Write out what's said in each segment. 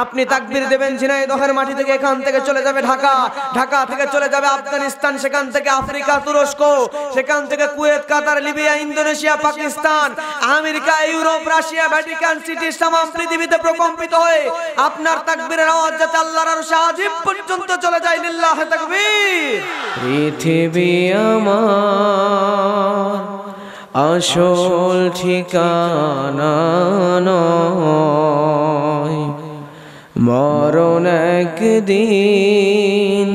আপনি তাকবীর দেবেন, ঝিনাইদহের মাটি থেকে এখান থেকে চলে যাবে ঢাকা, ঢাকা থেকে চলে যাবে আফগানিস্তান, সেখান থেকে আফ্রিকা, তুরস্ক, সেখান থেকে Kuwait, Qatar, Libya, Indonesia, Pakistan, America, Europe, Russia, Vatican City, তামাম পৃথিবীতে প্রকম্পিত হয়ে আপনার তাকবীরের আওয়াজ যাতে আল্লাহর আরশে আজিম পর্যন্ত চলে যায়। লিল্লাহি তাকবীর। পৃথিবী আমার আসল ঠিকানা নয়, মরণ একদিন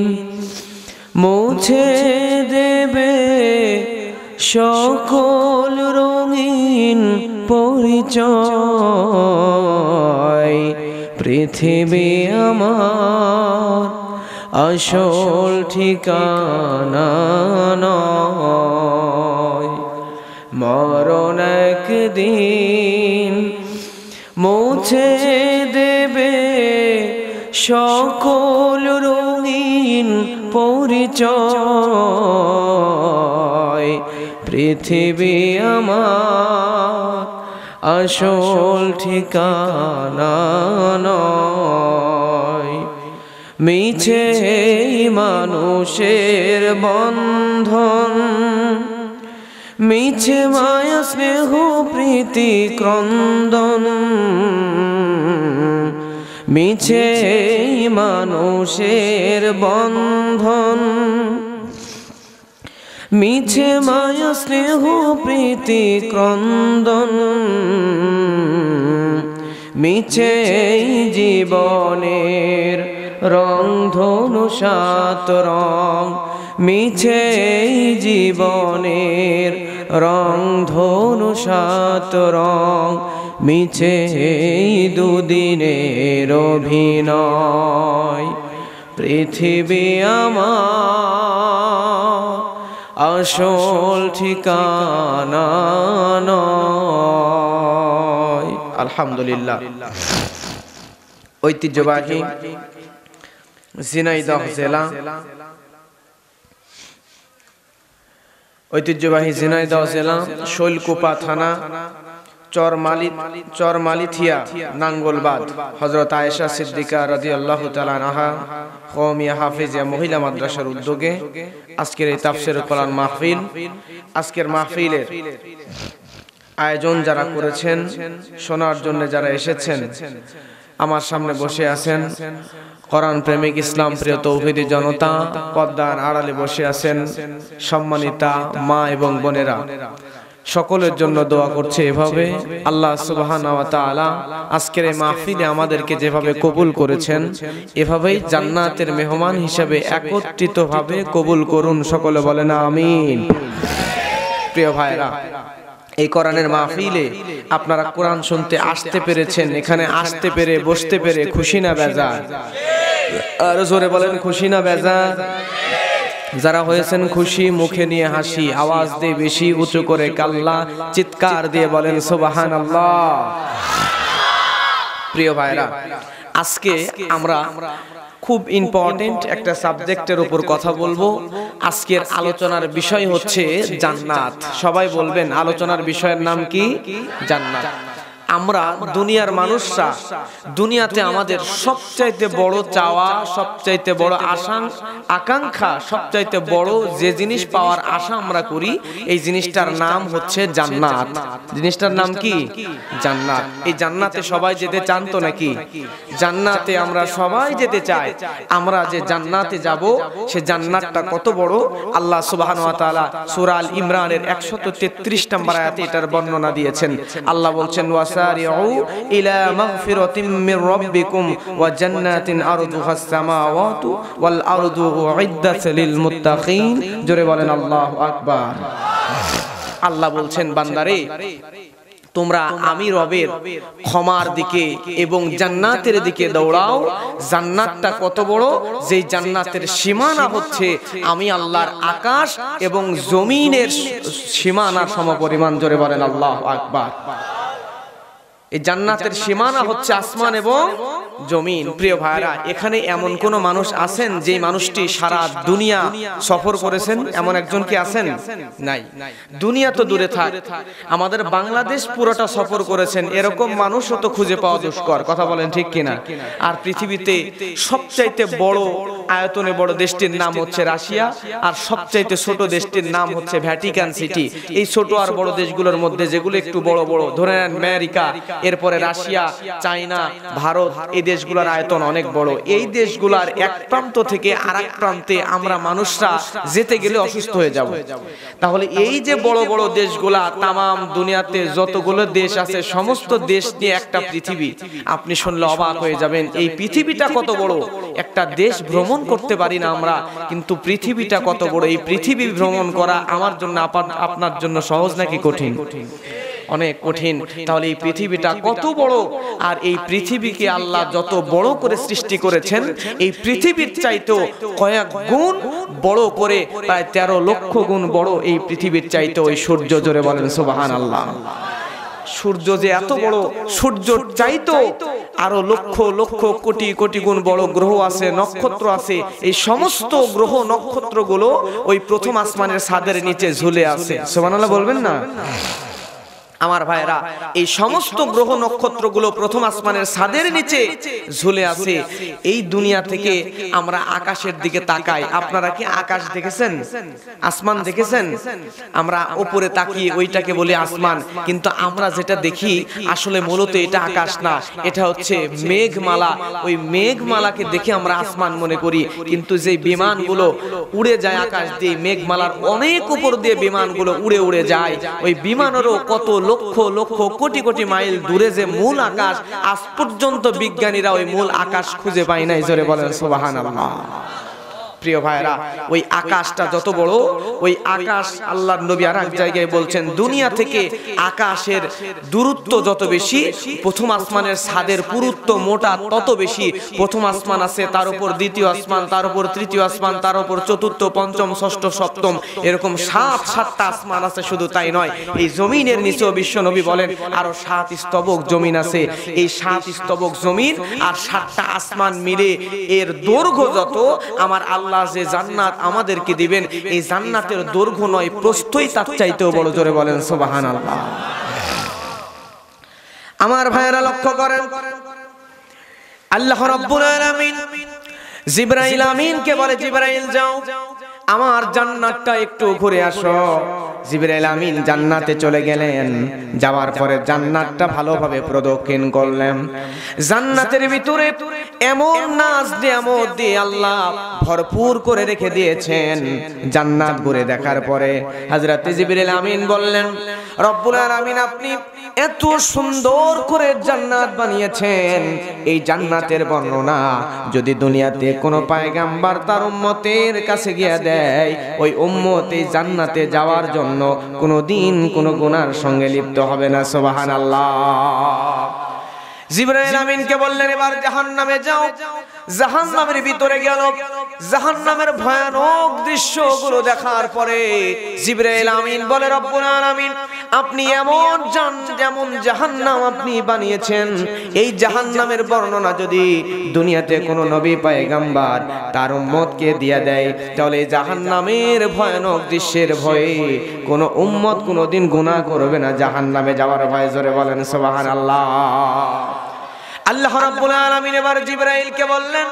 মুছে দেবে সকল রঙিন পরিচয়। পৃথিবী আমার আসল ঠিকানা নয়, মরণ একদিন মুছে দেবে সকল রঙিন পরিচয়। পৃথিবী আমার আসল ঠিকানা নয়, মিছে মানুষের বন্ধন, মিছে মায়া স্নেহ প্রীতি ক্রন্দন, মিছে মানুষের বন্ধন, মিছে মায়া স্নেহ প্রীতি ক্রন্দন, মিছে জীবনের রং ধনু সাত রং, মিছে জীবনের রং ধনু সাত রং, মিছে দুদিনের অভিনয়। পৃথিবী আমার আসল ঠিকানা নয়। আলহামদুলিল্লাহ। ঐতিহ্যবাহী ঝিনাইদহ জেলা, ঐতিহ্যবাহী ঝিনাইদহ জেলা, শৈলকুপা থানা, চরমালিথিয়া, নাঙ্গলবাদ, হযরত আয়েশা সিদ্দিকা রাদিয়াল্লাহু তাআলা আনহা কওমিয়া হাফেজিয়া মহিলা মাদ্রাসার উদ্যোগে আজকের এই তাফসীরুল কোরআন মাহফিল, আজকের মাহফিলের আয়োজন যারা করেছেন, শোনার জন্য যারা এসেছেন, আমার সামনে বসে আছেন কোরআন প্রেমিক ইসলাম প্রিয় তৌহিদি জনতা, পর্দার আড়ালে বসে আছেন সম্মানিতা মা এবং বোনেরা, সকলের জন্য দোয়া করছে এভাবে আল্লাহ সুবহানাহু ওয়া তাআলা আজকের এই মাহফিলে আমাদেরকে যেভাবে কবুল করেছেন এভাবেই জান্নাতের মেহমান হিসেবে একত্রিতভাবে কবুল করুন। সকলে বলেন আমিন। প্রিয় ভাইরা, এই কোরআনের মাহফিলে আপনারা কোরআন শুনতে আসতে পেরেছেন, এখানে আসতে পেরে বসতে পেরে খুশি না বেজার? আর জোরে বলেন খুশি না বেজার? যারা হয়েছেন খুশি, মুখে নিয়ে হাসি, আওয়াজ দিয়ে বেশি উঁচু করে কাল্লা চিৎকার দিয়ে বলেন সুবহানাল্লাহ। প্রিয় ভাইরা, আজকে আমরা খুব ইম্পর্টেন্ট একটা সাবজেক্টের উপর কথা বলবো। আজকের আলোচনার বিষয় হচ্ছে জান্নাত। সবাই বলবেন আলোচনার বিষয়ের নাম কি? জান্নাত। আমরা দুনিয়ার মানুষরা দুনিয়াতে আমাদের সবচাইতে বড় চাওয়া, সবচাইতে বড় আশা আকাঙ্ক্ষা, সবচাইতে বড় যে জিনিস পাওয়ার আশা আমরা করি, এই জিনিসটার নাম হচ্ছে জান্নাত। জিনিসটার নাম কি? জান্নাত। এই জান্নাতে সবাই যেতে চান তো নাকি? জান্নাতে আমরা সবাই যেতে চাই। আমরা যে জান্নাতে যাব সে জান্নাতটা কত বড় আল্লাহ সুবহানাহু ওয়া তাআলা সূরা আল ইমরানের 133 নম্বর আয়াতে এটার বর্ণনা দিয়েছেন। আল্লাহ বলছেন ওয়াসারিউ ইলা মাগফিরাতিম মির রাব্বিকুম ওয়া জান্নাতিন আরদুহাস সামাওয়াতু ওয়াল আরদু উইদ্দাত লিল মুত্তাকিন। জোরে বলেন আল্লাহু আকবার। আল্লাহ বলছেন বান্দারে, তোমরা আমি রবের ক্ষমার দিকে এবং জান্নাতের দিকে দৌড়াও। জান্নাতটা কত বড়, যেই জান্নাতের সীমানা হচ্ছে আমি আল্লাহর আকাশ এবং জমিনের সীমানার সমপরিমাণ। জোরে বলেন আল্লাহু আকবার। এই জান্নাতের সীমানা হচ্ছে আসমান এবং জমিন। প্রিয় ভাইরা, এখানে এমন কোন মানুষ আছেন যে মানুষটি সারা দুনিয়া সফর করেছেন? এমন একজন কি আছেন? নাই। দুনিয়া তো দূরে থাক, আমাদের বাংলাদেশ পুরোটা সফর করেছেন এরকম মানুষও তো খুঁজে পাওয়া দুষ্কর। কথা বলেন ঠিক কিনা? আর পৃথিবীতে সবচাইতে বড় আয়তনে বড় দেশটির নাম হচ্ছে রাশিয়া, আর সবচাইতে ছোট দেশটির নাম হচ্ছে ভ্যাটিকান সিটি। এই ছোট আর বড় দেশগুলোর মধ্যে যেগুলো একটু বড় বড়, ধরে নেন আমেরিকা, এরপরে রাশিয়া, চায়না, ভারত, এই দেশগুলোর আয়তন অনেক বড়। এই দেশগুলোর এক প্রান্ত থেকে আরেক প্রান্তে আমরা মানুষরা যেতে গেলে অসুস্থ হয়ে যাব। তাহলে এই যে বড় বড় দেশগুলা, তামাম দুনিয়াতে যতগুলো দেশ আছে সমস্ত দেশ নিয়ে একটা পৃথিবী। আপনি শুনলে অবাক হয়ে যাবেন, এই পৃথিবীটা কত বড়। একটা দেশ ভ্রমণ করতে পারি না আমরা, কিন্তু পৃথিবীটা কত বড়। এই পৃথিবী ভ্রমণ করা আমার জন্য আপনার জন্য সহজ নাকি কঠিন? অনেক কঠিন। তাহলে এই পৃথিবীটা কত বড়, আর এই পৃথিবীকে আল্লাহ যত বড় করে সৃষ্টি করেছেন, এই পৃথিবীর চাইতেও কয়েক গুণ বড় করে, প্রায় 13 লক্ষ গুণ বড় এই পৃথিবীর চাইতে ওই সূর্য। জোরে বলেন সুবহানাল্লাহ। সূর্য যে এত বড়, সূর্যর চাইতো আরো লক্ষ লক্ষ কোটি কোটি গুণ বড় গ্রহ আছে, নক্ষত্র আছে। এই সমস্ত গ্রহ নক্ষত্রগুলো ওই প্রথম আসমানের ছাদের নিচে ঝুলে আছে। সুবহানাল্লাহ বলবেন না? আমার ভাইরা, এই সমস্ত গ্রহ নক্ষত্রগুলো প্রথম আসমানের ছাদের নিচে ঝুলে আছে। এই দুনিয়া থেকে আমরা আকাশের দিকে তাকাই। আপনারা কি আকাশ দেখেছেন? আসমান দেখেছেন? আমরা উপরে তাকিয়ে ওইটাকে বলি আসমান, কিন্তু আমরা যেটা দেখি আসলে মূলত এটা আকাশ না, এটা হচ্ছে মেঘমালা। ওই মেঘমালাকে দেখে আমরা আসমান মনে করি, কিন্তু যে বিমানগুলো উড়ে যায় আকাশ দিয়ে, মেঘমালার অনেক উপর দিয়ে বিমানগুলো উড়ে উড়ে যায়, ওই বিমানেরও কত লক্ষ লক্ষ কোটি কোটি মাইল দূরে যে মূল আকাশ, আজ পর্যন্ত বিজ্ঞানীরা ওই মূল আকাশ খুঁজে পায় নাই। জোরে বলেন সুবহানাল্লাহ। প্রিয় ভাইরা, ওই আকাশটা যত বড়, ওই আকাশ আল্লাহর নবী আর এক জায়গায় বলছেন, দুনিয়া থেকে আকাশের দূরত্ব যত বেশি, প্রথম আসমানের ছাদের পুরুত্ব মোটা তত বেশি। প্রথম আসমান আছে, তার উপর দ্বিতীয় আসমান, তার উপর তৃতীয় আসমান, তার উপর চতুর্থ, পঞ্চম, ষষ্ঠ, সপ্তম, এরকম সাতটা আসমান আছে। শুধু তাই নয়, এই জমিনের নিচেও বিশ্ব নবী বলেন আরো 7 স্তবক জমিন আছে। এই 7 স্তবক জমিন আর 7টা আসমান মিলে এর দৈর্ঘ্য যত, আমার আল্লাহ যে জান্নাত আমাদেরকে দিবেন, এই জান্নাতের দৈর্ঘ্য নয়, প্রস্থই তার চাইতেও বড়। জোরে বলেন সুবহানাল্লাহ। আমার ভাইয়েরা লক্ষ্য করেন, আল্লাহ রাব্বুল আলামিন জিবরাইল আমিনকে বলে, জিবরাইল যাও আমার জান্নাতটা একটু ঘুরে আসো। জিবরাইল আমিন জান্নাতে চলে গেলেন। যাওয়ার পরে জান্নাতটা ভালোভাবে প্রদক্ষিণ করলেন। জান্নাতের ভিতরে এমন নাজ নিয়ামত দিয়ে আল্লাহ ভরপুর করে রেখে দিয়েছেন। জান্নাত ঘুরে দেখার পরে হযরত জিবরাইল আমিন বললেন, রব্বুল আলামিন আপনি এত সুন্দর করে জান্নাত বানিয়েছেন, এই জান্নাতের বর্ণনা যদি দুনিয়াতে কোনো পয়গম্বর তার উম্মতের কাছে গিয়ে দেয়, ওই উম্মত এই জান্নাতে যাওয়ার জন্য কোনোদিন কোনো গুনার সঙ্গে লিপ্ত হবে না। সুবহানাল্লাহ। জিবরাইল আমিনকে বললেন, এবার জাহান্নামে যাও। জাহান্নামের ভিতরে গেল। জাহান্নামের ভয়ানক দৃশ্যগুলো দেখার পরে জিবরাইল আমিন বলে, রব্বুল আলামিন আপনি যেমন জাহান্নাম আপনি বানিয়েছেন, এই জাহান্নামের বর্ণনা যদি দুনিয়াতে কোনো নবী পয়গম্বর তার উম্মতকে দিয়ে দেয়, তাহলে জাহান্নামের ভয়ানক দৃশ্যের ভয়ে কোনো উম্মত কোনোদিন গুনাহ করবে না, জাহান্নামে যাওয়ার ভয়ে। জোরে বলেন সুবহানাল্লাহ। আল্লাহ রাব্বুল আলামিন এবার জিবরাইলকে বললেন,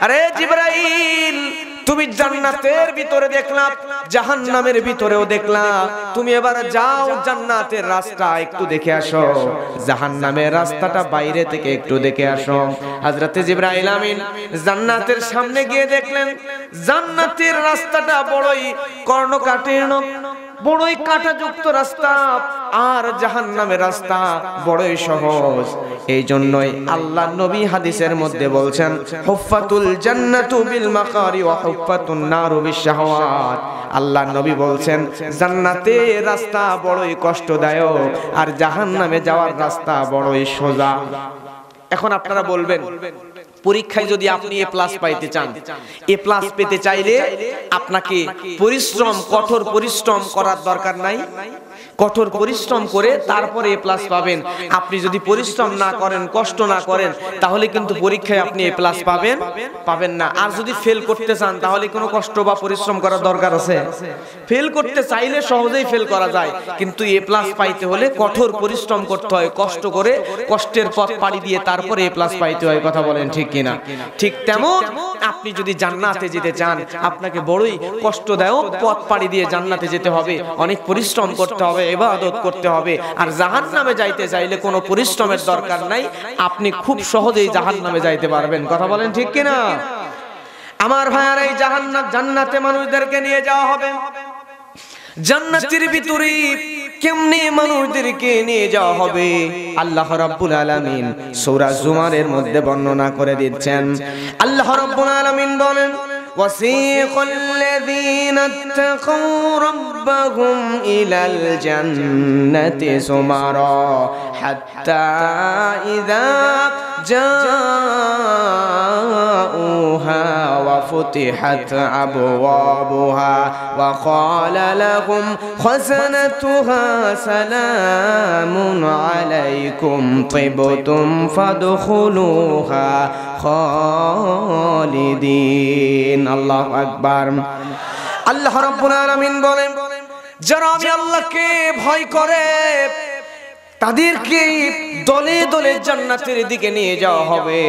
আরে জিবরাইল, তুমি জান্নাতের ভিতরে দেখলা, জাহান্নামের ভিতরেও দেখলা, তুমি এবার যাও জান্নাতের রাস্তা একটু দেখে আসো, জাহান্নামের রাস্তাটা বাইরে থেকে একটু দেখে আসো। হযরত জিবরাইল আমিন জান্নাতের সামনে গিয়ে দেখলেন জান্নাতের রাস্তাটা বড়ই কর্ণকাঠিন্য, বড়ই কাঁটাযুক্ত রাস্তা, আর জাহান্নামের রাস্তা বড়ই সহজ। এই জন্যই আল্লাহ নবী হাদিসের মধ্যে বলছেন, হুফফাতুল জান্নাতু বিল মাকারি ওয়া হুফফাতুন নারু বিশ শাহওয়াত। আল্লাহ নবী বলছেন জান্নাতের রাস্তা বড়ই কষ্টদায়ক, আর জাহান্নামে যাওয়ার রাস্তা বড়ই সোজা। এখন আপনারা বলবেন, পরীক্ষায় যদি আপনি এ প্লাস পাইতে চান, এ প্লাস পেতে চাইলে আপনাকে পরিশ্রম, কঠোর পরিশ্রম করার দরকার নাই? কঠোর পরিশ্রম করে তারপরে এ প্লাস পাবেন। আপনি যদি পরিশ্রম না করেন, কষ্ট না করেন, তাহলে কিন্তু পরীক্ষায় আপনি এ প্লাস পাবেন না। আর যদি ফেল করতে চান তাহলে কোনো কষ্ট বা পরিশ্রম করার দরকার আছে? ফেল করতে চাইলে সহজেই ফেল করা যায়, কিন্তু এ প্লাস পাইতে হলে কঠোর পরিশ্রম করতে হয়, কষ্ট করে কষ্টের পথ পাড়ি দিয়ে তারপরে এ প্লাস পাইতে হয়। কথা বলেন ঠিক কিনা? ঠিক তেমন আপনি যদি জান্নাতে যেতে চান, আপনাকে বড়ই কষ্টদায়ক পথ পাড়ি দিয়ে জান্নাতে যেতে হবে, অনেক পরিশ্রম করতে হবে, ইবাদত করতে হবে। আর জাহান্নামে যাইতে চাইলে কোনো পরিশ্রমের দরকার নাই, আপনি খুব সহজেই জাহান্নামে যাইতে পারবেন। কথা বলেন ঠিক কিনা? আমার ভাইয়ারা, এই জান্নাতে মানুষদেরকে নিয়ে যাওয়া হবে। জান্নাতের ভিতরে কেমনে মানুষদেরকে নিয়ে যাওয়া হবে আল্লাহ রাব্বুল আলামিন সূরা জুমারের মধ্যে বর্ণনা করে দিচ্ছেন। আল্লাহ রাব্বুল আলামিন বলেন, وَسِيقَ الَّذِينَ اتَّقَوْا رَبَّهُمْ إِلَى الْجَنَّةِ زُمَرًا حَتَّى إِذَا جَاءُوهَا وَفُتِحَتْ أَبْوَابُهَا وَقَالَ لَهُمْ خَزَنَتُهَا سَلَامٌ عَلَيْكُمْ طِبْتُمْ فَادْخُلُوهَا খালিদিন। আল্লাহু আকবার। আল্লাহ রাব্বুল আলামিন বলেন, যারা আমি আল্লাহকে ভয় করে তাদেরকে দলে দলে জান্নাতের দিকে নিয়ে যাওয়া হবে।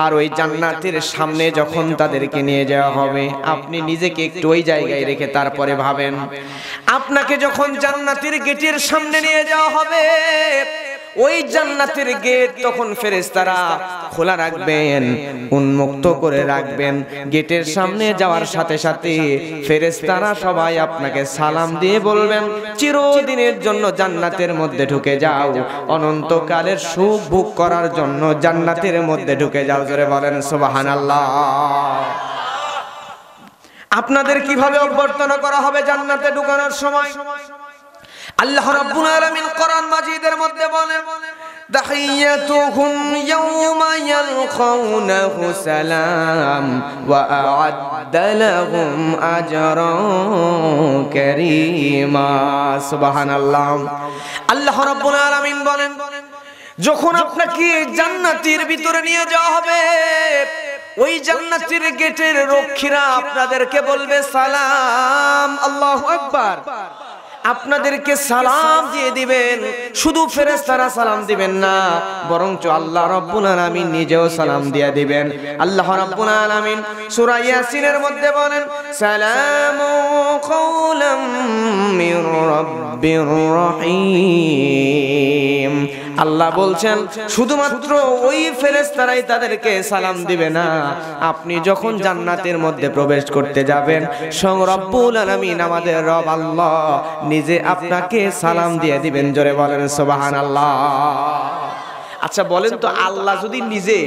আর ওই জান্নাতের সামনে যখন তাদেরকে নিয়ে যাওয়া হবে, আপনি নিজেকে একটু ওই জায়গায় রেখে তারপরে ভাবেন, আপনাকে যখন জান্নাতের গেটের সামনে নিয়ে যাওয়া হবে, ওই জান্নাতের গেট তখন ফেরেশতারা খোলা রাখবেন, উন্মুক্ত করে রাখবেন। গেটের সামনে যাওয়ার সাথে সাথে ফেরেশতারা সবাই আপনাকে সালাম দিয়ে বলবেন, চিরদিনের জন্য জান্নাতের মধ্যে ঢুকে যাও, অনন্তকালের সুখ ভোগ করার জন্য জান্নাতের মধ্যে ঢুকে যাও। জোরে বলেন সুবহানাল্লাহ। আপনাদের কিভাবে অভ্যর্থনা করা হবে জান্নাতে ঢোকানোর সময়? আল্লাহ রাব্বুল আলামিন কোরআন মাজিদের মধ্যে বলেন, তাহিয়াতুহুম ইয়াওমা ইয়ালকাউনাহু সালাম ওয়া আ'আদ্দা লাহুম আজরান কারীমা। সুবহানাল্লাহ। আল্লাহ রাব্বুল আলামিন বলেন, যখন আপনাকে জান্নাতের ভিতরে নিয়ে যাওয়া হবে, ওই জান্নাতের গেটের রক্ষীরা আপনাদেরকে বলবে সালাম। আল্লাহু আকবার। আপনাদেরকে সালাম দিয়ে দিবেন। শুধু ফেরেশতারা সালাম দিবেন না, বরঞ্চ আল্লাহ রাব্বুল আলামিন নিজেও সালাম দিয়ে দিবেন। আল্লাহ রাব্বুল আলামিন সূরা ইয়াসিনের মধ্যে বলেন, সালামু কাওলাম মির রাব্বির রহিম। আল্লাহ বলছেন, শুধুমাত্র ওই ফেরেশতারাই তাদেরকে সালাম দিবে না, আপনি যখন জান্নাতের মধ্যে প্রবেশ করতে যাবেন, স্বয়ং রব্বুল আলামিন আমাদের রব আল্লাহ নিজে আপনাকে সালাম দিয়ে দিবেন। জোরে বলেন সুবহানাল্লাহ। আচ্ছা বলেন তো, আল্লাহ যদি নিজে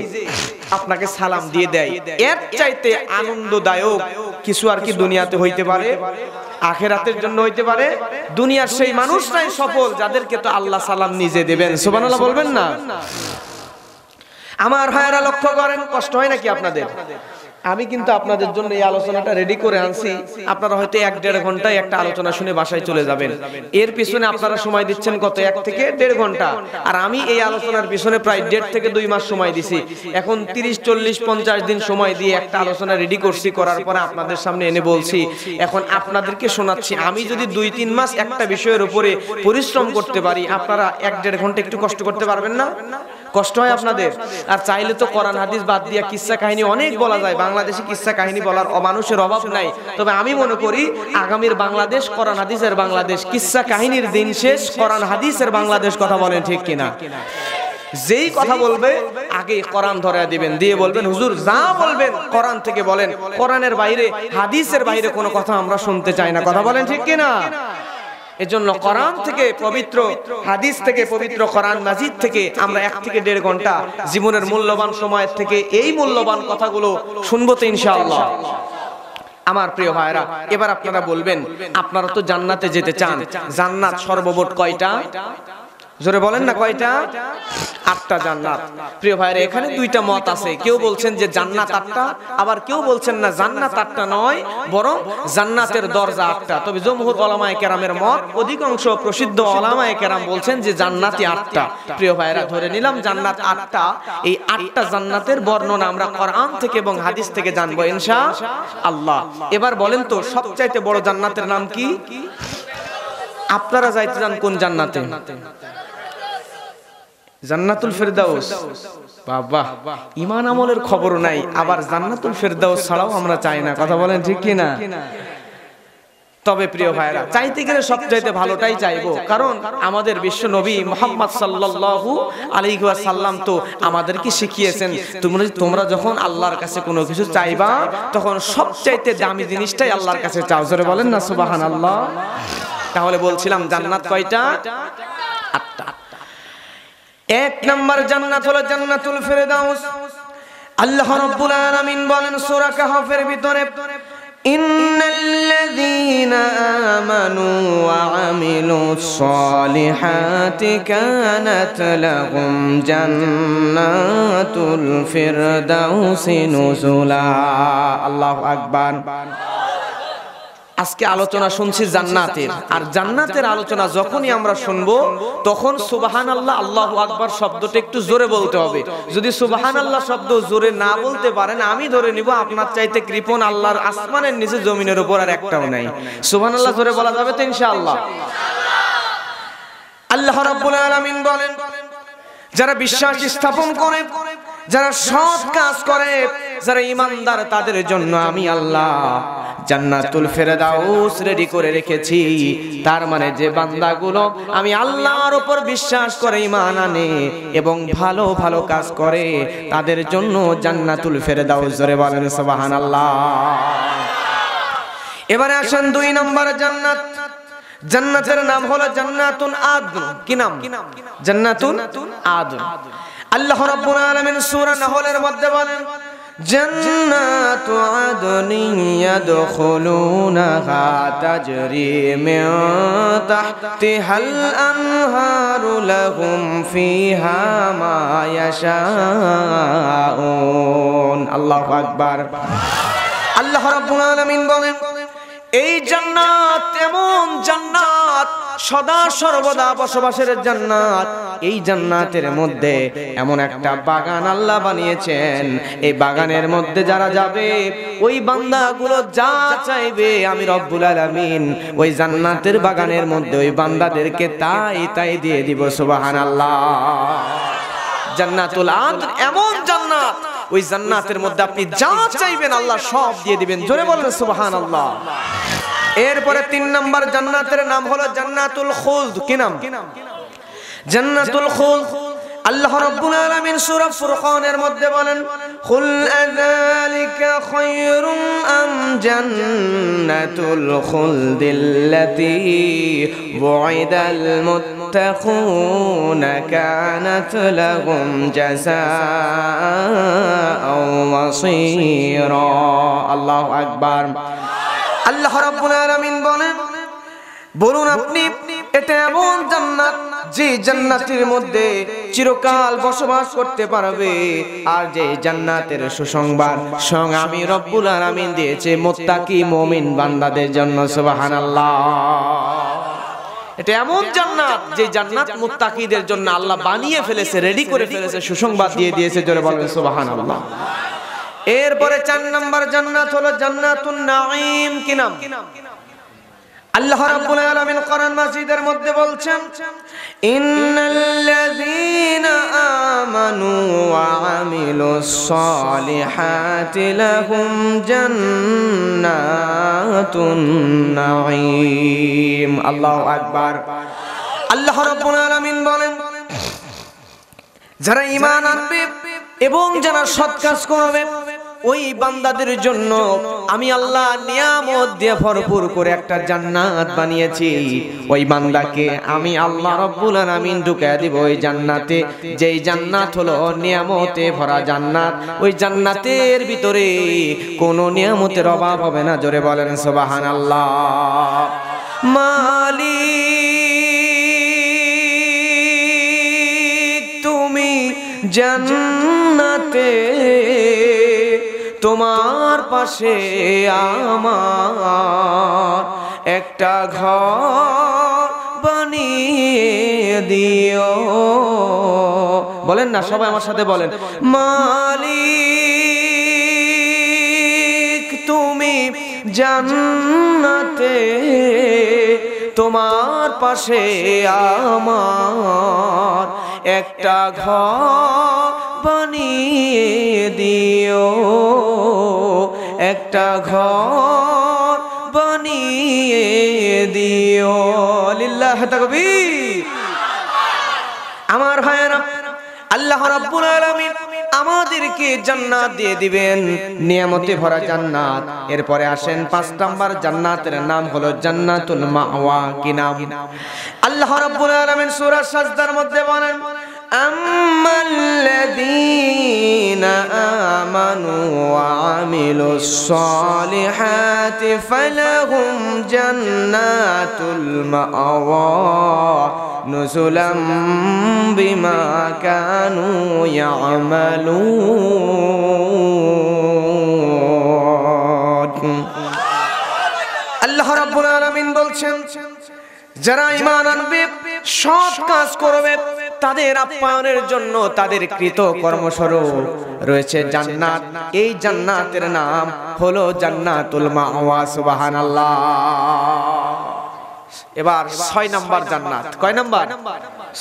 আপনাকে সালাম দিয়ে দেয়, এর চাইতে আনন্দদায়ক কিছু আর কি দুনিয়াতে হইতে পারে? আখিরাতের জন্য হইতে পারে? দুনিয়ার সেই মানুষরাই সফল যাদেরকে তো আল্লাহ সালাম নিজে দেবেন। সুবহানাল্লাহ বলবেন না? আমার ভাইয়েরা লক্ষ্য করেন, কষ্ট হয় নাকি আপনাদের? আমি কিন্তু আপনাদের জন্য এই আলোচনাটা রেডি করে আনছি। আপনারা হয়তো 1-1.5 ঘন্টায় একটা আলোচনা শুনে বাসায় চলে যাবেন। এর পিছনে আপনারা সময় দিচ্ছেন কত? 1 থেকে 1.5 ঘন্টা। আর আমি এই আলোচনার পিছনে প্রায় 1.5 থেকে 2 মাস সময় দিছি। এখন 30, 40, 50 দিন সময় দিয়ে একটা আলোচনা রেডি করছি, করার পরে আপনাদের সামনে এনে বলছি, এখন আপনাদেরকে শোনাচ্ছি। আমি যদি 2-3 মাস একটা বিষয়ের উপরে পরিশ্রম করতে পারি, আপনারা 1-1.5 ঘন্টা একটু কষ্ট করতে পারবেন না? কষ্ট হয় আপনাদের? আর চাইলে তো কোরআন হাদিস বাদ দিয়ে কিচ্ছা কাহিনী অনেক বলা যায়। বাংলাদেশে কিচ্ছা কাহিনী বলার মানুষের অভাব নাই। তবে আমি মনে করি আগামীর বাংলাদেশ কোরআন হাদিসের বাংলাদেশ, কিচ্ছা কাহিনীর দিন শেষ, কোরআন হাদিসের বাংলাদেশ। কথা বলেন ঠিক কিনা? যেই কথা বলবে আগে কোরআন ধরে দিবেন, দিয়ে বলবেন, হুজুর যা বলবেন কোরআন থেকে বলেন, কোরআনের বাইরে হাদিসের বাইরে কোনো কথা আমরা শুনতে চাই না। কথা বলেন ঠিক কিনা? এজন্য কোরআন থেকে পবিত্র, হাদিস থেকে পবিত্র, কোরআন মাজিদ থেকে আমরা 1 থেকে 1.5 ঘন্টা জীবনের মূল্যবান সময় থেকে এই মূল্যবান কথাগুলো শুনবো তো ইনশাআল্লাহ। আমার প্রিয় ভাইরা, এবার আপনারা বলবেন, আপনারা তো জান্নাতে যেতে চান, জান্নাত সর্বমোট কয়টা? জোরে বলেন না কয়টা? 8টা জান্নাত। প্রিয় ভাইরা, এখানে দুইটা মত আছে। কেউ বলছেন যে জান্নাত 8টা, আবার কেউ বলছেন না জান্নাত 8টা নয়, বরং জান্নাতের দরজা 8টা। তবে জমহুর উলামায়ে কেরামের মত, অধিকাংশ প্রসিদ্ধ উলামায়ে কেরাম বলছেন যে জান্নাতই 8টা। প্রিয় ভাইরা, ধরে নিলাম জান্নাত 8টা। এই 8টা জান্নাতের বর্ণনা আমরা কোরআন থেকে এবং হাদিস থেকে জানবো ইনশাআল্লাহ। এবার বলেন তো সবচাইতে বড় জান্নাতের নাম কি? আপনারা যাইতে চান কোন জান্নাতে? জান্নাতুল ফেরদাউস। বাবা, ঈমান আমলের খবর নাই, আবার জান্নাতুল ফেরদাউস ছাড়াও আমরা চাই না। কথা বলেন ঠিক কি না? তবে প্রিয় ভাইরা, চাইতে গেলে সবচাইতে ভালোটাই চাইবো, কারণ আমাদের বিশ্ব নবী মুহাম্মদ সাল্লাল্লাহু আলাইহি ওয়াসাল্লাম তো আমাদেরকে শিখিয়েছেন তোমরা যখন আল্লাহর কাছে কোনো কিছু চাইবা তখন সবচাইতে দামি জিনিসটাই আল্লাহর কাছে চাও। জোরে বলেন না সুবহানাল্লাহ। তাহলে বলছিলাম জান্নাত কয়টা? 8টা। 1 নাম্বার জান্নাত হলো জান্নাতুল ফেরদাউস। আল্লাহ রাব্বুল আলামিন বলেন সূরা কাহফের ভিতরে, ইন্নাল্লাযীনা আমানু ওয়া আমিলুস সালিহাতি কানাত লাহুম জান্নাতুল ফিরদাউসি নুজুলা। আল্লাহু আকবার। আজকে আলোচনা শুনছি জান্নাতের, আর জান্নাতের আলোচনা যখনই আমরা শুনবো তখন সুবহানাল্লাহ আল্লাহু আকবার শব্দটা একটু জোরে বলতে হবে। যদি সুবহানাল্লাহ শব্দ জোরে না বলতে পারেন, আমি ধরে নিব আপনার চাইতে কৃপণ আল্লাহর আসমানের নিচে জমিনের উপর আর একটাও নাই। সুবহানাল্লাহ জোরে বলা যাবে তো ইনশাআল্লাহ? আল্লাহ রাব্বুল আলামিন বলেন, যারা বিশ্বাস স্থাপন করে, যারা সৎ কাজ করে, যারা ঈমানদার, তাদের জন্য আমি আল্লাহ জান্নাতুল ফেরদাউস রেডি করে রেখেছি। তার মানে যে বান্দাগুলো আমি আল্লাহর উপর বিশ্বাস করে ঈমান আনে এবং ভালো ভালো কাজ করে, তাদের জন্য জান্নাতুল ফেরদাউস। জোরে বলেন সুবহানাল্লাহ। এবারে আসেন 2 নম্বর জান্নাত। জান্নাতের নাম হলো জান্নাতুন আদন। কি নাম? জান্নাতুন আদন। আল্লাহ রাব্বুল আলামিন সূরা নাহলের মধ্যে বলেন, জান্নাতু আদনিন ইয়াদখুলুনাহা তাজরি মিন তাহতিহাল আনহারু লাহুম ফিহা মা ইয়াশাউন। আল্লাহু আকবার। আল্লাহ রাব্বুল আলামিন বলেন, এই জান্নাত এমন জান্নাত, সদা সর্বদা বসবাসের জান্নাত। এই জান্নাতের মধ্যে এমন একটা বাগান আল্লাহ বানিয়েছেন, এই বাগানের মধ্যে যারা যাবে ওই বান্দাগুলো যা চাইবে আমি রব্বুল আলামিন ওই জান্নাতের বাগানের মধ্যে ওই বান্দাদেরকে তাই তাই দিয়ে দিব। সুবহানাল্লাহ। জান্নাতুল আদন এমন জান্নাত, ওই জান্নাতের মধ্যে আপনি যা চাইবেন আল্লাহ সব দিয়ে দিবেন। জোরে বলেন সুবহানাল্লাহ। এরপরে 3 নাম্বার জান্নাতের নাম হলো জান্নাতুল খুলদ। কি নাম? জান্নাতুল খুলদ। আল্লাহ রাব্বুল আলামিন সূরা ফুরকানের মধ্যে বলেন, কুল আযালিকা খায়রুম আম জান্নাতুল খুলদিল্লাতী বুইদাল মুত্তাকুনা কানাত লাহুম জাযাআও মাসীরা। আল্লাহু আকবার। আল্লাহ রাব্বুল আলামিন বলুন আপনি, এটা এমন জান্নাত যে জান্নাতের মধ্যে চিরকাল বসবাস করতে পারবে, আর যে জান্নাতের সুসংবাদ স্বয়ং আমি রব্বুল আলামিন দিয়েছে মুত্তাকি মুমিন বান্দাদের জন্য। সুবহানাল্লাহ। এটা এমন জান্নাত যে জান্নাত মুত্তাকিদের জন্য আল্লাহ বানিয়ে ফেলেছে, রেডি করে ফেলেছে, সুসংবাদ দিয়ে দিয়েছে। জোরে বলেন সুবহানাল্লাহ। এরপরে 4 নাম্বার জান্নাত হলো জান্নাতুন নাঈম। কি নাম? আল্লাহ রাব্বুল আলামিন কোরআন মাজিদের মধ্যে বলছেন, ইন্নাল্লাযীনা আমানু ওয়া আমিলুস সালিহাতি লাহুম জান্নাতুন নাঈম। আল্লাহু আকবার। আল্লাহ রাব্বুল আলামিন বলেন, যারা ঈমান আনবে এবং যারা সৎ কাজ করবে ওই বান্দাদের জন্য আমি আল্লাহ নিয়ামত দিয়ে ভরপুর করে একটা জান্নাত বানিয়েছি। ওই বান্দাকে আমি আল্লাহ রব্বুল আলামিন ঢুকিয়ে দিব ওই জান্নাতে, যেই জান্নাত হলো নিয়ামতে ভরা জান্নাত। ওই জান্নাতের ভিতরে কোনো নিয়ামতের অভাব হবে না। জোরে বলেন সুবহানাল্লাহ। মালিক জান্নাতে তোমার পাশে আমার একটা ঘর বানিয়ে দিও। বলেন না সবাই আমার সাথে বলেন, মালিক তুমি জান্নাতে তোমার পাশে আমার একটা ঘর বানিয়ে দিও, একটা ঘর বানিয়ে দিও। লিল্লাহ তাকবীর। আমার ভাইয়েরা, আল্লাহ রাব্বুল আলামিন আমাদেরকে জান্নাত দিয়ে দিবেন, নিয়ামতে ভরা জান্নাত। এরপরে আসেন 5 নাম্বার জান্নাতের নাম হলো জান্নাতুল মাওয়া। কি নাম? আল্লাহ রাব্বুল আলামিন সূরা সাজদার মধ্যে বলেন, আম্মাল্লাযীনা আমানু ওয়া আমিলুস সালিহাতি ফালাহুম জান্নাতুল মাওয়া নুজুলাম বিমা কানু ইয়ামালুন। আল্লাহ রাব্বুল আলামিন বলছেন, যারা ঈমান আনবে, সৎ কাজ করবে, তাদের আপ্যায়নের জন্য তাদের কৃত কর্মস্বরূপ রয়েছে জান্নাত। এই জান্নাতের নাম হলো জান্নাতুল মাওয়া। সুবহানাল্লাহ। এবার 6 নাম্বার জান্নাত। কয় নাম্বার?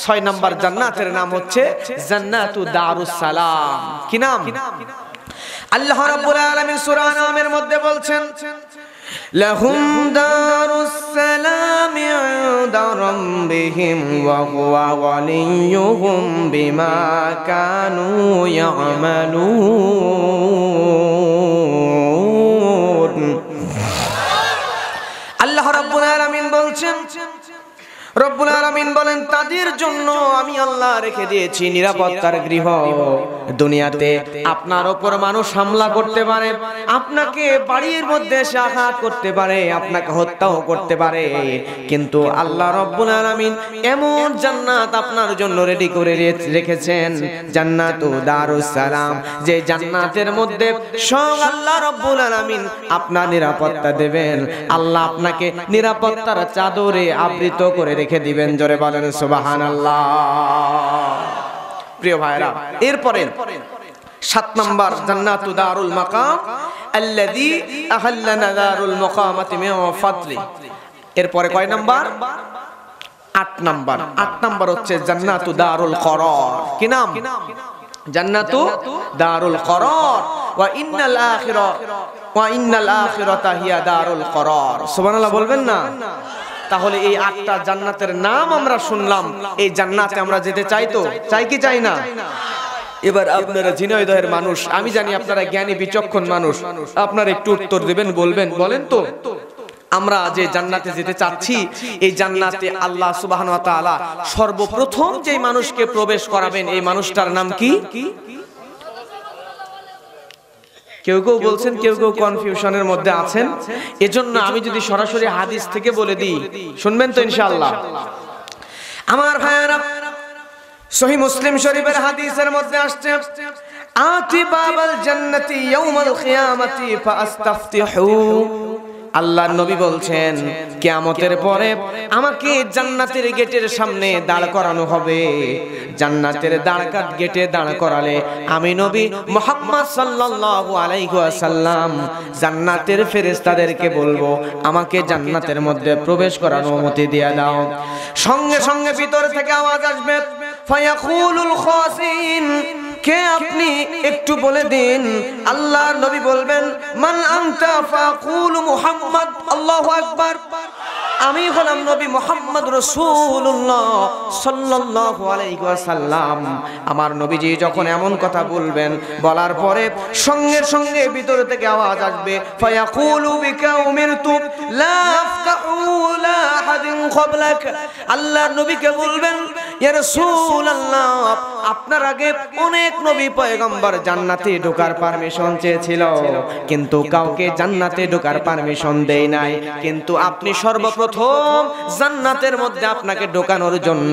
6 নাম্বার জান্নাতের নাম হচ্ছে জান্নাতু দারুস সালাম। কি নাম? আল্লাহ রাব্বুল আলামিন সূরা নামের মধ্যে বলছেন, লাহুম দারুস সালাম ইনদা রাব্বিহিম ওয়া হুয়া ওয়ালিয়ুহুম বিমা কানু ইয়ামালুন। আল্লাহ রাব্বুল আলামিন বলছেন, রব্বুল আলামিন বলেন, তাদের জন্য আমি আল্লাহ রেখে দিয়েছি নিরাপত্তার গৃহ। দুনিয়াতে আপনার উপর মানুষ হামলা করতে পারে, আপনাকে বাড়ির মধ্যে এসে আঘাত করতে পারে, আপনাকে হত্যাও করতে পারে, কিন্তু আল্লাহ রব্বুল আলামিন এমন জান্নাত আপনার জন্য রেডি করে রেখেছেন, জান্নাতু দারুস সালাম। যে জান্নাতের মধ্যে সব আল্লাহ রব্বুল আলামিন আপনার নিরাপত্তা দেবেন। আল্লাহ আপনাকে নিরাপত্তার চাদরে আবৃত করে রেখে দিবেন। জোরে বলেন সুবহানাল্লাহ। প্রিয় ভাইরা, এরপরে 7 নাম্বার জান্নাতু দারুল মাকাম আল্লাযী আহাল্লানা দারুল মুকামাতি মিন ফাদলি। এরপরে কয় নাম্বার? 8 নাম্বার। 8 নাম্বার হচ্ছে জান্নাতু দারুল করার। কি নাম? জান্নাতু দারুল করার। ওয়া ইন্নাল আখিরাতা হিয়া দারুল করার। সুবহানাল্লাহ বলবেন না? তাহলে এই 8টা জান্নাতের নাম আমরা শুনলাম। এই জান্নাতে আমরা যেতে চাই তো? চাই কি চাই না? এবার আপনারা ঝিনাইদহের মানুষ, আমি জানি আপনারা জ্ঞানী বিচক্ষণ মানুষ, আপনারা একটু উত্তর দেবেন, বলবেন, বলেন তো আমরা যে জান্নাতে যেতে চাচ্ছি, এই জান্নাতে আল্লাহ সুবহানাহু ওয়া তাআলা সর্বপ্রথম যে মানুষকে প্রবেশ করাবেন, এই মানুষটার নাম কি? কেউ কেউ বলছেন, কেউ কেউ কনফিউশনের মধ্যে আছেন। এজন্য আমি যদি সরাসরি হাদিস থেকে বলে দিই, শুনবেন তো ইনশাআল্লাহ? আমার ভাইয়েরা, সহিহ মুসলিম শরীফের হাদিসের মধ্যে আসছে, আতি বাবাল জান্নাতি ইয়াউমাল কিয়ামাতি ফাআস্তাফতিহু। আল্লাহর নবী বলছেন, কিয়ামতের পরে আমাকে জান্নাতের গেটের সামনে দাঁড় করানো হবে। জান্নাতের গেটে দাঁড় করালে আমি নবী মুহাম্মদ সাল্লাল্লাহু আলাইহি ওয়াসাল্লাম জান্নাতের ফেরেশতাদেরকে বলবো, আমাকে জান্নাতের মধ্যে প্রবেশ করার অনুমতি দিয়ে দাও। সঙ্গে সঙ্গে ভিতর থেকে আওয়াজ আসবে, ফায়াকুলুল খাসিন, কে আপনি একটু বলে দিন। আল্লাহর নবী বলবেন, মান আনতা? ফাকুলু মুহাম্মদ। আল্লাহু আকবার। আমি হলাম নবী মুহাম্মদ রাসূলুল্লাহ সাল্লাল্লাহু আলাইহি ওয়াসাল্লাম। আমার নবীজি যখন এমন কথা বলবেন, বলার পরে সঙ্গে সঙ্গে ভিতর থেকে আওয়াজ আসবে, ফায়াকুলু বিকা উমিরতু লা আফতাহু লা আহাদিন ক্বাবলাক। আল্লাহর নবীকে বলবেন, ইয়া রাসূলুল্লাহ, আপনার আগে অনেক নবী পয়গম্বর জান্নাতে ঢোকার পারমিশন চেয়েছিল, কিন্তু কাউকে জান্নাতে ঢোকার পারমিশন দেয় নাই। কিন্তু আপনি সর্বপ্রথম জান্নাতের মধ্যে আপনাকে ঢোকানোর জন্য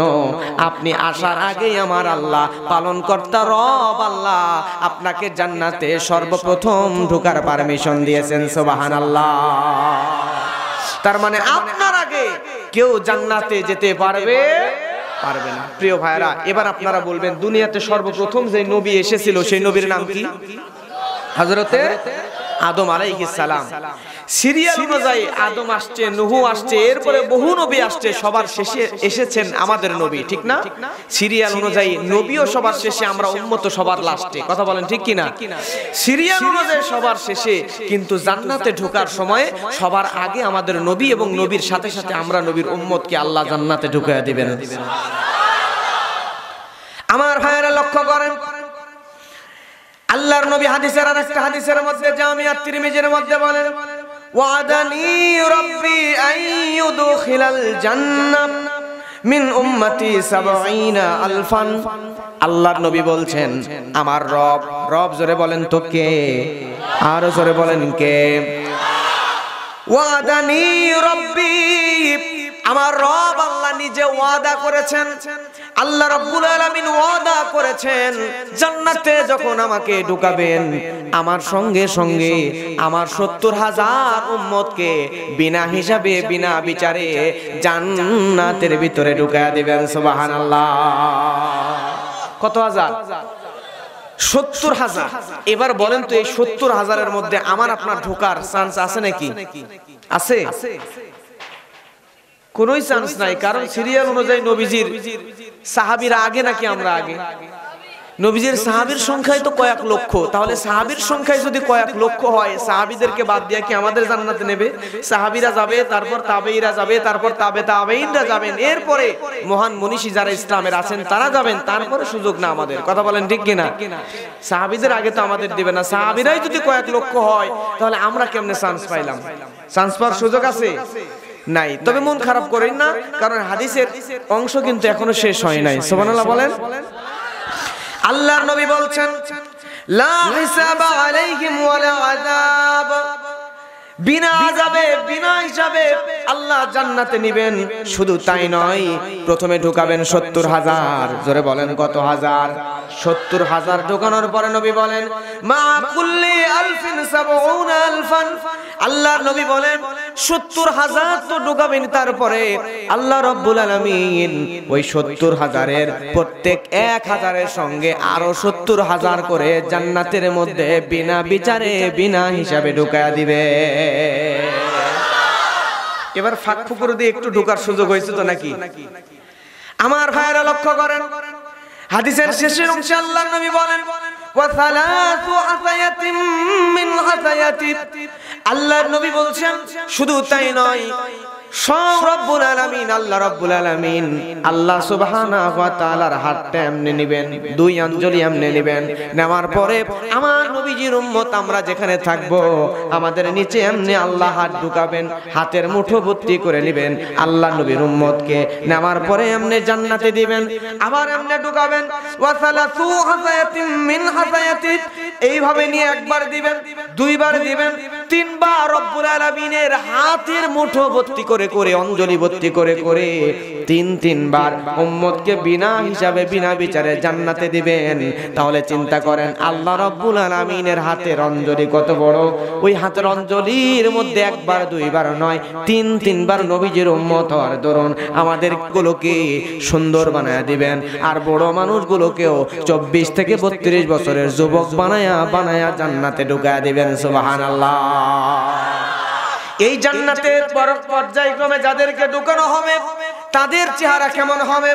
আপনি আসার আগেই আমার আল্লাহ পালনকর্তা রব আল্লাহ আপনাকে জান্নাতে সর্বপ্রথম ঢোকার পারমিশন দিয়েছেন। সুবহানাল্লাহ। তার মানে আপনার আগে কেউ জান্নাতে যেতে পারবে না। প্রিয় ভাইরা, এবার আপনারা বলবেন দুনিয়াতে সর্বপ্রথম যে নবী এসেছিল সেই নবীর নাম কি? হযরতে আদম আলাইহিস সালাম। সিরিয়াল অনুযায়ী আদম আসছে, নূহ আসছে, এরপরে বহু নবী আসছে, সবার শেষে এসেছেন আমাদের নবী, ঠিক না? সিরিয়াল অনুযায়ী নবীও সবার শেষে, আমরা উম্মত সবার লাস্টে। কথা বলেন ঠিক কি না? সিরিয়াল অনুযায়ী সবার শেষে, কিন্তু জান্নাতে ঢোকার সময় সবার আগে আমাদের নবী, এবং নবীর সাথে সাথে আমরা নবীর উম্মতকে আল্লাহ জান্নাতে ঢুকিয়ে দিবেন। আমার ভাইয়েরা লক্ষ্য করেন, আল্লাহর নবী হাদিসের আরেকটা হাদিসের মধ্যে জামিআত তিরমিজির মধ্যে বলেন, ওয়াদানি রব্বি আইয়ুদখিলাল জান্নাহ মিন উম্মতি ৭০ আলফান। আল্লাহর নবী বলছেন আমার রব জোরে বলেন তো কে? আরো জোরে বলেন কে? ওয়াদানি রব্বি, আমার রব আল্লাহ নিজে ওয়াদা করেছেন, আল্লাহ রাব্বুল আলামিন ওয়াদা করেছেন জান্নাতে যখন আমাকে ঢুকাবেন আমার সঙ্গে সঙ্গে আমার ৭০,০০০ উম্মতকে বিনা হিসাবে বিনা বিচারে জান্নাতের ভিতরে ঢুকায়া দিবেন। সুবহানাল্লাহ। কত হাজার? ৭০,০০০। এবার বলেন তো এই ৭০,০০০-এর মধ্যে আমার আপনার ঢোকার চান্স আছে নাকি? আছে? কোনোই চান্স নাই। কারণ সিরিয়াল অনুযায়ী নবীজির সাহাবীরা আগে নাকি আমরা আগে? নবীজির সাহাবীর সংখ্যাই তো কয়েক লক্ষ। তাহলে সাহাবীর সংখ্যায় যদি কয়েক লক্ষ হয়, সাহাবীদেরকে বাদ দিয়ে কি আমাদের জান্নাতে নেবে? সাহাবীরা যাবে, তারপর তাবেঈরা যাবে, তারপর তাবেঈনরা যাবেন, এরপরে মহান মনীষী যারা ইসলামের আছেন তারা যাবেন, তারপরে সুযোগ না আমাদের। কথা বলেন ঠিক কি না? সাহাবীদের আগে তো আমাদের দিবে না। সাহাবীরাই যদি কয়েক লক্ষ হয় তাহলে আমরা কেমনে চান্স পাইলাম? চান্স পাওয়ার সুযোগ আছে? নাই। তবে মন খারাপ করেন না, কারণ হাদিসের অংশ কিন্তু এখনো শেষ হয় নাই। সুবহানাল্লাহ বলেন। আল্লাহর নবী বলছেন লা হিসাবা আলাইহিম ওয়ালা আযাব, বিনা আযাবে বিনা হিসাবে আল্লাহ জান্নাতে নিবেন। শুধু তাই নয়, প্রথমে ঢুকাবেন ৭০,০০০। জোরে বলেন কত হাজার? ৭০,০০০ ঢোকানোর পরে নবী বলেন মা কুল্লি আলফিন ৭০ আলফান। আল্লাহর নবী বলেন ৭০,০০০ তো ঢোকাবেন, তারপরে আল্লাহ রাব্বুল আলামিন ওই ৭০,০০০-এর প্রত্যেক ১,০০০-এর সঙ্গে আরো ৭০,০০০ করে জান্নাতের মধ্যে বিনা বিচারে বিনা হিসাবে ঢুকায়া দিবে। এবার ফাঁক ফুকুর দিয়ে একটু ঢোকার সুযোগ হয়েছে তো নাকি? আমার ভাইয়েরা লক্ষ্য করেন, হাদিসের শেষের অংশে আল্লাহর নবী বলেন ওয়া সালাতু হাসায়াতিন মিন হাসায়াতি। আল্লাহর নবী বলছেন শুধু তাই নয়, সব রব্বুল আলামিন আল্লাহ রাব্বুল আলামিন আল্লাহ সুবহানাহু ওয়া তাআলার হাতটা এমনি নেবেন, দুই আঞ্জলি এমনি নেবেন, নেওয়ার পরে আমার নবীজির উম্মত আমরা যেখানে থাকব আমাদের নিচে এমনি আল্লাহ হাত ঢুকাবেন, হাতের মুঠো ভর্তি করে নেবেন আল্লাহ নবীর উম্মতকে, নেওয়ার পরে এমনি জান্নাতে দিবেন, আবার এমনি ঢুকাবেন। ওয়া সালাতু হাসায়াতিন মিন হাসায়াতি, এইভাবে নিয়ে একবার দিবেন, দুইবার দিবেন, তিনবার রব্বুল আলামিনের হাতের মুঠো ভর্তি করে করে অঞ্জলি ভর্তি করে করে তিনবার উম্মতকে বিনা হিসাবে বিনা বিচারে জান্নাতে দিবেন। তাহলে চিন্তা করেন আল্লাহ রাব্বুল আলামিনের হাতের অঞ্জলি কত বড়। ওই হাতের অঞ্জলির মধ্যে একবার দুইবার নয়, তিনবার নবীজির উম্মত হওয়ার দরুন আমাদের গুলোকে সুন্দর বানায়া দিবেন, আর বড় মানুষগুলোকেও ২৪ থেকে ৩২ বছরের যুবক বানায়া জান্নাতে ঢুকায়া দিবেন। সুবহানাল্লাহ। এই জান্নাতের পর্যায়ক্রমে যাদেরকে ঢুকানো হবে তাদের চেহারা কেমন হবে?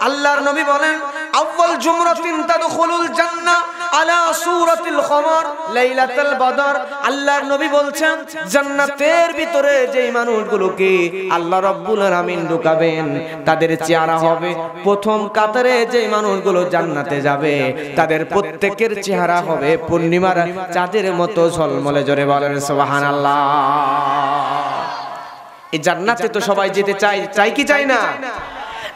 আল্লাহর নবী বলেন আউয়াল জুমরাতিন তাদখুলুল জান্নাহ আলা সূরাতিল কমর লাইলাতুল বদর। আল্লাহর নবী বলছেন জান্নাতের ভিতরে যেই মানুষগুলোকে আল্লাহ রাব্বুল আলামিন ঢুকাবেন তাদের চেহারা হবে, প্রথম কাতারে যেই মানুষগুলো জান্নাতে যাবে তাদের প্রত্যেকের চেহারা হবে পূর্ণিমার চাঁদের মতো ঝলমলে। জোরে বলেন সুবহানাল্লাহ। এই জান্নাতে তো সবাই যেতে চাই কি চাই না?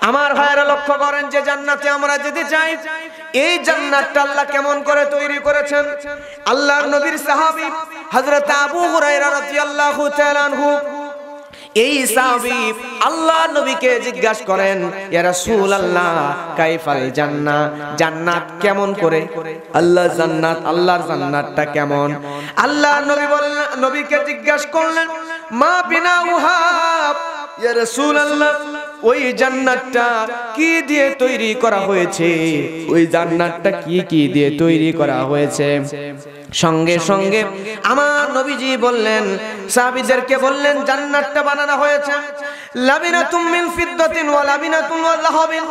আমার ভাইরা লক্ষ্য করেন যে জান্নাতে আমরা যেতে চাই, এই জান্নাতটা আল্লাহ কেমন করে তৈরি করেছেন। আল্লাহর নবীর সাহাবী হযরত আবু হুরায়রা রাদিয়াল্লাহু তাআলা আনহু, এই সাহাবী আল্লাহর নবীকে জিজ্ঞাসা করেন, ইয়া রাসূলুল্লাহ কাইফাল জান্নাহ, জান্নাত কেমন করে? আল্লাহর জান্নাতটা কেমন? আল্লাহর নবী বললেন, নবীকে জিজ্ঞাসা করলেন, মা বিনাউহা ইয়া রাসূলুল্লাহ, ওই জান্নাতটা কি দিয়ে তৈরি করা হয়েছে? ওই জান্নাতটা কি দিয়ে তৈরি করা হয়েছে? সঙ্গে সঙ্গে আমার নবীজি বললেন, সাহাবীদেরকে বললেন, জান্নাতটা বানানো হয়েছে লাবিনাতুম মিন ফিদ্দাতিন ওয়া লাবিনাতুন ওয়া যাহাবিন।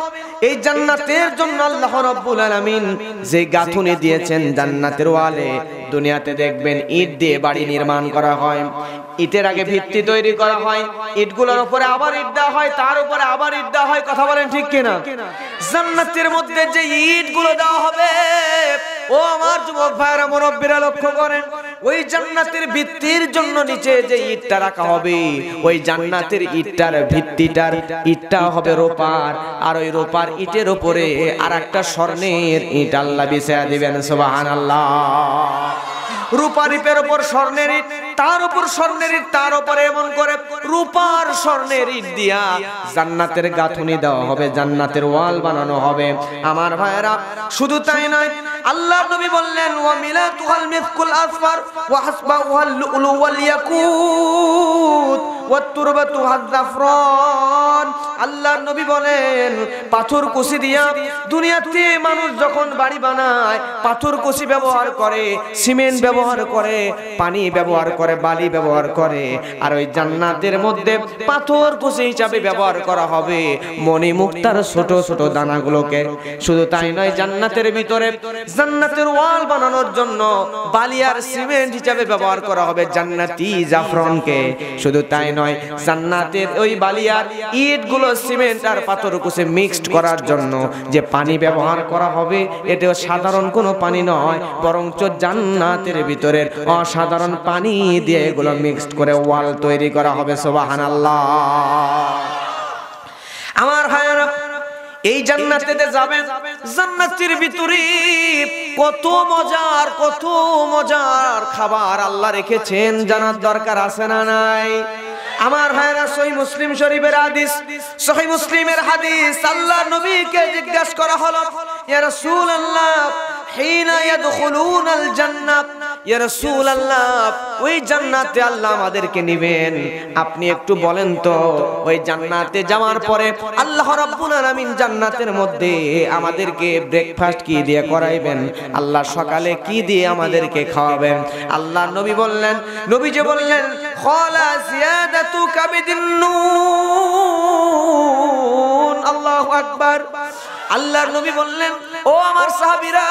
এই জান্নাতের জন্য আল্লাহ রাব্বুল আলামিন যে গাঁথুনি দিয়েছেন জান্নাতের ওয়ালে, দুনিয়াতে দেখবেন ইট দিয়ে বাড়ি নির্মাণ করা হয়, ইটের আগে ভিত্তি তৈরি করা হয়, ইটগুলোর উপরে আবার ইট দেওয়া হয়, তার উপরে আবার ইট দেওয়া হয়। কথা বলেন ঠিক কিনা? জান্নাতের মধ্যে যে ইটগুলো দেওয়া হবে, ও আমার যুবক ভাইরা মুরব্বিরা লক্ষ্য করেন, ওই জান্নাতের ভিত্তির জন্য নিচে যে ইটটা রাখা হবে, ওই জান্নাতের ইটটার ইটটা হবে রূপার, আর ওই রূপার ইটের উপরে আরেকটা স্বর্ণের ইট আল্লাহ বিছায়া দিবেন। সুবহানাল্লাহ। রূপার ইটের উপর স্বর্ণের ইট, তার উপর স্বর্ণের ইট, তার উপরে এমন করে রূপার স্বর্ণের ইট দিয়া জান্নাতের গাঁথুনি দেওয়া হবে, জান্নাতের ওয়াল বানানো হবে। আমার ভাইরা শুধু তাই নয়, আল্লাহর নবী বললেন, ওয়া মিলাতুল মিসকুল আসফার ওয়া হাসবাহুল লুলু ওয়াল ইয়াকুত ওয়া তুরবাতু হাযফরান। আল্লাহর নবী বলেন, পাথরকুচি দিয়া দুনিয়াতে মানুষ যখন বাড়ি বানায়, পাথরকুচি ব্যবহার করে, সিমেন্ট ব্যবহার করে, পানি ব্যবহার করে, বালি ব্যবহার করে, আর ওই জান্নাতের মধ্যে পাথরকুচি হিসাবে ব্যবহার করা হবে মণিমুক্তার ছোট ছোট দানাগুলোকে। শুধু তাই নয়, জান্নাতের ভিতরে জান্নাতের ওয়াল বানানোর জন্য বালি আর সিমেন্ট হিসাবে ব্যবহার করা হবে জান্নাতি জাফরানকে। শুধু তাই নয়, জান্নাতের ওই বালি আর ইটগুলো সিমেন্ট আর পাথরকুচি মিক্সড করার জন্য যে পানি ব্যবহার করা হবে, এটাও সাধারণ কোনো পানি নয়, বরঞ্চ জান্নাতের ভিতরের অসাধারণ পানি দিয়ে এগুলো মিক্সড করে ওয়াল তৈরি করা হবে। সুবহানাল্লাহ। আমার ভাইরা, এই জান্নাতেতে যাবেন, জান্নাতের ভিতরে কত মজার খাবার আল্লাহ রেখেছেন, জানার দরকার আছে না নাই? আমার ভাইরা, সহিহ মুসলিম শরীফের হাদিস, সহিহ মুসলিমের হাদিস, আল্লাহর নবীকে জিজ্ঞাসা করা হলো, ইয়া রাসূলুল্লাহ হিনা ইয়াদখুলুনাল জান্নাত, ইয়া রাসূলুল্লাহ ওই জান্নাতে আল্লাহ আমাদেরকে নেবেন, আপনি একটু বলেন তো, ওই জান্নাতে যাওয়ার পরে আল্লাহ রাব্বুল আলামিন জান্নাতের মধ্যে আমাদেরকে ব্রেকফাস্ট কি দিয়ে করাইবেন, আল্লাহ সকালে কি দিয়ে আমাদেরকে খাওয়াবেন? আল্লাহর নবী বললেন, নবীজি বললেন, খালা জিয়াদাতু কাবিদিন নুন। আল্লাহু আকবার। আল্লাহর নবী বললেন, ও আমার সাহাবীরা,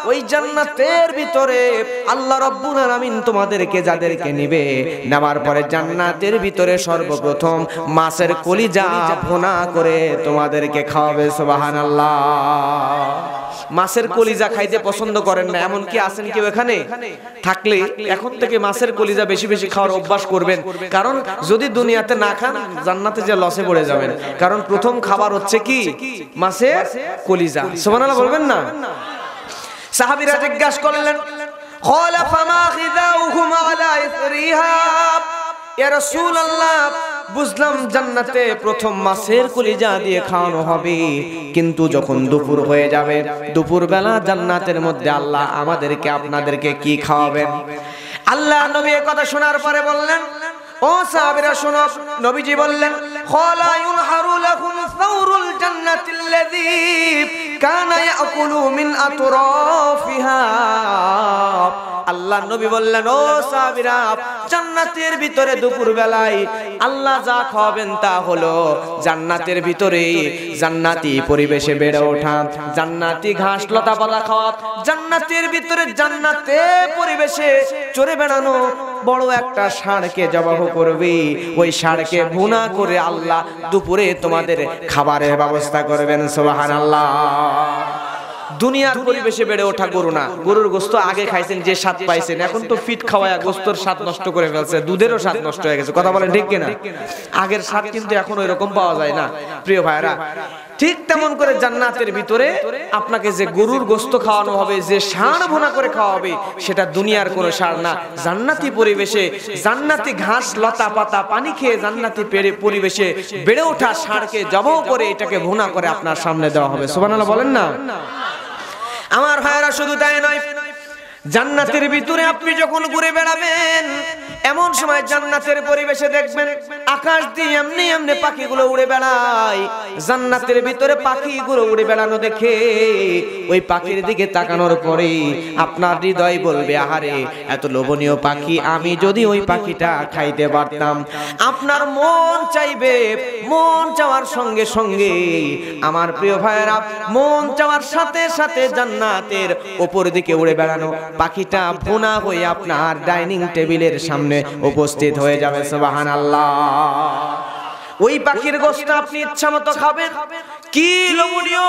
ওই জান্নাতের ভিতরে আল্লাহ রাব্বুল আলামিন তোমাদেরকে যাদেরকে নিবে, নেওয়ার পরে জান্নাতের ভিতরে সর্বপ্রথম মাছের কলিজা ভুনা করে তোমাদেরকে খাওয়াবে। সুবহানাল্লাহ। মাছের কলিজা খাইতে পছন্দ করেন না এমন কি আছেন কেউ এখানে? থাকলে এখন থেকে মাছের কলিজা বেশি বেশি খাওয়ার অভ্যাস করবেন, কারণ যদি দুনিয়াতে না খান জান্নাতে যে লসে পড়ে যাবেন। কারণ প্রথম খাবার হচ্ছে কি? মাছের কলিজা। সুবহানাল্লাহ বলবেন না? সাহাবীরা জিজ্ঞাসা করলেন, ক্বালা ফামা খিযাউহুম আলা ইসরিহা, ইয়া রাসূলুল্লাহ বুঝলাম জান্নাতে প্রথম মাছের কলিজা দিয়ে খাওয়ানো হবে, কিন্তু যখন দুপুর হয়ে যাবে, দুপুর বেলা জান্নাতের মধ্যে আল্লাহ আমাদেরকে আপনাদেরকে কি খাওয়াবেন? আল্লাহ নবী এই কথা শোনার পরে বললেন, ও সাহাবীরা শোনো, নবীজি বললেন, ক্বালা ইউনহারু লাকুম সাওরুল জান্নাতিল্লাযী কানা ইয়াকুলু মিন আতরাফিহা। আল্লাহ নবী বললেন, ও সাহাবীরা, জান্নাতের ভিতরে দুপুর বেলায় আল্লাহ যা খাওয়াবেন তা হলো জান্নাতের ভিতরে জান্নাতি পরিবেশে বেড়ে ওঠা জান্নাতি ঘাস লতা পাতা খাওয়া, জান্নাতের ভিতরে জান্নাতে পরিবেশে চড়ে বেড়ানো বড় একটা ষাঁড়কে জবাহ করবে, ওই ষাঁড়কে ভুনা করে আল্লাহ দুপুরে তোমাদের খাবারের ব্যবস্থা করবেন। সুবহানাল্লাহ। দুনিয়ার পরিবেশে বেড়ে ওঠা গরু না। গরুর গোশত আগে খাইছেন, যে স্বাদ পাইছেন, এখন তো ফিট খাওয়ায় গোশতর স্বাদ নষ্ট করে ফেলছে, দুধেরও স্বাদ নষ্ট হয়ে গেছে। কথা বলেন ঠিক কিনা? আগের স্বাদ কিন্তু এখন ওই রকম পাওয়া যায় না প্রিয় ভাইরা। ঠিক তেমন করে জান্নাতের ভিতরে আপনাকে যে গরুর গোশত খাওয়ানো হবে, যে ষাঁড় ভুনা করে খাওয়া হবে, সেটা দুনিয়ার কোনো ষাঁড় না। জান্নাতি পরিবেশে, জান্নাতি ঘাস লতা পাতা পানি খেয়ে জান্নাতি পরিবেশে বেড়ে ওঠা ষাঁড়কে জবাই করে এটাকে ভুনা করে আপনার সামনে দেওয়া হবে। সুবহানাল্লাহ বলেন না? আমার ভাইরা শুধু তাই নয়, জান্নাতের ভিতরে আপনি যখন ঘুরে বেড়াবেন, এমন সময় জান্নাতের পরিবেশে দেখবেন আকাশ দিয়ে এমনি এমনি পাখিগুলো উড়ে বেড়ায়। জান্নাতের ভিতরে পাখিগুলো উড়ে বেড়ানো দেখে ওই পাখির দিকে তাকানোর পরে আপনার হৃদয় বলবে, আহারে এত লোভনীয় পাখি, আমি যদি ওই পাখিটা খাইতে পারতাম। আপনার মন চাইবে, মন চাওয়ার সঙ্গে সঙ্গে আমার প্রিয় ভাইয়েরা, মন চাওয়ার সাথে সাথে জান্নাতের উপর দিকে উড়ে বেড়ানো পাখিটা ভুনা হয়ে আপনার ডাইনিং টেবিলের সামনে উপস্থিত হয়ে যাবে। সুবহানাল্লাহ। ওই পাখির গোশত আপনি ইচ্ছা মতো খাবেন। কি লোভনীয়,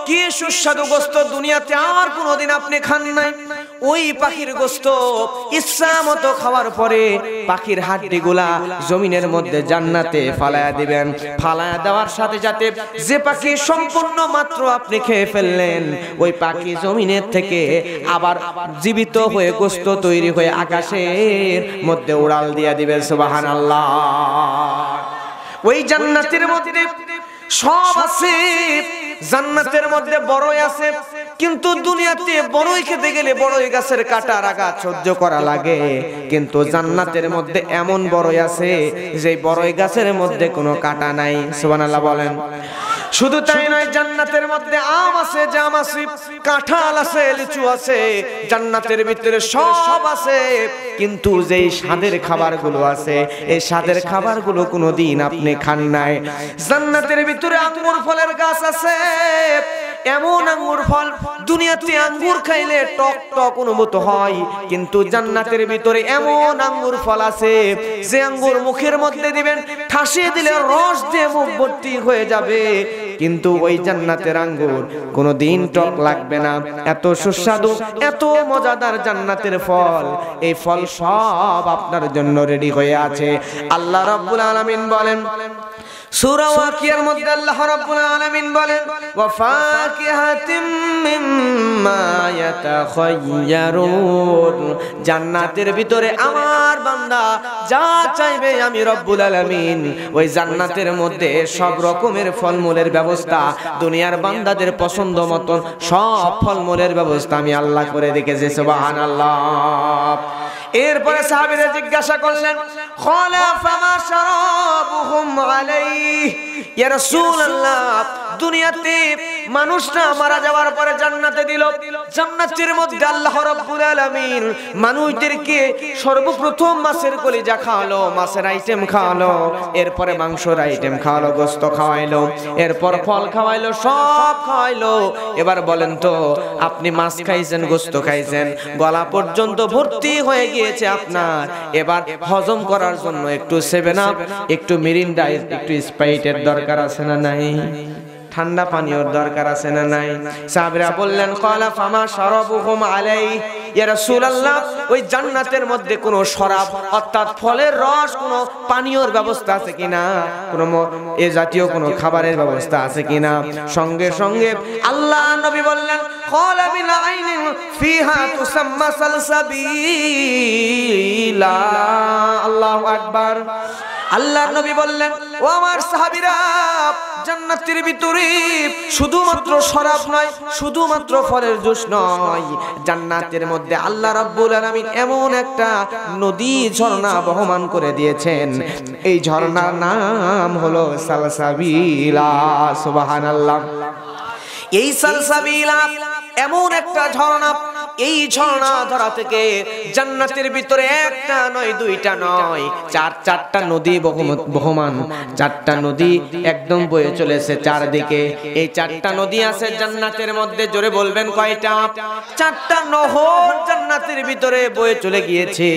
কি সুস্বাদু গোশত দুনিয়াতে আর কোনোদিন আপনি খান নাই। ওই পাখির গোশত ইচ্ছা মতো খাওয়ার পরে পাখির হাড্ডিগুলা জমিনের মধ্যে জান্নাতে ফালায়া দিবেন। ফালায়া দেওয়ার সাথে সাথে যে পাখি সম্পূর্ণ মাত্র আপনি খেয়ে ফেললেন, ওই পাখি জমিনের থেকে আবার জীবিত হয়ে গোশত তৈরি হয়ে আকাশের মধ্যে উড়াল দিয়া দিবেন। সুবহানাল্লাহ। ওই জান্নাতের মধ্যে সব আছে, জান্নাতের মধ্যে বড়ই আছে, কিন্তু দুনিয়াতে বড়ই খেতে গেলে বড়ই গাছের কাটা রাগা সহ্য করা লাগে, কিন্তু জান্নাতের মধ্যে এমন বড়ই আছে যে বড়ই গাছের মধ্যে কোনো কাটা নাই। সুবহানাল্লাহ বলেন। শুধু তাই নয়, জান্নাতের মধ্যে আম আছে, জাম আছে, কাঁঠাল আছে, লিচু আছে, জান্নাতের ভিতরে সব আছে, কিন্তু যেই স্বাদের খাবারগুলো আছে, এই স্বাদের খাবারগুলো কোনোদিন আপনি খান নাই। জান্নাতের ভিতরে আঙ্গুর ফলের গাছ আছে, এমন আঙ্গুর ফল দুনিয়াতে আঙ্গুর খাইলে টক টক অনুভূত হয়, কিন্তু জান্নাতের ভিতরে এমন আঙ্গুর ফল আছে যে আঙ্গুর মুখের মধ্যে দিবেন, ঠাসিয়ে দিলে রস দিয়ে মুখ ভর্তি হয়ে যাবে, কিন্তু ওই জান্নাতের আঙ্গুর কোনোদিন টক লাগবে না। এত সুস্বাদু, এত মজাদার জান্নাতের ফল, এই ফল সব আপনার জন্য রেডি হয়ে আছে। আল্লাহ রাব্বুল আলামিন বলেন সূরা ওয়াকিয়ার মধ্যে, আল্লাহ রাব্বুল আলামিন বলেন, ওয়া ফাকিহাতিম মিম্মা ইয়াতাখায়্যারুন। জান্নাতের ভিতরে আমার বান্দা যা চাইবে আমি রব্বুল আলামিন ওই জান্নাতের মধ্যে সব রকমের ফলমূলের ব্যবস্থা, দুনিয়ার বান্দাদের পছন্দ মতো সব ফলমূলের ব্যবস্থা আমি আল্লাহ করে রেখেছি। সুবহানাল্লাহ। এরপরে সাহাবীরা জিজ্ঞাসা করলেন, ক্বালা ফামা শারাবুহুম আলাইহি, ইয়া রাসূলুল্লাহ, দুনিয়াতে মানুষরা মারা যাওয়ার পরে জান্নাতে দিল, জান্নাতের মধ্যে আল্লাহ রাব্বুল আলামিন মানুষদেরকে সর্বপ্রথম মাছের কলিজা খাওয়ালো, মাছের আইটেম খাওয়ালো, এরপরে মাংসের আইটেম খাওয়ালো, গোশত খাওয়াইলো, এরপর ফল খাওয়াইলো, সব খাওয়াইলো। এবার বলেন তো, আপনি মাছ খাইছেন, গোশত খাইছেন, গলা পর্যন্ত ভর্তি হয়ে গিয়েছে আপনার, এবার হজম করার জন্য একটু 7 আপ, একটু মিরিন্ডা, একটু স্প্রাইটের দরকার আছে না নাই? ঠান্ডা পানীয়র দরকার আছে না নাই? সাহাবীরা বললেন, ক্বালা ফামা শারাবুহুম আলাইহি, ইয়া রাসূলুল্লাহ, ওই জান্নাতের মধ্যে কোনো শরাব অর্থাৎ ফলের রস, কোনো পানীয়র ব্যবস্থা আছে কিনা, কোনো এ জাতীয় কোনো খাবারের ব্যবস্থা আছে কিনা? সঙ্গে সঙ্গে আল্লাহ নবী বললেন, ক্বালা বিল আইনিন ফিহা তুসাম্মা সালসাবিলা। আল্লাহু আকবার। আল্লাহ নবী বললেন, ও আমার সাহাবীরা, জান্নাতের ভিতরে শুধুমাত্র শরাব নয়, শুধুমাত্র ফলের জুস নয়, জান্নাতের মধ্যে আল্লাহ রাব্বুল আলামিন এমন একটা নদী, ঝর্ণা বহমান করে দিয়েছেন। এই ঝর্ণার নাম হলো সালসাবিলা। সুবহানাল্লাহ। এই সালসাবিলা এমন একটা ঝর্ণা, এই ঝর্ণা ধারা থেকে জান্নাতের ভিতরে একটা নয় দুইটা নয় চারটা নদী বহমান, চারটা নদী একদম বয়ে চলেছে চারদিকে। এই চারটা নদী আছে জান্নাতের মধ্যে, জোরে বলবেন কয়টা? চারটা নহর জান্নাতের ভিতরে বয়ে চলে গিয়েছে।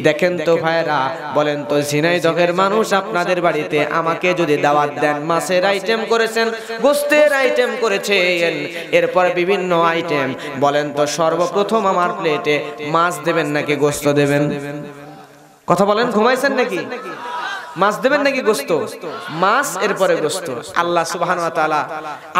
দেখেন তো ভাইরা, বলেন তো ঝিনাইদহের মানুষ আপনাদের বাড়িতে আমাকে যদি দাওয়াত দেন, মাছের আইটেম করেছেন, গোস্তের আইটেম করেছেন, এরপর বিভিন্ন আইটেম, বলেন তো সর্বপ্রথম আমার প্লেটে মাছ দেবেন নাকি গোস্ত দেবেন? কথা বলেন, ঘুমাইছেন নাকি? মাছ দেবেন নাকি গোস্ত? মাছ, এরপরে গোস্ত। আল্লাহ সুবহানাহু ওয়া তাআলা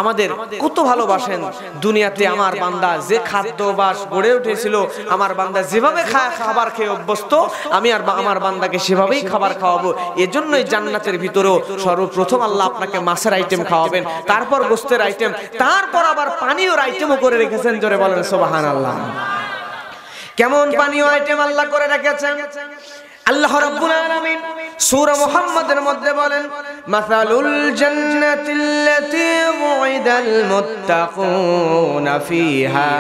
আমাদের কত ভালোবাসেন। দুনিয়াতে আমার বান্দা যে খাদ্যাভ্যাস গড়ে উঠেছিল, আমার বান্দা যেভাবে খাবার খেয়ে অভ্যস্ত, আমি আর আমার বান্দাকে সেভাবেই খাবার খাওয়াবো। এজন্যই জান্নাতের ভিতরেও সর্বপ্রথম আল্লাহ আপনাকে মাছের আইটেম খাওয়াবেন, তারপর গোস্তের আইটেম, তারপর আবার পানীয় আইটেমও করে রেখেছেন। জোরে বলেন সুবহানাল্লাহ। কেমন পানীয় আইটেম আল্লাহ করে রেখেছেন? আল্লাহ রাব্বুল আলামিন সূরা মুহাম্মাদের মধ্যে বলেন, মাসালুল জান্নাতিল্লাতী উইদাল মুত্তাকুনা ফিহা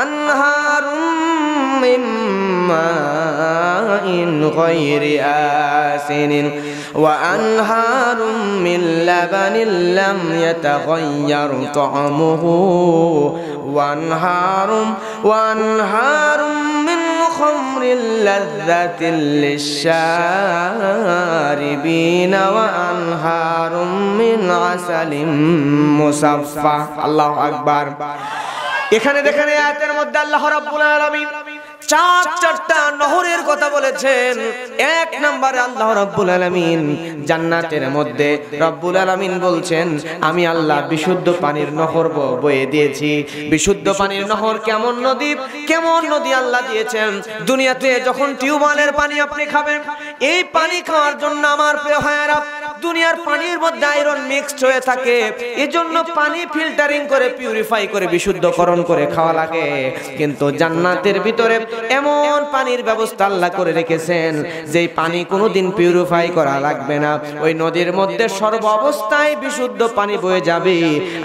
আনহারুম মিন মাইন গায়রি আসিনিন ওয়া আনহারুম মিন লাবানিন লাম ইয়াতাগায়্যার তা'আমুহু ওয়া আনহারুম মিন খামরিল লাযযাতিন লিশ-শারিবিনা ওয়া আনহারুম মিন আসালিম মুসাফফা। আল্লাহু আকবার। এখানে দেখেন আয়াতের মধ্যে আল্লাহ রাব্বুল আলামিন চারটা নহরের কথা বলেছেন। এক নম্বরে আল্লাহ রাব্বুল আলামিন জান্নাতের মধ্যে রব্বুল আলামিন বলছেন, আমি আল্লাহ বিশুদ্ধ পানির নহর বয়ে দিয়েছি। বিশুদ্ধ পানির নহর কেমন নদী, কেমন নদী আল্লাহ দিয়েছেন। দুনিয়াতে যখন টিউবওয়েলের পানি আপনি খাবেন, এই পানি খাওয়ার জন্য আমার প্রিয় ভাইয়েরা, দুনিয়ার পানির মধ্যে আয়রন মিক্সড হয়ে থাকে, এজন্য পানি ফিল্টারিং করে পিউরিফাই করে বিশুদ্ধকরণ করে খাওয়া লাগে। কিন্তু জান্নাতের ভিতরে এমন পানির ব্যবস্থা আল্লাহ করে রেখেছেন, যেই পানি কোনোদিন পিউরিফাই করা লাগবে না। ওই নদীর মধ্যে সর্ব অবস্থায় বিশুদ্ধ পানি বয়ে যাবে।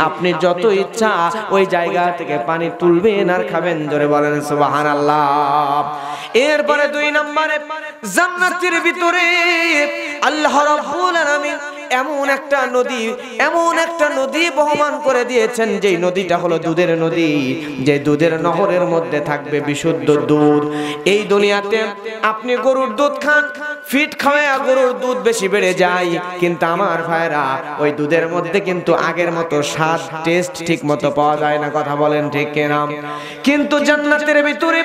আপনি যত ইচ্ছা ওই জায়গা থেকে পানি তুলবেন আর খাবেন। জোরে বলেন সুবহানাল্লাহ। এরপরে দুই নম্বরে জান্নাতের ভিতরে আল্লাহ রাব্বুল আলামিন এমন একটা নদী বহমান করে দিয়েছেন, যেই নদীটা হলো দুধের নদী। যে দুধের নহরের মধ্যে থাকবে বিশুদ্ধ দুধ। এই দুনিয়াতে আপনি গরুর দুধ খান, ফিট খাওয়া গরুর দুধ বেশি বেড়ে যায়, কিন্তু আমার ভাইরা ওই দুধের মধ্যে কিন্তু আগের মতো স্বাদ, টেস্ট ঠিক মতো পাওয়া যায় না। কথা বলেন ঠিক কিনা? কিন্তু জান্নাতের ভিতরে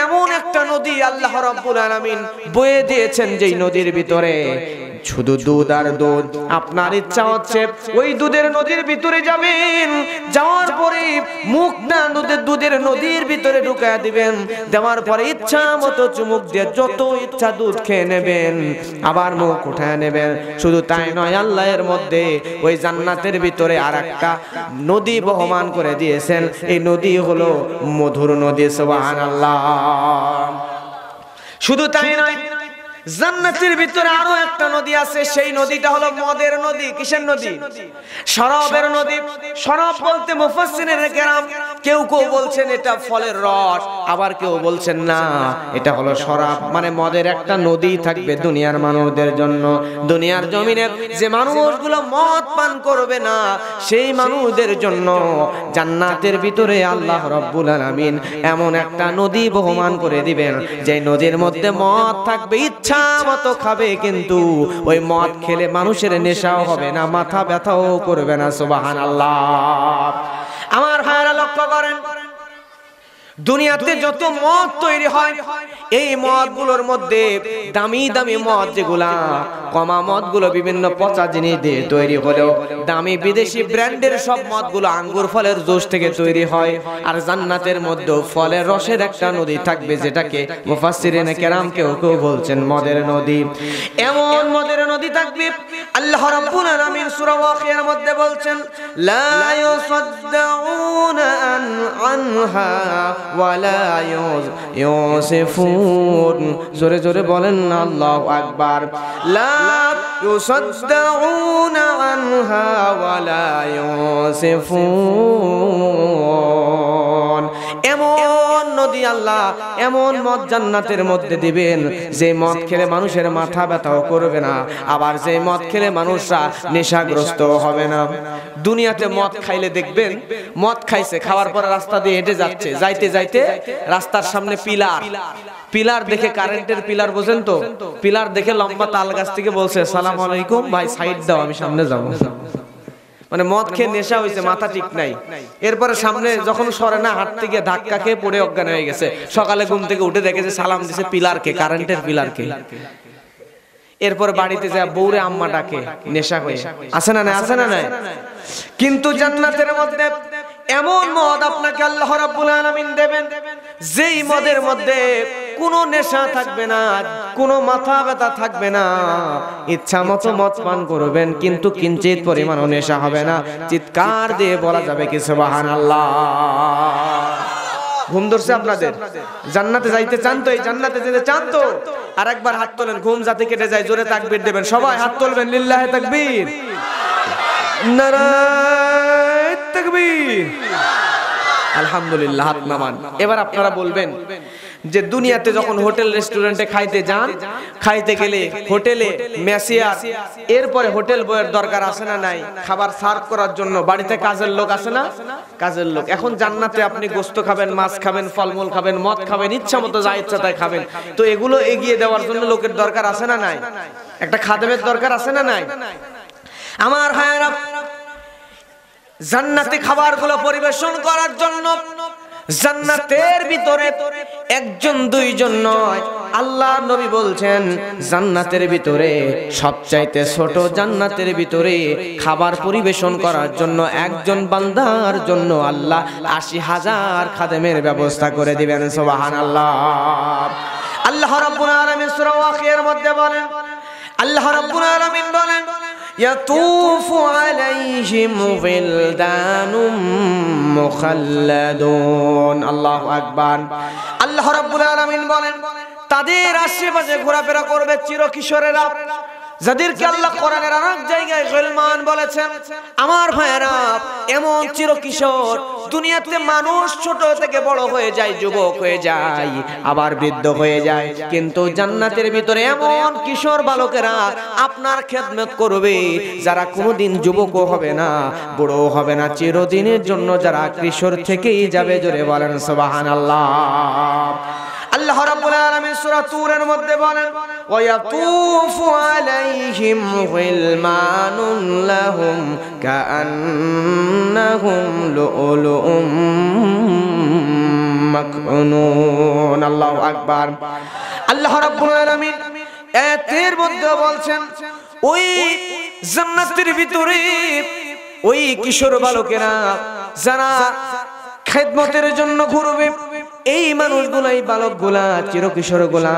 এমন একটা নদী আল্লাহ রাব্বুল আলামিন বয়ে দিয়েছেন, যেই নদীর ভিতরে শুধু দুধ আর দুধ। আপনার ইচ্ছা হচ্ছে ওই দুধের নদীর ভিতরে যাবেন, যাওয়ার পরে মুখটা দুধের নদীর ভিতরে ঢুকায় দিবেন, দেওয়ার পরে ইচ্ছা মতো চুমুক দিয়ে যত ইচ্ছা দুধ খেয়ে নেবেন, আবার মুখ উঠায় নেবেন। শুধু তাই নয়, আল্লাহর মধ্যে ওই জান্নাতের ভিতরে আর একটা নদী বহমান করে দিয়েছেন। এই নদী হলো মধুর নদী। সুবহানাল্লাহ। শুধু তাই নয়, জান্নাতের ভিতরে আরো একটা নদী আছে। সেই নদীটা হলো মদের নদী। কিসের নদী? শরাবের নদী। শরাব বলতে মুফাসসিরিনে কেরাম কেউ বলছেন এটা ফলের রস, আবার কেউ বলছেন না এটা হলো শরাব। মানে মদের একটা নদী থাকবে দুনিয়ার মানুষদের জন্য। দুনিয়ার জমিনে যে মানুষগুলো মদ পান করবে না, সেই মানুষদের জন্য জান্নাতের ভিতরে আল্লাহ রাব্বুল আলামিন এমন একটা নদী বহমান করে দিবেন, যে নদীর মধ্যে মদ থাকবে, ইচ্ছা মতো খাবে, কিন্তু ওই মদ খেলে মানুষের নেশাও হবে না, মাথা ব্যথাও করবে না। সুবহানাল্লাহ। আমার ভাইরা লক্ষ্য করেন, দুনিয়াতে যত মদ তৈরি হয়, এই মদগুলোর মধ্যে দামি দামি মদ যেগুলা, কমা মদগুলো বিভিন্ন পচা জিনিস দিয়ে তৈরি হলেও দামি বিদেশি ব্র্যান্ডের সব মদগুলো আঙ্গুর ফলের জুস থেকে তৈরি হয়। আর জান্নাতের মধ্যে ফলের রসের একটা নদী থাকবে, যেটাকে মুফাসসিরিনে কেরাম কেউ বলছেন মদের নদী। এমন মদের নদী থাকবে, আল্লাহ রাব্বুল আলামিন সূরা ওয়াকিয়ার মধ্যে বলছেন, লা ইউসাদ্দাউনা আনহা ওয়ালা ইউসিফুন। জোরে জোরে বলেন আল্লাহু আকবার। লা ইউসাদ্দাউনা আনহা ওয়ালা ইউসিফুন। এমন নদী আল্লাহ এমন মদ জান্নাতের মধ্যে দিবেন যে মদ খেলে মানুষের মাথা ব্যথাও করবে না, আবার যে মদ খেলে মানুষরা নেশাগ্রস্ত হবে না। দুনিয়াতে মদ খাইলে দেখবেন, মদ খাইছে, খাওয়ার পরে রাস্তা দিয়ে হেঁটে যাচ্ছে, যাইতে যাইতে রাস্তার সামনে পিলার দেখে, কারেন্টের পিলার বোঝেন তো, পিলার দেখে লম্বা তাল গাছ থেকে বলছে সালাম আলাইকুম ভাই সাইড দাও আমি সামনে যাবো। মানে মদ খেয়ে নেশা হয়েছে, মাথা ঠিক নাই। এরপরে সামনে যখন সরে না, হাঁটতে গিয়ে ধাক্কা খেয়ে পড়ে অজ্ঞান হয়ে গেছে। সকালে ঘুম থেকে উঠে দেখে যে সালাম দিছে পিলারকে, কারেন্টের পিলারকে। এরপর বাড়িতে যায় বউরে আম্মা ডাকে, নেশা হয়ে। আছে না নাই? আছে না নাই? কিন্তু জান্নাতের মধ্যে এমন মদ আপনাকে আল্লাহ রাব্বুল আলামিন দেবেন, যেই মদের মধ্যে কোনো নেশা থাকবে না, কোনো মাথা ব্যথা থাকবে না, ইচ্ছা মতো মদ পান করবেন, কিন্তু কিঞ্চিত পরিমাণও নেশা হবে না। চিৎকার দিয়ে বলা যাবে কি সুবহানাল্লাহ। ঘুম ধরছে আপনাদের? জান্নাতে যাইতে চান তো? এই জান্নাতে যেতে চান তো? আর একবার হাত তোলেন, ঘুম যাতে কেটে যায়। জোরে তাকবীর দেবেন, সবাই হাত তুলবেন, লিল্লাহি তাকবীর, নারায়ে তাকবীর, আলহামদুলিল্লাহ। হাত নামান। এবার আপনারা বলবেন যে দুনিয়াতে যখন হোটেল রেস্টুরেন্টে খাইতে যান, খাইতে গেলে হোটেলে ম্যাসিয়ার, এরপরে হোটেল বয়ের দরকার আছে না নাই? খাবার সার্ভ করার জন্য বাড়িতে কাজের লোক আছে না? কাজের লোক। এখন জান্নাতে আপনি গোশত খাবেন, মাছ খাবেন, ফলমূল খাবেন, মদ খাবেন, ইচ্ছা মতো যা ইচ্ছা তাই খাবেন। তো এগুলো এগিয়ে দেওয়ার জন্য লোকের দরকার আছে না নাই? একটা খাদেমের দরকার আছে না নাই? আমার ভাইয়েরা, জান্নাতি খাবারগুলো পরিবেশন করার জন্য জান্নাতের ভিতরে একজন দুইজন নয়, আল্লাহ নবী বলছেন জান্নাতের ভিতরে সবচাইতে ছোট, জান্নাতের ভিতরে খাবার পরিবেশন করার জন্য একজন বান্দার জন্য আল্লাহ ৮০,০০০ খাদেমের ব্যবস্থা করে দিবেন। সুবহানাল্লাহ। আল্লাহ রাব্বুল আলামিন সূরা ওয়াকিয়ার মধ্যে বলেন, আল্লাহ রাব্বুল আলামিন বলেন ইয়াতুফু আলাইহিম ওয়িলদানুম মুখাল্লাদুন। আল্লাহু আকবার। আল্লাহ রাব্বুল আলামিন বলেন তাদের আশেপাশে ঘোরাফেরা করবে চিরকিশোরেরা, যাদেরকে আল্লাহ কোরআনের অনেক জায়গায় গিলমান বলেছেন। আমার ভাইয়েরা, এমন চিরকিশোর, দুনিয়াতে মানুষ ছোট থেকে বড় হয়ে যায়, যুবক হয়ে যায়, আবার বৃদ্ধ হয়ে যায়, কিন্তু জান্নাতের ভিতরে এমন কিশোর বালকেরা আপনার খেদমত করবে, যারা কোনোদিন যুবকও হবে না, বড়ও হবে না, চিরদিনের জন্য যারা কিশোর থেকেই যাবে। জোরে বলেন সুবহানাল্লাহ। আল্লাহ রাব্বুল আলামিন সূরা তুরের মধ্যে বলেন ওয়ায়াতুফু আলাইহিম গিলমানুন লাহুম কাআন্নাহুম লুউলুউম মাকনুন। আল্লাহু আকবার। আল্লাহ রাব্বুল আলামিন এর মধ্যে বলছেন ওই জান্নাতের ভিতরে ওই কিশোর বালকেরা যারা খেদমতের জন্য ঘুরবে, এই মানুষগুলা, এই বালকগুলা, চিরকিশোরগুলা,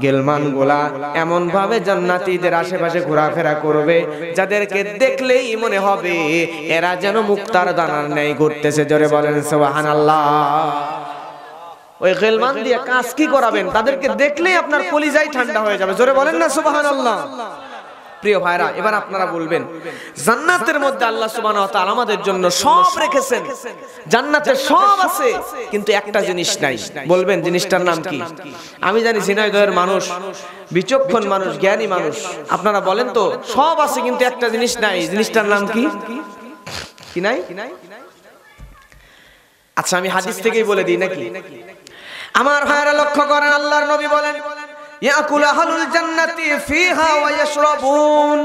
গেলমানগুলা এমন ভাবে জান্নাতীদের আশেপাশে ঘোরাফেরা করবে, যাদেরকে দেখলেই মনে হবে এরা যেন মুক্তার দানার ন্যায় ঘুরতেছে। জোরে বলেন সুবহানাল্লাহ। ওই গেলমান দিয়ে কাজ কি করাবেন? তাদেরকে দেখলেই আপনার কলিজাই ঠান্ডা হয়ে যাবে। জোরে বলেন না সুবহানাল্লাহ। প্রিয় ভাইরা, এবার আপনারা বলবেন জান্নাতের মধ্যে আল্লাহ সুবহানাহু ওয়া তাআলা আমাদের জন্য সব রেখেছেন, জান্নাতে সব আছে, কিন্তু একটা জিনিস নাই। বলবেন জিনিসটার নাম কি? আমি জানি ঝিনাইদহের মানুষ বিচক্ষণ মানুষ, জ্ঞানী মানুষ, আপনারা বলেন তো সব আছে কিন্তু একটা জিনিস নাই, জিনিসটার নাম কি? কি নাই? আচ্ছা আমি হাদিস থেকেই বলে দিই নাকি? আমার ভাইরা লক্ষ্য করেন, আল্লাহর নবী বলেন ইয়াকুল আহলুল জান্নাতি ফিহা ওয়া ইয়াশরাবুন।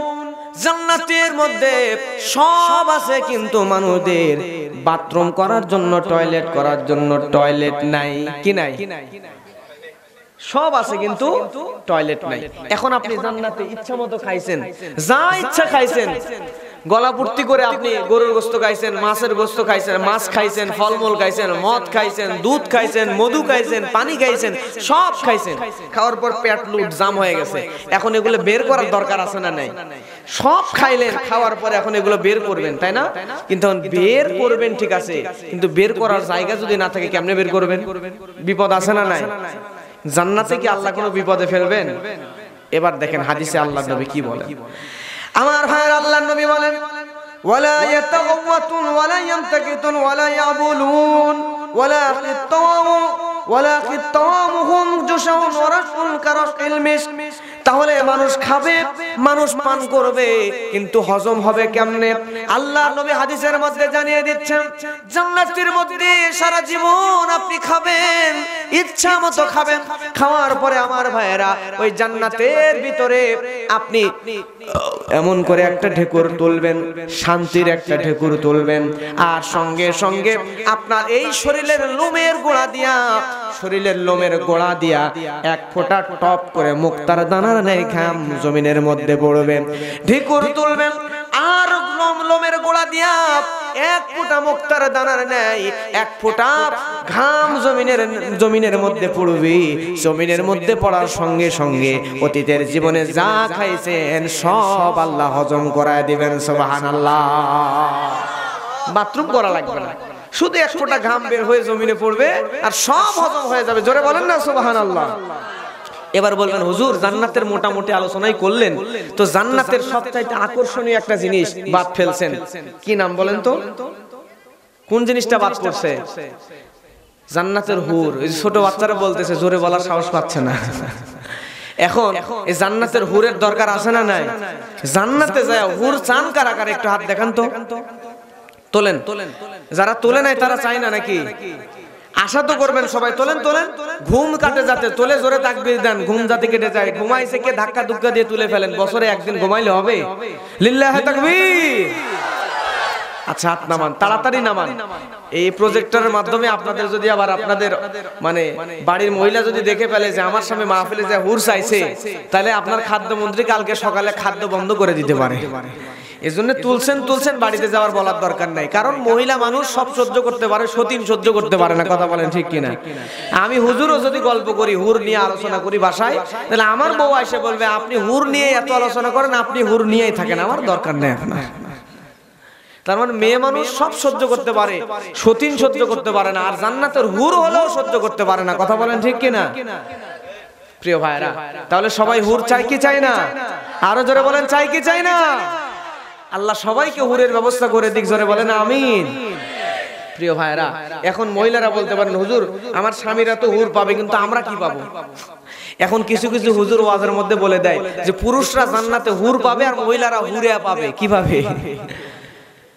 জান্নাতের মধ্যে সব আছে, কিন্তু মানুষদের বাথরুম করার জন্য, টয়লেট করার জন্য টয়লেট নাই। কি নাই? সব আছে কিন্তু টয়লেট নাই। এখন আপনি জান্নাতে ইচ্ছা মতো খাইছেন, যা ইচ্ছা খাইছেন, গলা পূর্তি করে আপনি গরুর গোশত খাইছেন, মাছের গোশত খাইছেন, মাছ খাইছেন, ফলমূল খাইছেন, মদ খাইছেন, দুধ খাইছেন, মধু খাইছেন, পানি খাইছেন, সব খাইছেন। খাওয়ার পর পেট লুট জাম হয়ে গেছে। এখন এগুলো বের করার দরকার আছে না নাই? সব খাইলেন, খাওয়ার পরে এখন এগুলো বের করবেন, তাই না? কিন্তু বের করবেন ঠিক আছে, কিন্তু বের করার জায়গা যদি না থাকে কেমনে বের করবেন? বিপদ আছে না নাই? জান্নাতে কি আল্লাহ কোনো বিপদে ফেলবেন? এবার দেখেন হাদিসে আল্লাহর নবী কি বলেন। আমার ভাইয়ের আল্লাহর নবী বলেন ওয়ালা ইয়াতাগাওয়াতুন ওয়ালা ইয়ামতাকিতুন ওয়ালা ইয়াবুলুন ওয়ালা ইয়াতাওয়াউ ওয়ালাকিন তাওয়ামুহুম জুশাউন ওয়া রাশউন কারাশিল মিশক। তাহলে মানুষ খাবে, মানুষ পান করবে, কিন্তু হজম হবে কেমনে? আল্লাহ নবী হাদিসের মধ্যে জানিয়ে দিচ্ছেন, জান্নাতের মধ্যে সারা জীবন আপনি খাবেন, ইচ্ছা মতো খাবেন। খাওয়ার পরে আমার ভাইয়েরা ওই জান্নাতের ভিতরে আপনি এমন করে একটা ঢেকুর তুলবেন, শান্তির একটা ঢেকুর তুলবেন, আর সঙ্গে সঙ্গে আপনার এই শরীরের লোমের গোড়া দিয়া এক ফোঁটা টপ করে মুক্তার দানার ন্যায় ঘাম জমিনের মধ্যে পড়বে। ঢেকুর তুলবেন আর লোমের গোড়া দিয়া এক ফোঁটা মুক্তার দানার ন্যায় এক ফোঁটা ঘাম জমিনের মধ্যে পড়বে। জমিনের মধ্যে পড়ার সঙ্গে সঙ্গে অতীতের জীবনে যা খাইছেন সব আল্লাহ হজম করায় দিবেন। সুবহানাল্লাহ। বাথরুম করা লাগবে না, শুধু এক ফোঁটা ঘাম বের হয়ে জমিনে পড়বে আর সব হজম হয়ে যাবে। জোরে বলেন না সুবহানাল্লাহ। এবার বলবেন হুজুর জান্নাতের মোটামুটি আলোচনাই করলেন, তো জান্নাতের সবচাইতে আকর্ষণীয় একটা জিনিস বাদ ফেলছেন, কি নাম বলেন তো? কোন জিনিসটা বাদ করছে? জান্নাতের হুর। এই ছোট বাচ্চারা বলতেছে, জোরে বলার সাহস পাচ্ছে না। এখন এই জান্নাতের হুরের দরকার আছে না নাই? জান্নাতে যায় হুর চান কারা কারা একটু হাত দেখান তো। তোলেন, যারা তোলে নাই তারা চায় না নাকি? আশা তো করবেন সবাই। তোলেন তোলেন, ঘুম কাটে যাতে তোলে, জোরে তাকবীর দেন, ঘুম যাতে কেটে যায়। ঘুমাইছে কে ধাক্কা ধুক্কা দিয়ে তুলে ফেলেন, বছরে একদিন ঘুমাইলে হবে? লিল্লাহি তাকবীর। আচ্ছা হাত নামান, তাড়াতাড়ি নামান। এই প্রজেক্টরের মাধ্যমে আপনাদের যদি আবার আপনাদের মানে বাড়ির মহিলা যদি দেখে ফেলে যে আমার সামনে মাহফিলে যে হুর চাইছে, তাহলে আপনার খাদ্যমন্ত্রী কালকে সকালে খাদ্য বন্ধ করে দিতে পারে। এজন্য তুলছেন বাড়িতে যাওয়ার বলার দরকার নাই, কারণ মহিলা মানুষ সব সহ্য করতে পারে, সতীন সহ্য করতে পারে না। কথা বলেন ঠিক কিনা? আমি হুজুরও যদি গল্প করি, হুর নিয়ে আলোচনা করি বাসায়, তাহলে আমার বউ এসে বলবে আপনি হুর নিয়ে এত আলোচনা করেন, আপনি হুর নিয়েই থাকেন, আমার দরকার নেই আপনার। তার মানে মেয়ে মানুষ সব সহ্য করতে পারে, সতীন সহ্য করতে পারে না, আর জান্নাতের হুর হলেও সহ্য করতে পারে না। কথা বলেন ঠিক কিনা? প্রিয় ভাইরা, তাহলে সবাই হুর চাই কি চাই না? আরো জোরে বলেন, চাই কি চাই না? আল্লাহ সবাইকে হুরের ব্যবস্থা করে দিক, জোরে বলেন আমিন। প্রিয় ভাইরা, এখন মহিলারা বলতে পারেন হুজুর আমার স্বামীরা তো হুর পাবে, কিন্তু আমরা কি পাবো? এখন কিছু কিছু হুজুর ওয়াজের মধ্যে বলে দেয় যে পুরুষরা জান্নাতে হুর পাবে আর মহিলারা হুরে পাবে। কিভাবে?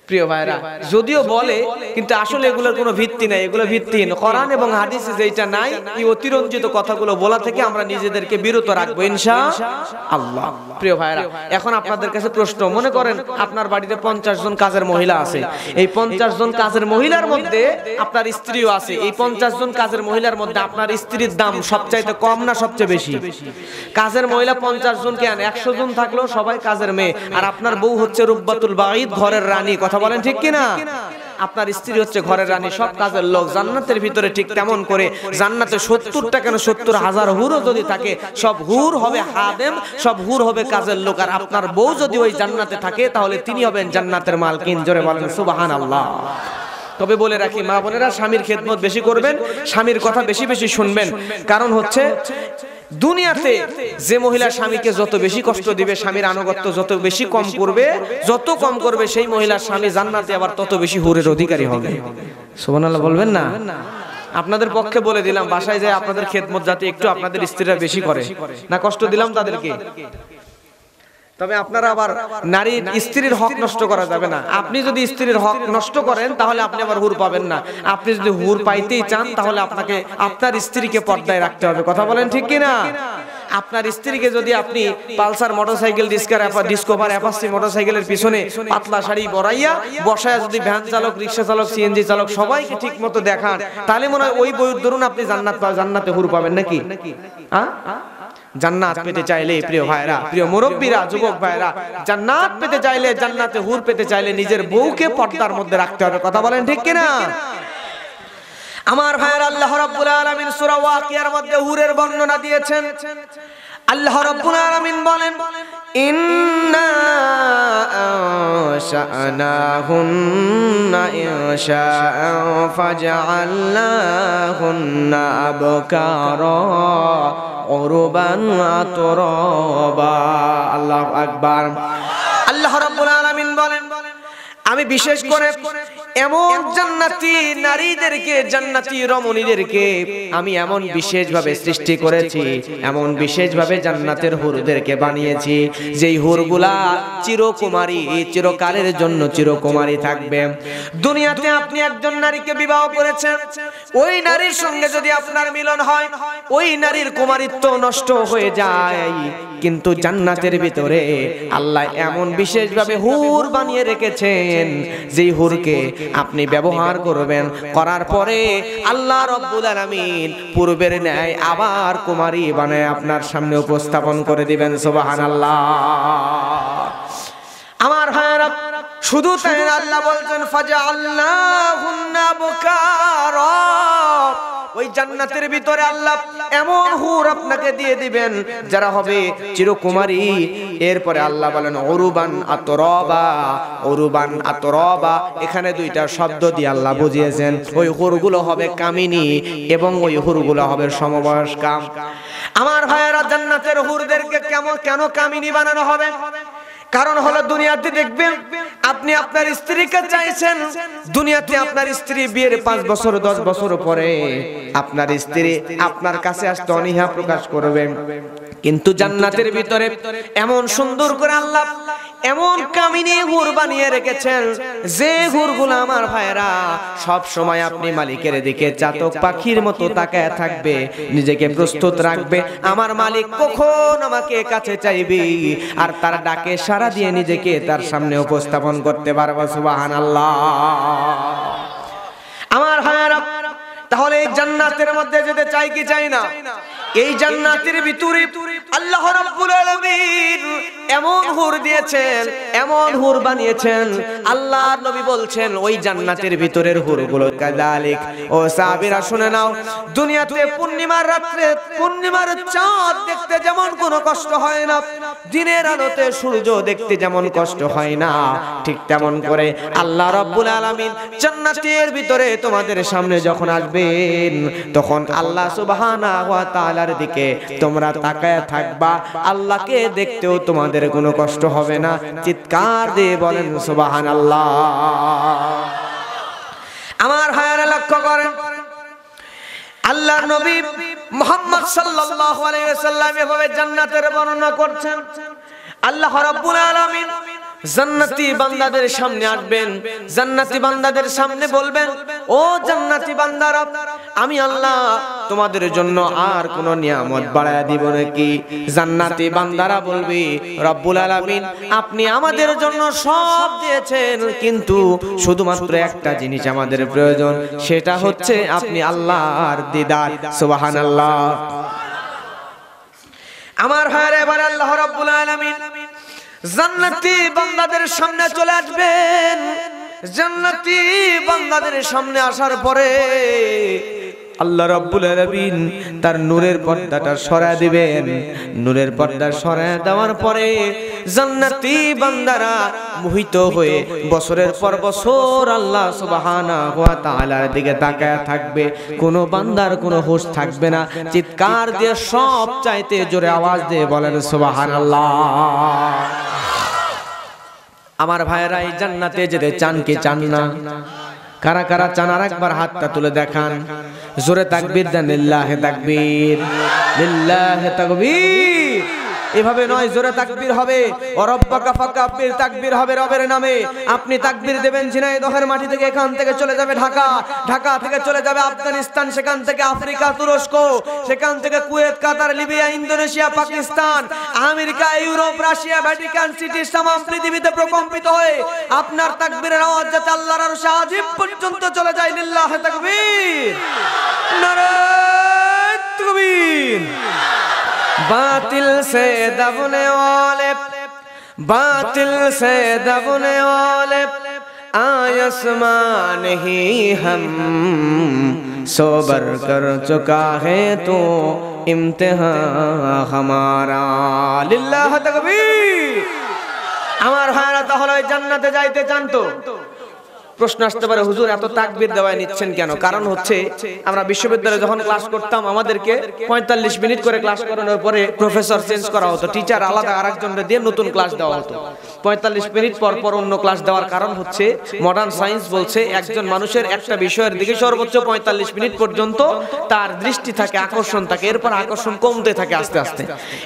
প্রিয় ভাইরা, যদিও বলে, কিন্তু আসলে এগুলোর কোনো ভিত্তি নাই, এগুলো ভিত্তিহীন। কোরআন এবং হাদিসে যেটা নাই, এই অতিরঞ্জিত কথাগুলো বলা থেকে আমরা নিজেদেরকে বিরত রাখবো ইনশাআল্লাহ। প্রিয় ভাইরা, এখন আপনাদের কাছে প্রশ্ন, মনে করেন আপনার বাড়িতে 50 জন কাজের মহিলা আছে, এই 50 জন কাজের মহিলার মধ্যে আপনার স্ত্রীও আছে। এই 50 জন কাজের মহিলার মধ্যে আপনার স্ত্রীর দাম সবচাইতে কম না সবচেয়ে বেশি? কাজের মহিলা 50 জন কেন, 100 জন থাকলেও সবাই কাজের মেয়ে, আর আপনার বউ হচ্ছে রুব্বাতুল বাঈদ, ঘরের রানী। কথা বলেন ঠিক কিনা? আপনার স্ত্রী হচ্ছে ঘরের রানী, সব কাজের লোক। জান্নাতের ভিতরে ঠিক তেমন করে জান্নাতে 70টা কেন 70,000 হুরও যদি থাকে, সব হুর হবে খাদেম, সব হুর হবে কাজের লোক। আর আপনার বউ যদি ওই জান্নাতে থাকে, তাহলে তিনি হবেন জান্নাতের মালকিন। জোরে বলেন সুবহানাল্লাহ। তবে বলে রাখি মা বোনেরা, স্বামীর খেদমত বেশি করবেন, স্বামীর কথা বেশি বেশি শুনবেন। কারণ হচ্ছে দুনিয়াতে যে মহিলা স্বামীকে যত বেশি কষ্ট দিবে, স্বামীর আনুগত্য যত বেশি কম করবে, সেই মহিলার স্বামী জান্নাতে আবার তত বেশি হুরের অধিকারী হবে। সুবহানাল্লাহ বলবেন না? আপনাদের পক্ষে বলে দিলাম, বাসায় যায় আপনাদের খেদমত যাতে একটু আপনাদের স্ত্রীরা বেশি করে না। কষ্ট দিলাম তাদেরকে। তবে আপনারা আবার নারীর স্ত্রীর হক নষ্ট করা যাবে না। আপনি যদি স্ত্রীর হক নষ্ট করেন, তাহলে আপনি আবার হুর পাবেন না। আপনি যদি হুর পাইতেই চান, তাহলে আপনাকে আপনার স্ত্রীকে পর্দায় রাখতে হবে। কথা বলেন ঠিক কিনা? আপনার স্ত্রীকে যদি আপনি পালসার মোটরসাইকেল, ডিসকভার, অ্যাপাচি মোটরসাইকেলের পিছনে পাতলা শাড়ি পরাইয়া বসায়া যদি ভ্যান চালক, রিক্সা চালক, সিএনজি চালক সবাইকে ঠিক মতো দেখান, তাহলে মনে হয় ওই বইয়ের দরুন আপনি জান্নাতে হুর পাবেন নাকি? জান্নাত পেতে চাইলে প্রিয় ভাইরা, প্রিয় মুরব্বীরা, যুবক ভাইরা, জান্নাত পেতে চাইলে, জান্নাতে হুর পেতে চাইলে নিজের বউকে পর্দার মধ্যে রাখতে হবে। কথা বলেন ঠিক কিনা? আমার ভাইরা, আল্লাহ রাব্বুল আলামিন সূরা ওয়াকিয়ার মধ্যে হুরের বর্ণনা দিয়েছেন। আল্লাহ রাব্বুল আলামিন বলেন, ইন্না আনশানাহুন্না ইনশাআ ফাজআলনাহুন্না আবকারা উরবান আতরাবা। আল্লাহু আকবার। আল্লাহ রাব্বুল আলামিন বলেন, আমি বিশেষ করে এমন জান্নাতি নারীদেরকে, জান্নাতি রমণীদেরকে আমি এমন বিশেষভাবে সৃষ্টি করেছি, এমন বিশেষভাবে জান্নাতের হুরদেরকে বানিয়েছি, যেই হুরগুলা চিরকুমারী, চিরকালের জন্য চিরকুমারী থাকবে। দুনিয়াতে আপনি একজন নারীকে বিবাহ করেছেন, ওই নারীর সঙ্গে যদি আপনার মিলন হয়, ওই নারীর কুমারিত্ব নষ্ট হয়ে যায়, কিন্তু জান্নাতের ভিতরে আল্লাহ এমন বিশেষভাবে হুর বানিয়ে রেখেছেন, যেই হুরকে আপনি ব্যবহার করবেন, করার পরে আল্লাহ রাব্বুল আলামিন পূর্বের ন্যায় আবার কুমারী বানায় আপনার সামনে উপস্থাপন করে দিবেন। সুবহানাল্লাহ। আমার ভাইরা, শুধু তাই না, আল্লাহ বলছেন ফাজআলনাহুন্না বুকারা, ওই জান্নাতের ভিতরে আল্লাহ এমন হুর আপনাকে দিয়ে দিবেন যারা হবে চিরকুমারী। এরপরে আল্লাহ বলেন উরুবান আতরাবা, উরুবান আতরাবা, এখানে দুইটা শব্দ দিয়ে আল্লাহ বুঝিয়েছেন ওই হুরগুলো হবে কামিনী এবং ওই হুরগুলো হবে সমবয়স্কা। আমার ভাইয়েরা, জান্নাতের হুরদেরকে কেন কামিনী বানানো হবে? কারণ হলো দুনিয়াতে দেখবেন আপনি আপনার স্ত্রীকে চাইছেন, দুনিয়াতে আপনার স্ত্রী বিয়ের 5 বছর 10 বছর পরে আপনার স্ত্রী আপনার কাছে আসতে অনীহা প্রকাশ করবেন, কিন্তু জান্নাতের ভিতরে এমন সুন্দর করে আল্লাহ এমন কামিনী হুর বানিয়ে রেখেছেন, যে হুরগুলো আমার ভাইরা সব সময় আপনি মালিকের দিকে চাতক পাখির মতো তাকায় থাকবে, নিজেকে প্রস্তুত রাখবে, আমার মালিক কখন আমাকে কাছে চাইবে, আর তার ডাকে সাড়া দিয়ে নিজেকে তার সামনে উপস্থাপন করতে পারবো। সুবহানাল্লাহ। আমার ভাইরা, তাহলে এই জান্নাতের মধ্যে যেতে চাই কি চাই না? এই জান্নাতের ভিতরে আল্লাহ রাব্বুল আলামিন এমন হুর দিয়েছেন, এমন হুর বানিয়েছেন, আল্লাহর নবী বলছেন ওই জান্নাতের ভিতরের হুরগুলো কাযালিক। ও সাহাবীরা শুনে নাও, দুনিয়াতে পূর্ণিমার রাতে পূর্ণিমার চাঁদ দেখতে যেমন কোনো কষ্ট হয় না, দিনের আলোতে সূর্য দেখতে যেমন কষ্ট হয় না, ঠিক তেমন করে আল্লাহ রাব্বুল আলামিন জান্নাতের ভিতরে তোমাদের সামনে যখন আসবেন, তখন আল্লাহ সুবহানাহু ওয়া তাআলার দিকে তোমরা তাকায় থাকবা, আল্লাহকে দেখতেও তোমাদের কোনো কষ্ট হবে না। চিৎকার দিয়ে বলেন সুবহানাল্লাহ। আমার ভাইয়েরা লক্ষ্য করেন, আল্লাহর নবী মুহাম্মদ সাল্লাল্লাহু আলাইহি ওয়াসাল্লাম এভাবে জান্নাতের বর্ণনা করছেন। আল্লাহ রাব্বুল আলামিন জান্নাতি বান্দাদের সামনে আসবেন, জান্নাতি বান্দাদের সামনে বলবেন, ও জান্নাতি বান্দারা, আমি আল্লাহ তোমাদের জন্য আর কোন নিয়ামত বাড়ায়া দিব নাকি? জান্নাতি বান্দারা বলবে, রব্বুল আলামিন আপনি আমাদের জন্য সব দিয়েছেন, কিন্তু শুধুমাত্র একটা জিনিস আমাদের প্রয়োজন, সেটা হচ্ছে আপনি আল্লাহর দিদার। সুবহানাল্লাহ। আমার ভাইরা, এবার আল্লাহ রাব্বুল আলামিন জান্নাতি বান্দাদের সামনে চলে আসবেন। জান্নাতি বান্দাদের সামনে আসার পরে আল্লাহ রাব্বুল আলামিন তার নূরের পর্দাটা সরায় দিবেন। নূরের পর্দা সরায় দেওয়ার পরে জান্নাতি বান্দারা মোহিত হয়ে বছরের পর বছর আল্লাহ সুবহানাহু ওয়া তাআলার দিকে তাকায় থাকবে, কোন বান্দার কোনো হুঁশ থাকবে না। চিৎকার দিয়ে সব চাইতে জোরে আওয়াজ দিয়ে বলেন সুবহানাল্লাহ। আমার ভাইয়েরা, এই জান্নাতে যেতে চান কি চান না? কারা কারা চান আর একবার হাতটা তুলে দেখান। জোরে তাকবীর দেন, লিল্লাহি তাকবীর, লিল্লাহি তাকবীর। এভাবে নয়, জোরে তাকবীর হবে, ও রব্বাকা ফাকাব্বির, তাকবীর হবে রবের নামে। আপনি তাকবীর দেবেন ঝিনাইদহের মাটি থেকে, এখান থেকে চলে যাবে ঢাকা, ঢাকা থেকে চলে যাবে আফগানিস্তান, সেখান থেকে আফ্রিকা, তুরস্ক, সেখান থেকে Kuwait, Qatar, Libya, Indonesia, Pakistan, America, Europe, Russia, Vatican City, তামাম পৃথিবীতে প্রকম্পিত হয়ে আপনার তাকবীরের আওয়াজ যাতে আল্লাহর আরশে আজিম পর্যন্ত চলে যায়। লিল্লাহি তাকবীর, নারে তাকবীর। बातिल से दबने वाले, बातिल से दबने वाले आसमान ही हम सोबर कर चुका है तो इम्तिहान हमारा। लिल्लाह तकबीर। আমার ভাইরা, তাহলে জান্নাতে যাইতে চান তো? প্রশ্ন আসতে পারে, হুজুর এত তাকবীর দেওয়ায় নিচ্ছেন কেন? কারণ হচ্ছে আমরা বিশ্ববিদ্যালয়ে যখন ক্লাস করতাম আমাদেরকে 45 মিনিট করে ক্লাস করানোর পরে প্রফেসর চেঞ্জ করা হতো, টিচার আলাদা আরেকজনকে দিয়ে নতুন ক্লাস দেওয়া হতো। 45 মিনিট পর পর অন্য ক্লাস দেওয়ার কারণ হচ্ছে মডার্ন সায়েন্স বলছে একজন মানুষের একটা বিষয়ের দিকে সর্বোচ্চ 45 মিনিট পর্যন্ত তার দৃষ্টি থাকে, আকর্ষণ থাকে, এরপর আকর্ষণ কমতে থাকে আস্তে আস্তে।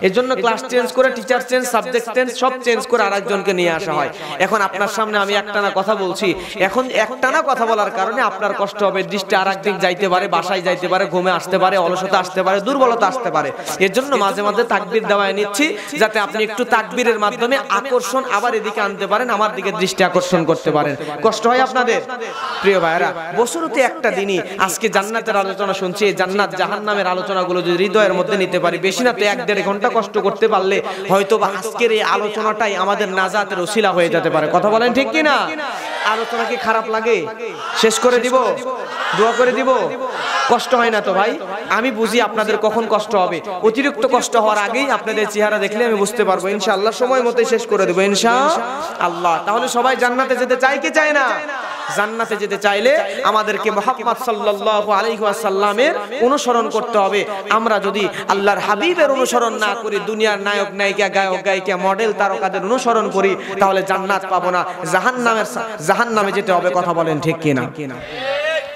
এজন্য ক্লাস চেঞ্জ করে, টিচার চেঞ্জ, সাবজেক্ট চেঞ্জ, সব চেঞ্জ করে আরেকজনকে নিয়ে আসা হয়। এখন আপনার সামনে আমি একটানা কথা বলছি, এখন একটানা কথা বলার কারণে আপনার কষ্ট হবে, দৃষ্টি আরেক দিক যাইতে পারে, বাসায় যাইতে পারে, ঘুমে আসতে পারে, অলসতা আসতে পারে, দুর্বলতা আসতে পারে। এর জন্য মাঝে মাঝে তাকবীর দেওয়ায় নিচ্ছি, যাতে আপনি একটু তাকবীরের মাধ্যমে আকর্ষণ আবার এদিকে আনতে পারেন, আমার দিকে দৃষ্টি আকর্ষণ করতে পারেন। কষ্ট হয় আপনাদের? প্রিয় ভাইরা, বছরতে একটা দিনই আজকে জান্নাতের আলোচনা শুনছি, জান্নাত জাহান্নামের আলোচনাগুলো যদি হৃদয়ের মধ্যে নিতে পারি, বেশি না তো 1-1.5 ঘন্টা কষ্ট করতে পারলে হয়তো বা আজকের এই আলোচনাটাই আমাদের নাজাতের ওসিলা হয়ে যেতে পারে। কথা বলেন ঠিক কি না? আলোচনা কি খারাপ লাগে? শেষ করে দিব, দোয়া করে দিব, কষ্ট হয় না তো ভাই? আমি বুঝি আপনাদের কখন কষ্ট হবে, অতিরিক্ত কষ্ট হওয়ার আগেই আপনাদের চেহারা দেখলে আমি বুঝতে পারবো। ইনশাআল্লাহ সময় মতো শেষ করে দেবো ইনশাআল্লাহ। তাহলে সবাই জান্নাতে যেতে চায় কি চায় না? জান্নাতে যেতে চাইলে আমাদেরকে মুহাম্মদ সাল্লাল্লাহু আলাইহি ওয়াসাল্লামের অনুসরণ করতে হবে। আমরা যদি আল্লাহর হাবিবের অনুসরণ না করি, দুনিয়ার নায়ক নায়িকা, গায়ক গায়িকা, মডেল তারকাদের অনুসরণ করি, তাহলে জান্নাত পাবো না, জাহান্নামে যেতে হবে। কথা বলেন ঠিক কি না?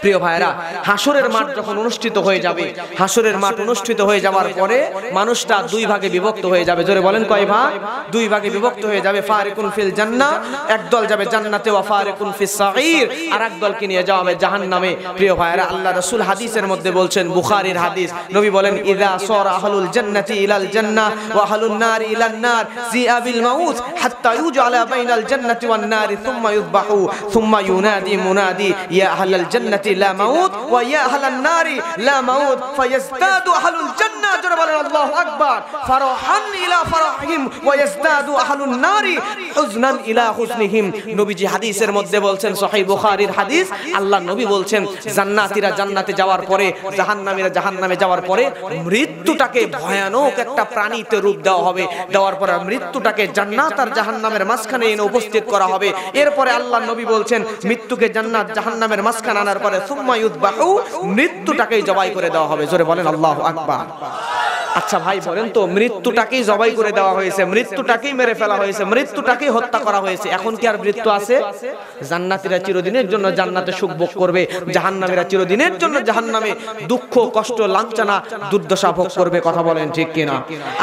প্রিয় ভাইরা, হাসরের মাঠ যখন অনুষ্ঠিত হয়ে যাবে, হাসরের মাঠ অনুষ্ঠিত হয়ে যাওয়ার পরে মানুষটা দুই ভাগে বিভক্ত হয়ে যাবে। জোরে বলেন কয় ভাগ? দুই ভাগে বিভক্ত হয়ে যাবে। ফারিকুন ফিল জান্নাহ, একদল যাবে জান্নাতে, ওয়া ফারিকুন ফিস সাঈর, আর একদলকে নিয়ে যাওয়া হবে জাহান্নামে। প্রিয় ভাইরা, আল্লাহ রাসূল হাদিসের মধ্যে বলছেন, বুখারীর হাদিস, নবী বলেন, ইযা সারা আহলুল জান্নাতি ইলাল জান্নাহ ওয়া আহলুন নারি ইলান নার জিআ বিল মাউত হাত্তা ইউজআলা বাইনাল জান্নাতি ওয়ান নারি সুম্মা ইউযবাহু সুম্মা ইউনাদি মুনাদি ইয়া আহলাল জান্নাতি লা মাউত ওয়া ইয়া আহলান নারি লা মাউত ফায়াজদাদু আহলুল জান্নাহ, জোরে বলেন আল্লাহু আকবার, ফারহান ইলা ফারহিম ওয়া ইয়াজদাদু আহলুন নারি হুজনান ইলা হুজনিহিম। নবীজি হাদিসের মধ্যে বলছেন, সহিহ বুখারীর হাদিস, আল্লাহ নবী বলছেন, জান্নাতীরা জান্নাতে যাওয়ার পরে, জাহান্নামীরা জাহান্নামে যাওয়ার পরে মৃত্যুটাকে ভয়ানক একটা প্রাণীতে রূপ দেওয়া হবে। দেওয়ার পরে মৃত্যুটাকে জান্নাত আর জাহান্নামের মাঝখানে এনে উপস্থিত করা হবে। এরপরে আল্লাহ নবী বলছেন, মৃত্যুকে জান্নাত জাহান্নামের মাঝখানে আনার পরে সুম্মা ইউযবাহু, মৃত্যুটাকেই জবাই করে দেওয়া হবে। জোরে বলেন আল্লাহু আকবার। আচ্ছা ভাই বলেন তো, মৃত্যুটাকেই জবাই করে দেওয়া হয়েছে, মৃত্যুটাকেই মেরে ফেলা হয়েছে, মৃত্যুটাকেই হত্যা করা হয়েছে, এখন কি আর মৃত্যু আছে? জান্নাতীরা চিরদিনের জন্য জান্নাতে সুখ ভোগ করবে, জাহান্নামীরা চিরদিনের জন্য জাহান্নামে দুঃখ, কষ্ট, লাঞ্ছনা, দুর্দশা ভোগ করবে। কথা বলেন ঠিক কিনা?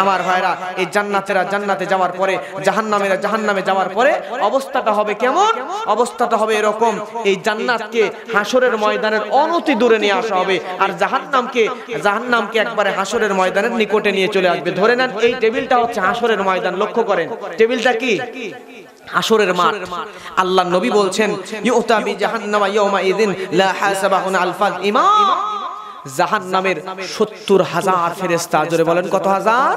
আমার ভাইরা, এই জান্নাতীরা জান্নাতে যাওয়ার পরে, জাহান্নামীরা জাহান্নামে যাওয়ার পরে অবস্থাটা হবে কেমন? অবস্থাটা হবে এরকম, এই জান্নাতকে হাসরের ময়দানের অনতি দূরে নিয়ে আসা হবে, আর জাহান্নামকে একবারে হাসরের ময়দানের নিকটে নিয়ে চলে আসবে। ধরে নেন এই টেবিলটা হচ্ছে হাসরের ময়দান, লক্ষ্য করেন টেবিলটা কি? হাসরের মাঠ। আল্লাহ নবী বলছেন, ইউতা বি জাহান্নামা ইয়াউমা ইযিন লা হাসাবাহুন আলফাল ইমাম, জাহান্নামের 70,000 ফেরেশতা। জোরে বলেন কত হাজার?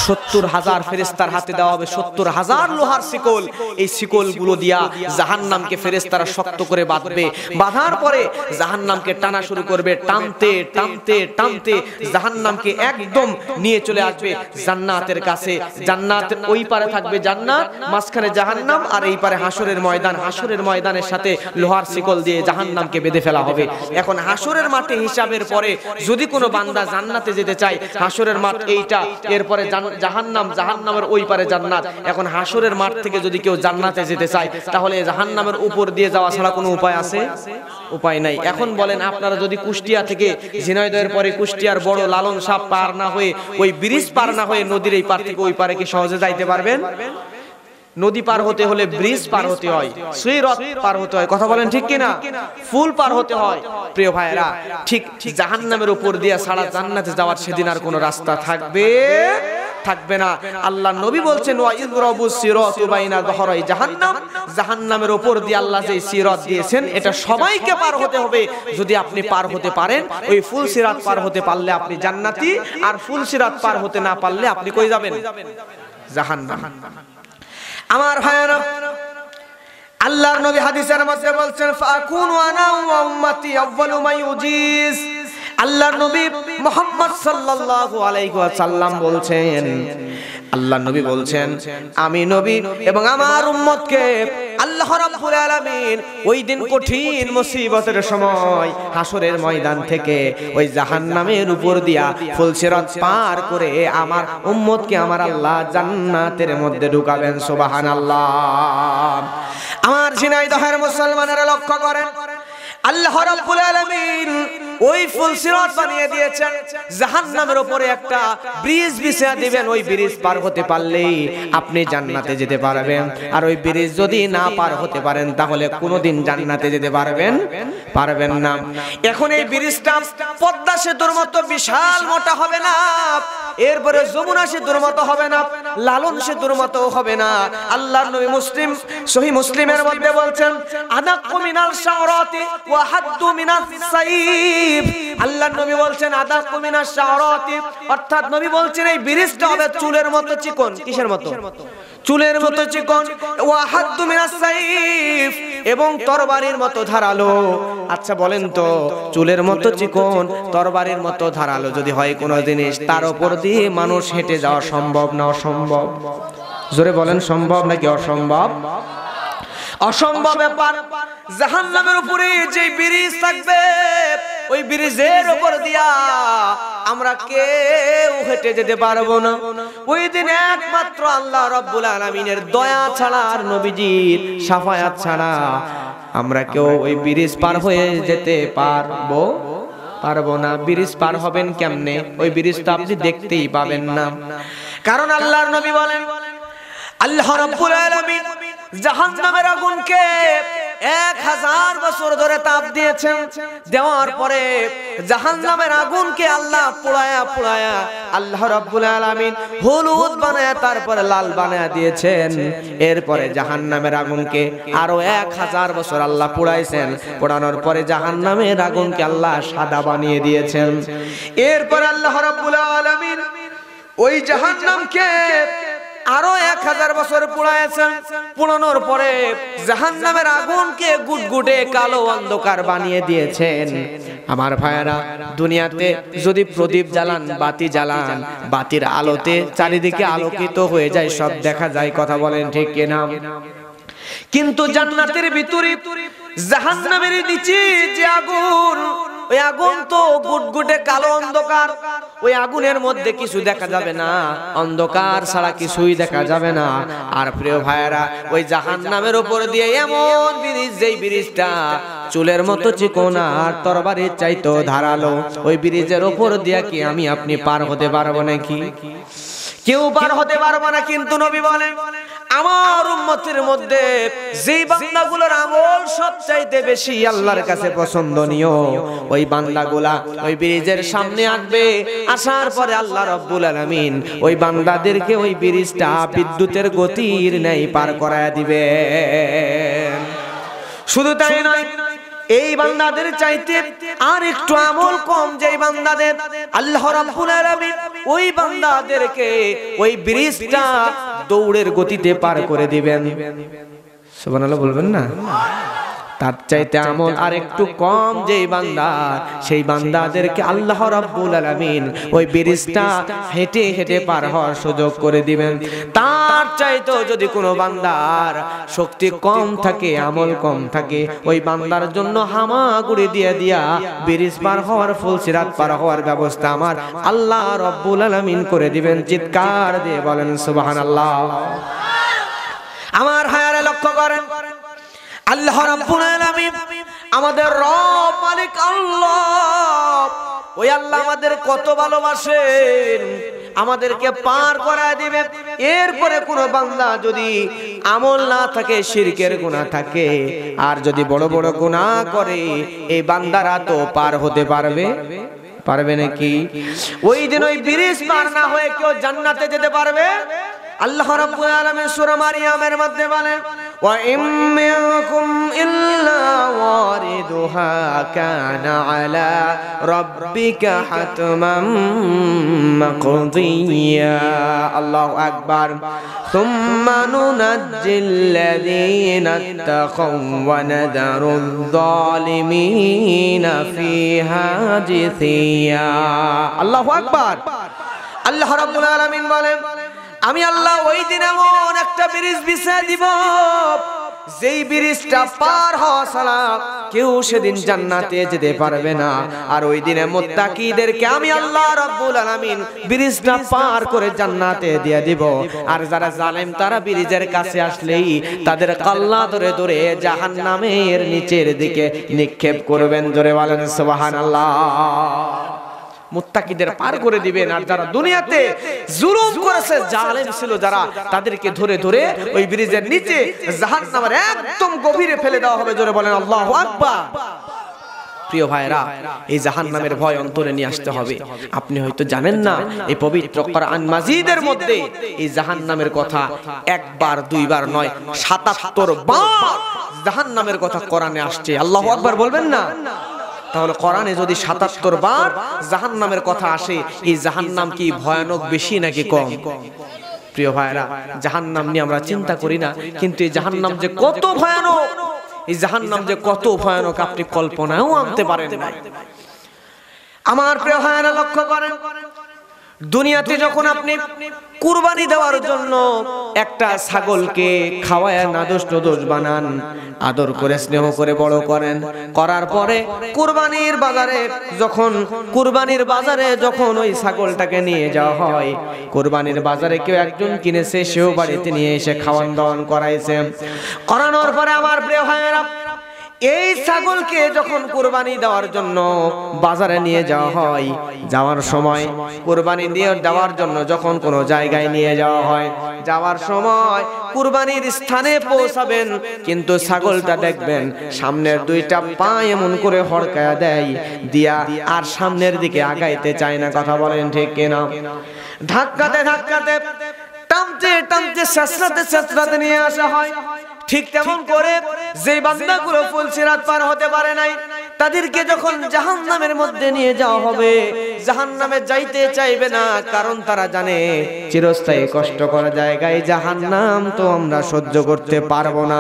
70,000 ফেরেশতার হাতে দেওয়া হবে 70,000 লোহার শিকল। এই শিকলগুলো দিয়া জাহান্নামকে ফেরেশতারা শক্ত করে বাঁধবে। বাঁধার পরে জাহান্নামকে টানা শুরু করবে, টানতে টানতে টানতে জাহান্নামকে একদম নিয়ে চলে আসবে জান্নাতের কাছে। জান্নাতের ওই পারে থাকবে জান্নাত, মাঝখানে জাহান্নাম, আর এই পারে হাসরের ময়দান। হাসরের ময়দানের সাথে লোহার শিকল দিয়ে জাহান্নামকে বেঁধে ফেলা হবে। এখন হাসরের মাঠে হিসাবের পরে যদি কোনো বান্দা জান্নাতে যেতে চায়, হাসরের মাঠ এইটা, এরপরে জাহান্নাম, জাহান্নামের ওই পারে জান্নাত। এখন হাসরের মাঠ থেকে যদি কেউ জান্নাতে যেতে চায়, তাহলে জাহান্নামের উপর দিয়ে যাওয়া ছাড়া কোনো উপায় আছে? উপায় নাই। এখন বলেন, আপনারা যদি কুষ্টিয়া থেকে ঝিনাইদহের পরে কুষ্টিয়ার বড় লালন শাহ পার না হয়ে, ওই ব্রিজ পার না হয়ে নদীর এই পার থেকে ওই পারে কি সহজে যাইতে পারবেন? নদী পার হতে হলে ব্রিজ পার হতে হয়, সিরাত পার হতে হয়। কথা বলেন ঠিক কিনা? ফুল পার হতে হয়। প্রিয় ভাইরা, ঠিক জাহান্নামের উপর দিয়ে ছাড়া জান্নাতে যাওয়ার সেদিন আর কোনো রাস্তা থাকবে না। আল্লাহ নবী বলছেন, ওয়া ইযরাবু সিরাতু বাইনা যহরাই জাহান্নাম, জাহান্নামের উপর দিয়ে আল্লাহ যে সিরাত দিয়েছেন, এটা সবাইকে পার হতে হবে। যদি আপনি পার হতে পারেন, ওই ফুল সিরাত পার হতে পারলে আপনি জান্নাতি, আর ফুল সিরাত পার হতে না পারলে আপনি কই যাবেন? জাহান্নাম। আমার ভাইরা, আল্লাহর নবী হাদিসের মধ্যে বলছেন, ফাকুনু আনা ওয়া উম্মতি আউয়ালু মা ইউজিস। আল্লাহর নবী মুহাম্মদ সাল্লাল্লাহু আলাইহি ওয়াসাল্লাম বলছেন, আল্লাহ নবী বলছেন আমি নবী এবং আমার উম্মতকে আল্লাহ রাব্বুল আলামিন ওই দিন কঠিন মুসিবতের সময় হাসরের ময়দান থেকে ওই জাহান্নামের উপর দিয়া ফুলসিরাত পার করে আমার উম্মতকে আমার আল্লাহ জান্নাতের মধ্যে ঢুকাবেন। সুবহানাল্লাহ। আমার ঝিনাইদহের মুসলমানেরা লক্ষ্য করেন, আল্লাহ রাব্বুল আলামিন ওই ফুলসিরাত বানিয়ে দিয়েছেন, জাহান্নামের উপরে একটা ব্রিজ বিছিয়ে দিবেন। ওই ব্রিজ পার হতে পারলেই আপনি জান্নাতে যেতে পারবেন, আর ওই ব্রিজ যদি না পার হতে পারেন তাহলে কোনোদিন জান্নাতে যেতে পারবেন না। এখন এই ব্রিজটা পদ্মা সেতুর মতো বিশাল মোটা হবে না, এরপরে যমুনা সেতুর মতো হবে না, লালন সেতুর মতো হবে না। আল্লাহর নবী সহিহ মুসলিমের মধ্যে বলছেন আদাক্কু মিনাল শাওরাতি ওয়া হাদ্দু মিনাস সাইফ। আল্লাহর নবী বলছেন আদাক্কু মিনাস শাওরাতি, অর্থাৎ নবী বলছেন এই ব্রিজটা হবে চুলের মতো চিকন। কিসের মতো? চুলের মতো চিকন। ওয়া হাদ্দু মিনাস সাইফ, এবং তরবারির মতো ধারালো। আচ্ছা বলেন তো, চুলের মতো চিকন তরবারির মতো ধারালো যদি হয় কোনো জিনিস, তার উপর দিয়ে মানুষ হেঁটে যাওয়া সম্ভব না অসম্ভব? জোরে বলেন, সম্ভব নাকি অসম্ভব? অসম্ভব ব্যাপার। জাহান্নামের উপরে যে ব্রিজ থাকবে, ওই ব্রিজের উপর দিয়া আমরা কেউ হেঁটে যেতে পারবো না। ওই দিন একমাত্র আল্লাহ রাব্বুল আলামিনের দয়া ছাড়া আর নবীজির শাফায়াত ছাড়া আমরা কেউ ওই ব্রিজ পার হয়ে যেতে পারবো না। ব্রিজ পার হবেন কেমনে? ওই ব্রিজ তো আপনি দেখতেই পাবেন না। কারণ আল্লাহর নবী বলেন আল্লাহ রাব্বুল আলামিন জাহান্নামের আগুনকে 1000 বছর ধরে তাপ দিয়েছেন। দেওয়ার পরে জাহান্নামের আগুনকে আল্লাহ পোড়ায়া আল্লাহ রাব্বুল আলামিন হলুদ বানায়া তারপরে লাল বানায়া দিয়েছেন। এরপরে জাহান্নামের আগুনকে আরো 1000 বছর আল্লাহ পোড়াইছেন। পোড়ানোর পরে জাহান্নামের আগুনকে আল্লাহ সাদা বানিয়ে দিয়েছেন। এরপর আল্লাহ রাব্বুল আলামিন ওই জাহান্নামকে আরো 1000 বছর পোড়াইছেন। পোড়ানোর পরে জাহান্নামের আগুনকে গুটগুটে কালো অন্ধকার বানিয়ে দিয়েছেন। আমার ভাইয়েরা, দুনিয়াতে যদি প্রদীপ জ্বালান, বাতি জ্বালান, বাতির আলোতে চারিদিকে আলোকিত হয়ে যায়, সব দেখা যায়। কথা বলেন ঠিক কিনা? কিন্তু জান্নাতের ভিতরে জাহান্নামের নিচে যে আগুন, ওই আগুন তো গুটগুটে কালো অন্ধকার। ওই আগুনের মধ্যে কিছু দেখা যাবে না, অন্ধকার ছাড়া কিছুই দেখা যাবে না। আর প্রিয় ভাইয়েরা, ওই জাহান্নামের উপর দিয়ে এমন ব্রিজ, যেই ব্রিজটা চুলের মতো চিকন আর তরবারির চাইতো ধারালো, ওই ব্রিজের উপর দিয়ে কি আমি আপনি পার হতে পারবো নাকি? কেউ পার হতে পারবো না। কিন্তু নবী বলেন আমার উম্মতের মধ্যে যেই বান্দাগুলোর আমল সবচাইতে বেশি আল্লাহর কাছে পছন্দনীয়, ওই বান্দাগুলা ওই ব্রিজের সামনে আসবে। আসার পরে আল্লাহ রাব্বুল আলামিন ওই বান্দাদেরকে ওই ব্রিজটা বিদ্যুতের গতির ন্যায় পার করায় দিবেন। শুধু তাই নয়, এই বান্দাদের চাইতে আর একটু আমল কম যেই বান্দাদের, আল্লাহ রাব্বুল আলামিন ওই বান্দাদেরকে ওই ব্রিজটা দৌড়ের গতিতে পার করে দিবেন। সুবহানাল্লাহ বলবেন না? তার চাইতে আমল আর একটু কম যেই বান্দা, সেই বান্দাদেরকে আল্লাহ রাব্বুল আলামিন ওই ব্রিজটা হেঁটে হেঁটে পার হওয়ার সুযোগ করে দিবেন। তার চাইতে যদি কোনো বান্দার শক্তি কম থাকে, আমল কম থাকে, ওই বান্দার জন্য হামাগুড়ি দিয়ে দিয়া ব্রিজ পার হওয়ার, ফুলসিরাত পার হওয়ার ব্যবস্থা আমার আল্লাহ রাব্বুল আলামিন করে দিবেন। চিৎকার দিয়ে বলেন সুবহানাল্লাহ। আমার হায়ারে লক্ষ্য করেন, আল্লাহ রাব্বুল আলামিন আমাদের রব মালিক আল্লাহ, ওই আল্লাহ আমাদের কত ভালোবাসেন, আমাদেরকে পার করায় দিবে। এরপরে কোন বান্দা যদি আমল না থাকে, শিরকের গুনাহ থাকে, আর যদি বড় বড় গুনাহ করে, এই বান্দারা তো পার হতে পারবে নাকি? ওই দিন ওই ব্রিজ পার না হয়ে কেউ জান্নাতে যেতে পারবে? আল্লাহ রাব্বুল আলামিন সূরা মারিয়ামের মধ্যে বলেন ওয়া ইম মিনকুম ইল্লা ওয়ারিদুহা কানা আলা রাব্বিকা হাতমান মাকদিয়া। আল্লাহু আকবার। সুম্মা নুনাজ্জিল্লাযীনা ইত্তাকাউ ওয়া নাযারুয যালিমিনা ফিহা জিসিয়া। আল্লাহু আকবার। আল্লাহ রাব্বুল আলামিন বলেন আমি আল্লাহ ওই দিন এমন একটা ব্রিজ বিছিয়ে দিব, যেই ব্রিজটা পার হওয়া ছাড়া কেউ সেদিন জান্নাতে যেতে পারবে না। আর ওই দিনে মুত্তাকিদেরকে আমি আল্লাহ রাব্বুল আলামিন ব্রিজটা পার করে জান্নাতে দিয়ে দিব। আর যারা জালেম তারা ব্রিজের কাছে আসলেই তাদের কল্লা ধরে ধরে জাহান্নামের নিচের দিকে নিক্ষেপ করবেন। জোরে বলেন সুবহানাল্লাহ। মুত্তাকিদের পার করে দিবেন। আর যারা দুনিয়াতে জুলুম করেছে, জালেম ছিল যারা, তাদেরকে ধরে ধরে ওই ব্রিজের নিচে জাহান্নামের একদম গভীরে ফেলে দেওয়া হবে। জোরে বলেন আল্লাহু আকবার। প্রিয় ভাইরা, এই জাহান্নামের ভয় অন্তরে নিয়ে আসতে হবে। আপনি হয়তো জানেন না, এই পবিত্র কোরআন মাজিদের মধ্যে এই জাহান্নামের কথা একবার দুইবার নয়, ৭৭ বার জাহান্নামের কথা কোরআনে আসছে। আল্লাহু আকবার বলবেন না? তাহলে কোরআনে যদি ৭৭ বার জাহান্নামের কথা আসে, এই জাহান্নাম কি ভয়ানক বেশি নাকি কম? প্রিয় ভাইরা, জাহান্নাম নিয়ে আমরা চিন্তা করি না, কিন্তু এই জাহান্নাম যে কত ভয়ানক, এই জাহান্নাম যে কত ভয়ানক আপনি কল্পনাও আনতে পারেন না। আমার প্রিয় ভাইরা, লক্ষ্য করেন, দুনিয়াতে যখন আপনি কুরবানি দেওয়ার জন্য একটা ছাগলকে খাওয়ায় নাদোষ নদোষ বানান, আদর করে স্নেহ করে বড় করেন, করার পরে কুরবানির বাজারে যখন ওই ছাগলটাকে নিয়ে যাওয়া হয়, কুরবানির বাজারে কেউ একজন কিনেছে, সেও বাড়িতে নিয়ে এসে খাওয়ান দাওয়ান করানোর পরে আমার প্রিয় ভাইয়েরা, এই ছাগলকে যখন কুরবানি দেওয়ার জন্য বাজারে নিয়ে যাওয়া হয়, যাওয়ার সময় কুরবানি দিয়ে দেওয়ার জন্য যখন কোনো জায়গায় নিয়ে যাওয়া হয়, যাওয়ার সময় কুরবানির স্থানে পৌঁছাবেন, কিন্তু ছাগলটা দেখবেন সামনের দুইটা পা এমন করে হড়কায়া দেয় দিয়া আর সামনের দিকে আগাইতে চায় না। কথা বলেন ঠিক কিনা? ধাক্কাতে ধাক্কাতে টানতে টানতে ছেঁচড়াতে নিয়ে আসা হয়। ঠিক তেমন করে যে বান্দাগুলো ফুলসিরাত পার হতে পারে নাই, তাদেরকে যখন জাহান্নামের মধ্যে নিয়ে যাওয়া হবে, জাহান্নামে যাইতে চাইবে না, কারণ তারা জানে চিরস্থায়ী কষ্টকর জায়গায় জাহান্নাম তো আমরা সহ্য করতে পারবো না।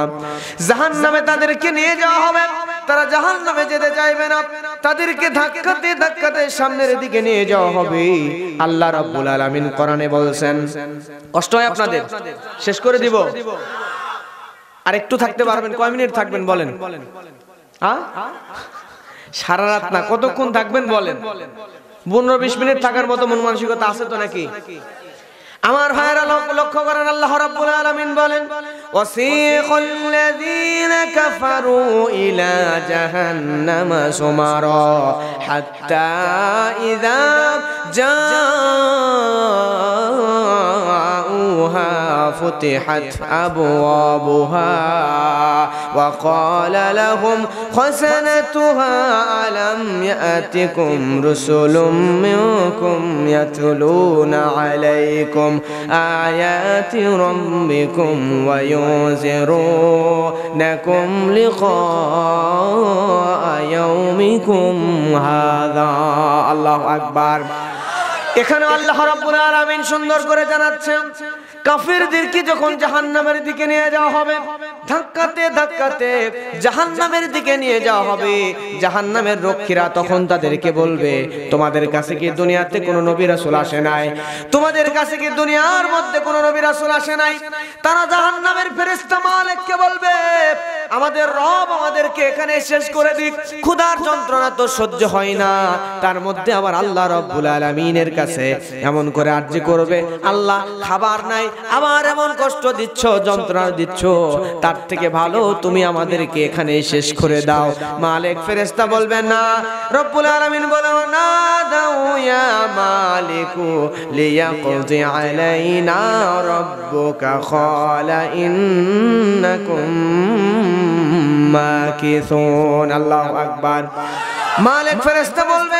জাহান্নামে তাদেরকে নিয়ে যাওয়া হবে, তারা জাহান্নামে যেতে চাইবে না, তাদেরকে ধাক্কাতে ধাক্কাতে সামনের দিকে নিয়ে যাওয়া হবে। আল্লাহ রাব্বুল আলামিন কোরআনে বলছেন, কষ্ট হয় আপনাদের? শেষ করে দিব? আর একটু থাকতে পারবেন? কয় মিনিট থাকবেন বলেন? সারা রাত না, কতক্ষণ থাকবেন বলেন? 15-20 মিনিট থাকার মতো মন মানসিকতা আছে তো নাকি? আমার ভাইরা লক্ষ্য করেন, আল্লাহ রাব্বুল আলামিন বলেন, ওয়াসিকাল্লাযীনা কাফারু ইলা জাহান্নামা সুমারা হাত্তা ইযা জাউহা ফুতিহাত আবওয়াবুহা ওয়া ক্বালা লাহুম খাসানাতুহা আলাম ইয়াতিকুম রুসুলুম মিনকুম ইয়াতলুনা আলাইকুম আয়াতি রাব্বিকুম ওয়া ইউযিরুনাকুম লিকা ইয়াউমিকুম হাযা। আল্লাহু আকবার। এখানে আল্লাহ রাব্বুল আলামিন সুন্দর করে জানাচ্ছেন, কাফিরদেরকে যখন জাহান্নামের দিকে নিয়ে যাওয়া হবে, ধাক্কাতে ধাক্কাতে জাহান্নামের দিকে নিয়ে যাওয়া হবে, জাহান্নামের রক্ষীরা তখন তাদেরকে বলবে, তোমাদের কাছে কি দুনিয়াতে কোনো নবী রাসূল আসে নাই? তোমাদের কাছে কি দুনিয়ার মধ্যে কোনো নবী রাসূল আসে নাই? তারা জাহান্নামের ফেরেশতা মালিককে বলবে, আমাদের রব আমাদেরকে এখানে শেষ করে দিক, ক্ষুধার যন্ত্রণা তো সহ্য হয় না। তার মধ্যে আবার আল্লাহ রাব্বুল আলামিনের কাছে এমন করে আরজি করবে, আল্লাহ খাবার নাই, আবার এমন কষ্ট দিচ্ছ, যন্ত্রণা দিচ্ছ, তার থেকে ভালো তুমি আমাদেরকে এখানে শেষ করে দাও। মালিক ফেরেশতা বলবেন না, রব্বুল আলামিন বলেন, না দাও ইয়া মালিকু লিয়াকজি আলাইনা রাব্বুকা ক্বালা ইন্নাকুম মাকিসুন। আল্লাহু আকবার। মালিক ফেরেশতা বলবে,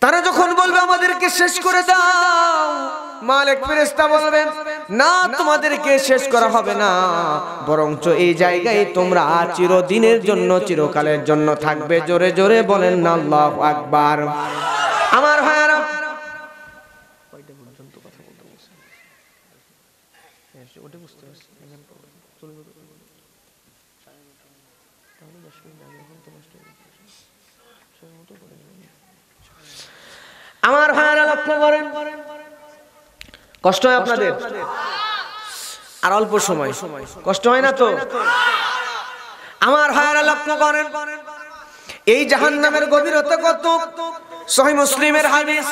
তারা যখন বলবে আমাদেরকে শেষ করে দাও, মালিক ফেরেশতা বলবেন, না তোমাদেরকে শেষ করা হবে না, বরঞ্চ এই জায়গায় তোমরা চিরদিনের জন্য, চিরকালের জন্য থাকবে। জোরে জোরে বলেন না আল্লাহু আকবার। আমার ভাইরা, আমার ভাইরা লক্ষ্য করেন, কষ্ট হয় আপনাদের? আর অল্প সময় কষ্ট হয় না তো? আমার ভাইরা লক্ষ্য করেন, এই জাহান্নামের গভীরতা কত। সহিহ মুসলিমের হাদিস,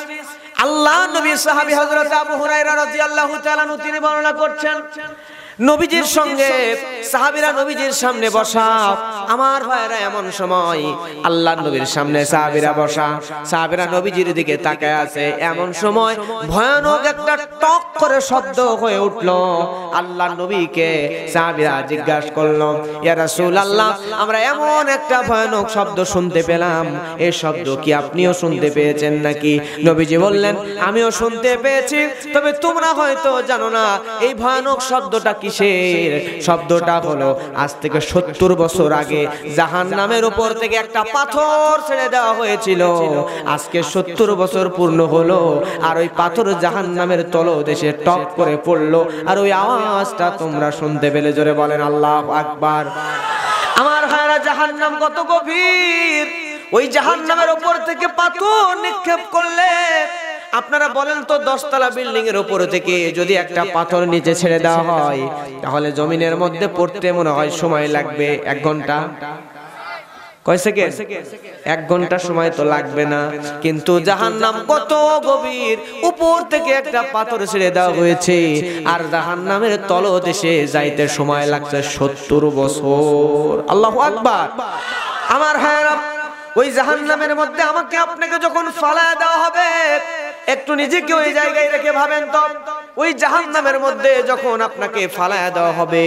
আল্লাহ নবী সাহাবী হযরত আবু হুরায়রা রাদিয়াল্লাহু তাআলা আনহু তিনি বর্ণনা করছেন, নবীজির সঙ্গে সাহাবীরা নবীজির সামনে বসা। আমার ভাইরা এমন সময় আল্লাহর নবীর সামনে সাহাবীরা বসা, সাহাবীরা নবীজির দিকে তাকায় আছে, এমন সময় ভয়ানক একটা টক করে শব্দ হয়ে উঠল। আল্লাহর নবীকে সাহাবীরা জিজ্ঞাসা করলো, ইয়া রাসূলুল্লাহ, আমরা এমন একটা ভয়ানক শব্দ শুনতে পেলাম, এই শব্দ কি আপনিও শুনতে পেয়েছেন নাকি? নবীজি বললেন, আমিও শুনতে পেয়েছি, তবে তোমরা হয়তো জানো না এই ভয়ানক শব্দটা কিসের। শব্দটা হলো আজ থেকে 70 বছর আগে জাহান্নামের উপর থেকে একটা পাথর ছেড়ে দেওয়া হয়েছিল। আজকে 70 বছর পূর্ণ হলো, আর ওই পাথর জাহান্নামের তলদেশে টপ করে পড়লো, আর ওই আওয়াজটা তোমরা শুনতে পেলে। জোরে বলেন আল্লাহু আকবার। আমার ভাইরা, জাহান্নাম কত গভীর। ওই জাহান্নামের উপর থেকে পাথর নিক্ষেপ করলে, আপনারা বলেন তো 10 তলা বিল্ডিং এর উপর থেকে যদি একটা পাথর নিচে ছেড়ে দেওয়া হয়, তাহলে জমিনের মধ্যে পড়তে মনে হয় সময় লাগবে 1 ঘন্টা। কয় সেকেন্ড? 1 ঘন্টা সময় তো লাগবে না। কিন্তু জাহান্নাম কত গভীর, উপর থেকে একটা পাথর ছেড়ে দেওয়া হয়েছে, আর জাহান্নামের তলদেশে যাইতে সময় লাগছে 70 বছর। আল্লাহু আকবার। আমার ভাইরা, ওই জাহান্নামের মধ্যে আমাকে আপনাকে যখন ফালায় দেওয়া হবে, একটু নিজেকে ওই জায়গায় রেখে ভাবেন তো, ওই জাহান্নামের মধ্যে যখন আপনাকে ফালায়া দেওয়া হবে,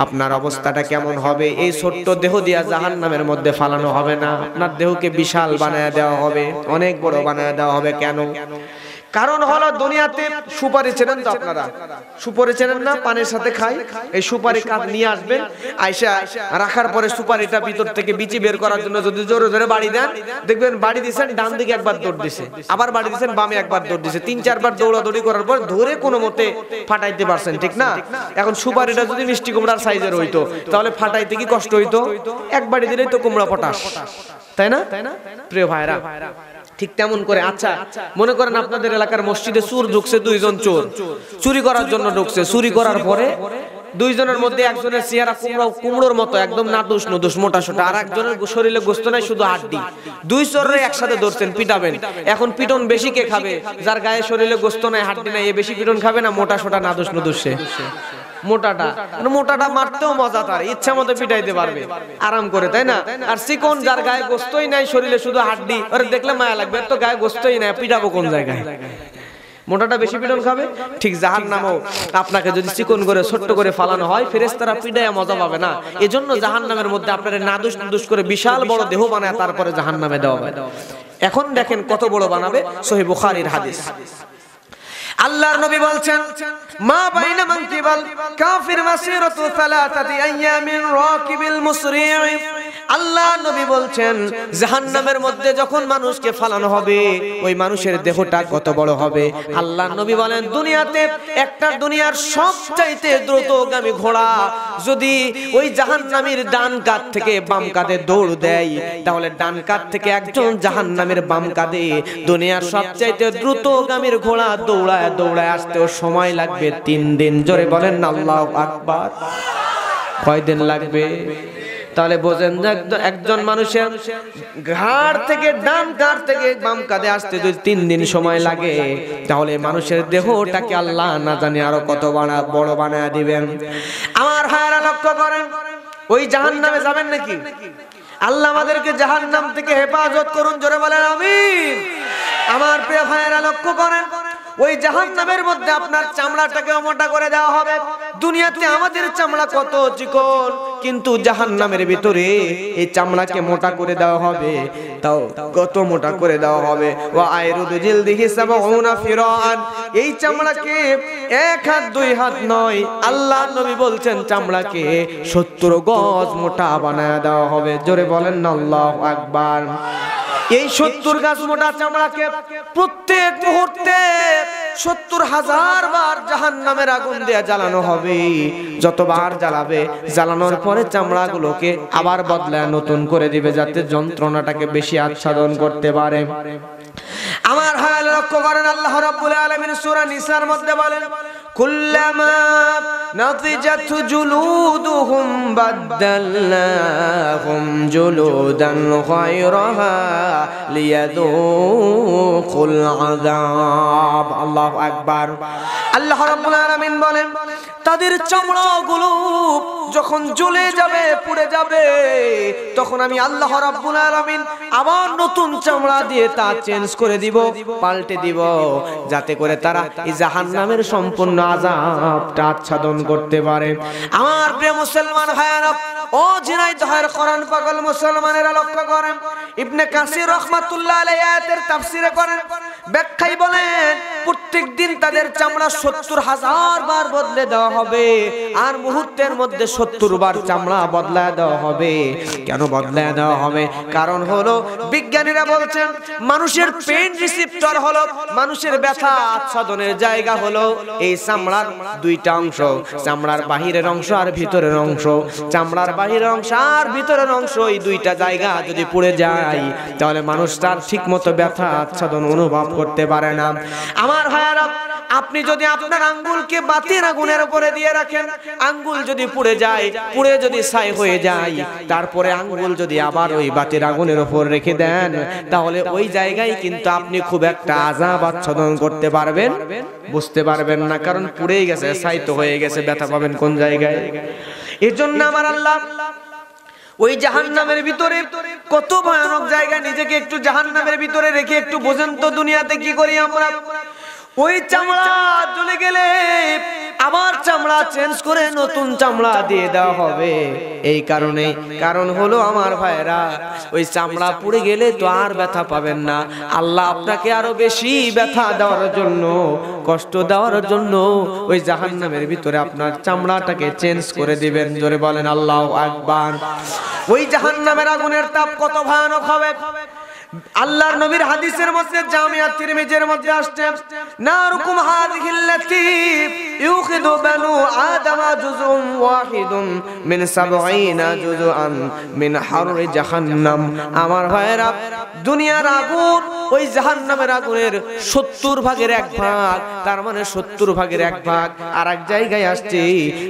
আপনার অবস্থাটা কেমন হবে? এই ছোট্ট দেহ দিয়া জাহান্নামের মধ্যে ফালানো হবে না, আপনার দেহকে বিশাল বানায়া দেওয়া হবে, অনেক বড় বানায়া দেওয়া হবে। কেন? কারণ হলো, দুনিয়াতে সুপারি চেনেন তো আপনারা? সুপারি চেনেন না? পানের সাথে খাই। এই সুপারি কাঁধ নিয়ে আসবেন, আইসা রাখার পরে সুপারিটা ভিতর থেকে বিচি বের করার জন্য যদি জোরে জোরে বাড়ি দেন, দেখবেন বাড়ি দিয়েছেন ডান দিকে একবার দৌড় দিছে, আবার বাড়ি দিয়েছেন বামে একবার দৌড় দিছে, 3-4 বার দৌড়াদৌড়ি করার পর ধরে কোনো মতে ফাটাইতে পারছেন, ঠিক না? এখন সুপারিটা যদি মিষ্টি কুমড়ার সাইজের হইতো, তাহলে ফাটাইতে কি কষ্ট হইতো? এক বাড়ি দিলেই তো কুমড়া পটাশ, তাই না? প্রিয় ভাইরা, ঠিক তেমন করে, আচ্ছা মনে করেন আপনাদের এলাকার মসজিদে চোর ঢুকছে, 2 জন চোর চুরি করার জন্য ঢুকছে। চুরি করার পরে 2 জনের মধ্যে একজনের চেহারা কুমড়োর মতো একদম নাদুস নুদুস মোটা সোটা, আর একজনের শরীরে গোস্ত নাই, শুধু হাড্ডি। 2 চোররে একসাথে ধরছেন, পিটাবেন। এখন পিটন বেশি কে খাবে? যার গায়ে শরীরে গোস্ত নাই, হাড্ডি নাই, এ বেশি পিটন খাবে না মোটা সোটা নাদুস নুদুস? সে মোটাটা মারতেও মজা, তার ইচ্ছা মতো পিটাইতে পারবে আরাম করে, তাই না? আর চিকন, যার গায়ে গোস্তই নাই, শরীরে শুধু হাড্ডি, ওরে দেখলে মায়া লাগবে, তো গায়ে গোস্তই নাই, পিটাবো কোন জায়গায়? মোটাটা বেশি পিটন খাবে। ঠিক জাহান্নামও আপনাকে যদি চিকন করে ছোট্ট করে ফালানো হয়, ফেরেশতারা পিটায়া মজা পাবে না। এজন্য জাহান্নামের মধ্যে আপনারা নাদুস নুদুস করে বিশাল বড় দেহ বানায় তারপরে জাহান্নামে দেওয়া হয়। এখন দেখেন কত বড় বানাবে। সহিহ বুখারীর হাদিস, আল্লাহর নবী বলছেন, মা বাইনা মানকিবাল কাফির মাসিরাতু 3 আইয়ামিন রাকিবিল মুসরি'। আল্লাহ নবী বলছেন, জাহান্নামের মধ্যে যখন মানুষকে ফালানো হবে, ওই মানুষের দেহটা কত বড় হবে। আল্লাহ নবী বলেন, দুনিয়াতে একটা দুনিয়ার সবচাইতে দ্রুতগামী ঘোড়া যদি ওই জাহান্নামীর ডান কাঁধ থেকে বাম কাঁধে দৌড় দেয়, তাহলে ডান কাঁধ থেকে একজন জাহান্নামীর বাম কাঁধে দুনিয়ার সবচাইতে দ্রুতগামীর ঘোড়া দৌড়ায় দৌড়ায় আসতেও সময় লাগবে 3 দিন। জোরে বলেন আল্লাহু আকবার। কয় দিন লাগবে? তাহলে বোঝেন, একজন মানুষের ঘাড় থেকে ডান ঘাড় থেকে বাম কাঁধে আসতে যদি 3 দিন সময় লাগে, তাহলে মানুষের দেহটাকে আল্লাহ না জানি আরো কত বড় বানায় দিবেন। আমার ভাইরা লক্ষ্য করেন, ওই জাহান্নামে যাবেন নাকি? আল্লাহ আমাদেরকে জাহান্নাম থেকে হেফাজত করুন। জোরে বলেন আমিন। আমার প্রিয় ভাইরা লক্ষ্য করেন, ওই জাহান্নামের মধ্যে আপনার চামড়াটাকে মোটা করে দেওয়া হবে। দুনিয়াতে আমাদের চামড়া কত চিকন, কিন্তু জাহান্নামের ভিতরে এই চামড়াকে মোটা করে দেওয়া হবে। তাও কত মোটা করে দেওয়া হবে? ওয়া আয়রুদু জিলদিহি 70 ফিরান। এই চামড়াকে 1 হাত 2 হাত নয়, আল্লাহ নবী বলছেন চামড়াকে 70 গজ মোটা বানায় দেওয়া হবে। জোরে বলেন না আল্লাহু আকবার। এই 70 গজ মোটা চামড়াকে প্রত্যেক মুহূর্তে 70,000 বার জাহান্নামের আগুন দিয়ে জ্বালানো হবে। যতবার জ্বালাবে, জ্বালানোর পরে চামড়াগুলোকে আবার বদলায় নতুন করে দিবে, যাতে যন্ত্রণাটাকে বেশি আচ্ছাদন করতে পারে। আমার হাল লক্ষ্য করেন আল্লাহ রাব্বুল আলামিন সূরা নিসার মধ্যে বলেন কুল্লামা নাতিজাত জুলুদুহুম বাদদালনাহুম জুলুদান গায়রাহা লিয়াযুকুল আযাব। আল্লাহু আকবার। আল্লাহ রাব্বুল আলামিন বলেন তাদের চামড়াগুলো যখন জ্বলে যাবে, পুড়ে যাবে, তখন আমি আল্লাহ রাব্বুল আলামিন আবার নতুন চামড়া দিয়ে তা চেঞ্জ করে দিব, পাল্টে দিব, যাতে করে তারা এই জাহান্নামের সম্পূর্ণ আযাবটা আচ্ছাদন করতে পারে। আমার প্রিয় মুসলমান ভাইরা, ও ঝিনাইদহের কোরআন পাগল মুসলমানেরা লক্ষ্য করেন, ইবনে কাসির রাহমাতুল্লাহ আলাইহি আয়াতের তাফসীরে করেন, ব্যাখ্যায় বলেন প্রত্যেক দিন তাদের চামড়া ৭০,০০০ বার বদলে দেওয়া হবে, আর মুহূর্তের মধ্যে ৭০ বার চামড়া বদলায় দেওয়া হবে। কেন বদলায় দেওয়া হবে? কারণ হলো বিজ্ঞানীরা বলছেন মানুষের পেইন রিসেপ্টর হলো, মানুষের ব্যথা আচ্ছাদনের জায়গা হলো এই চামড়ার দুইটা অংশ, চামড়ার বাহিরের অংশ আর ভিতরের অংশ। চামড়ার বাহিরের অংশ আর ভিতরের অংশ, এই দুইটা জায়গা যদি পুড়ে যায় তাহলে মানুষ তার ঠিকমতো ব্যথা আচ্ছাদন অনুভব করতে পারে না। আমার ভাইয়ারা, আপনি যদি আপনার আঙ্গুলকে বাতির আগুনের উপরে দিয়ে রাখেন, আঙ্গুল যদি পুড়ে যায়, পুড়ে যদি ছাই হয়ে যায়, তারপরে আঙ্গুল যদি আবার ওই বাতির আগুনের উপর রেখে দেন, তাহলে ওই জায়গায় কিন্তু আপনি খুব একটা আযাব আচ্ছাদন করতে পারবেন, বুঝতে পারবেন না, কারণ পুড়েই গেছে, ছাই তো হয়ে গেছে, ব্যথা পাবেন কোন জায়গায়? এজন্য আমার আল্লাহ ওই জাহান্নামের ভিতরে কত ভয়ানক জায়গা, নিজেকে একটু জাহান্নামের ভিতরে রেখে একটু বোঝেন তো দুনিয়াতে কি করি আমরা। ওই চামড়া চলে গেলে আবার চামড়া চেঞ্জ করে নতুন চামড়া দিয়ে দেওয়া হবে। এই কারণে, কারণ হলো আমার ভাইরা, ওই চামড়া পুড়ে গেলে তো আর ব্যথা পাবেন না। আল্লাহ আপনাকে আরো বেশি ব্যথা দেওয়ার জন্য, কষ্ট দেওয়ার জন্য ওই জাহান্নামের ভিতরে আপনার চামড়াটাকে চেঞ্জ করে দিবেন। জোরে বলেন আল্লাহু আকবার। ওই জাহান্নামের আগুনের তাপ কত ভয়ানক হবে! আল্লাহর নবীর হাদিসের মধ্যে জামিয়া তিরমিজির মধ্যে আসছে, নারুকুম হাযিহিল্লাতী ইউখিদু বানু আদাম জুজুন ওয়াহিদুন মিন ৭০ জুজুআন মিন হাররি জাহান্নাম। আমার ভাইরা, দুনিয়ার আগুন ওই জাহান্নামের আগুনের ৭০ ভাগের ১ ভাগ, তার মানে ৭০ ভাগের ১ ভাগ। আর এক জায়গায় আসছে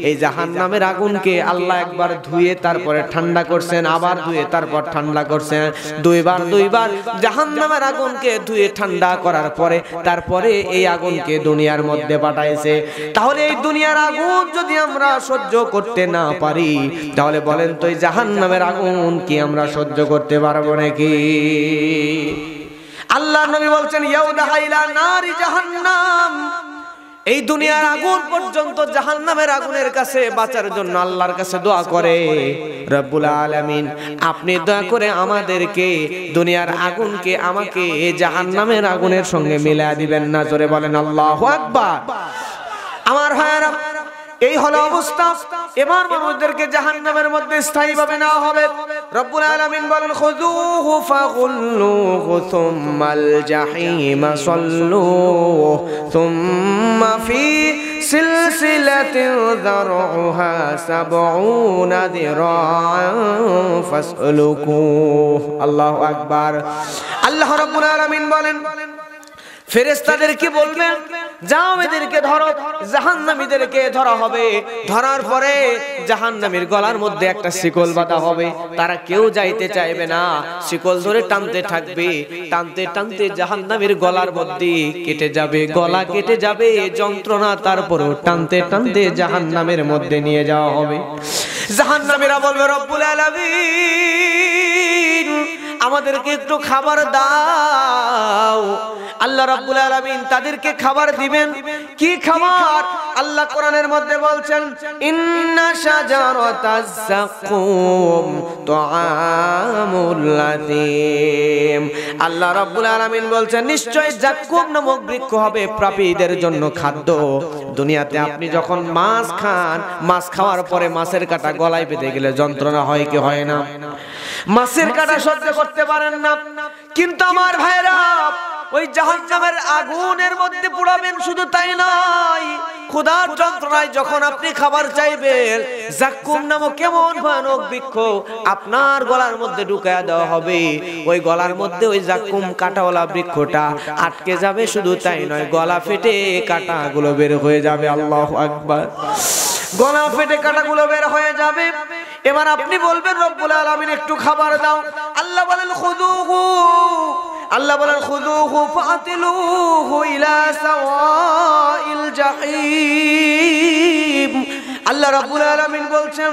এই জাহান্নামের আগুনকে আল্লাহ একবার ধুয়ে তারপরে ঠান্ডা করছেন, আবার ধুয়ে তারপর ঠান্ডা করছেন, দুইবার জাহান্নামের আগুনকে ধুয়ে ঠান্ডা করার পরে তারপরে এই আগুনকে দুনিয়ার মধ্যে পাঠাইছে। তাহলে এই দুনিয়ার আগুন যদি আমরা সহ্য করতে না পারি, তাহলে বলেন তো এই জাহান্নামের আগুন কি আমরা সহ্য করতে পারবো নাকি? আল্লাহ নবী বলছেন ইয়াউদাহা ইলা নারি জাহান্নাম, এই দুনিয়ার আগুন পর্যন্ত জাহান্নামের আগুনের কাছে বাঁচার জন্য আল্লাহর কাছে দোয়া করে, রব্বুল আলামিন আপনি দয়া করে আমাদেরকে, দুনিয়ার আগুনকে আমাকে জাহান্নামের আগুনের সঙ্গে মিলায়া দিবেন না। জোরে বলেন আল্লাহু আকবার। আমার ভাইরা, এই হলো অবস্থা। এবার মানুষদেরকে জাহান্নামের মধ্যে স্থায়ীভাবে নেওয়া হবে। রব্বুল আলামিন বলেন খুযুহু ফাগুল্লুহু সুম্মাল জাহিমা সাল্লুহু সুম্মা ফি সিলসিলাতিন যারউহা ৭০ যিরাআন ফাসলুকুহু। আল্লাহু আকবার। আল্লাহ রাব্বুল আলামিন বলেন ফেরেশতাদেরকে বলবেন যাও এদেরকে ধরো। জাহান্নামীদেরকে ধরা হবে, ধরার পরে জাহান্নামীর গলার মধ্যে একটা শিকল বাঁধা হবে, তারা কেউ যাইতে চাইবে না, শিকল ধরে টানতে থাকবে, টানতে টানতে জাহান্নামীর গলার মধ্যে কেটে যাবে, গলা কেটে যাবে, যন্ত্রণা, তারপরও টানতে টানতে জাহান্নামের মধ্যে নিয়ে যাওয়া হবে। জাহান্নামীরা বলবে রব্বুল আলামিন আমাদেরকে একটু খাবার দাও। আল্লাহ রাব্বুল আলামিন তাদেরকে খাবার দিবেন। কি খাবার? আল্লাহ কোরআনের মধ্যে বলছেন ইন্না শাজারাতাজ যাকুম তুআমুল লাযীম। আল্লাহ রাব্বুল আলামিন বলছেন নিশ্চয় যাকুম নামক বৃক্ষ হবে পাপীদের জন্য খাদ্য। দুনিয়াতে আপনি যখন মাছ খান, মাছ খাওয়ার পরে মাছের কাঁটা গলায় বেঁধে গেলে যন্ত্রণা হয় কি হয় না? মাছের কাঁটা সহ্য করতে পারেন না, কিন্তু আমার ভাইরা ওই জাহান্নামের আগুনের মধ্যে পোড়াবেন। শুধু তাই নয়, ক্ষুধার যন্ত্রণায় যখন আপনি খাবার চাইবেন, জাক্কুম নামক কেমন ভয়ানক বৃক্ষ আপনার গলার মধ্যে ঢুকায়া দেওয়া হবে। ওই গলার মধ্যে ওই জাক্কুম কাঁটাওয়ালা বৃক্ষটা আটকে যাবে। শুধু তাই নয়, গলা ফেটে কাঁটাগুলো বের হয়ে যাবে। আল্লাহু আকবার। গলা ফেটে কাঁটাগুলো বের হয়ে যাবে। এবার আপনি বলবেন রব্বুল আলামিন একটু খাবার দাও। আল্লাহ বলেন খুযুহু, আল্লাহ বলেন খুযুহু ফাতিলুহু ইলা সাওয়াইল জাহিম। আল্লাহ রাব্বুল আলামিন বলছেন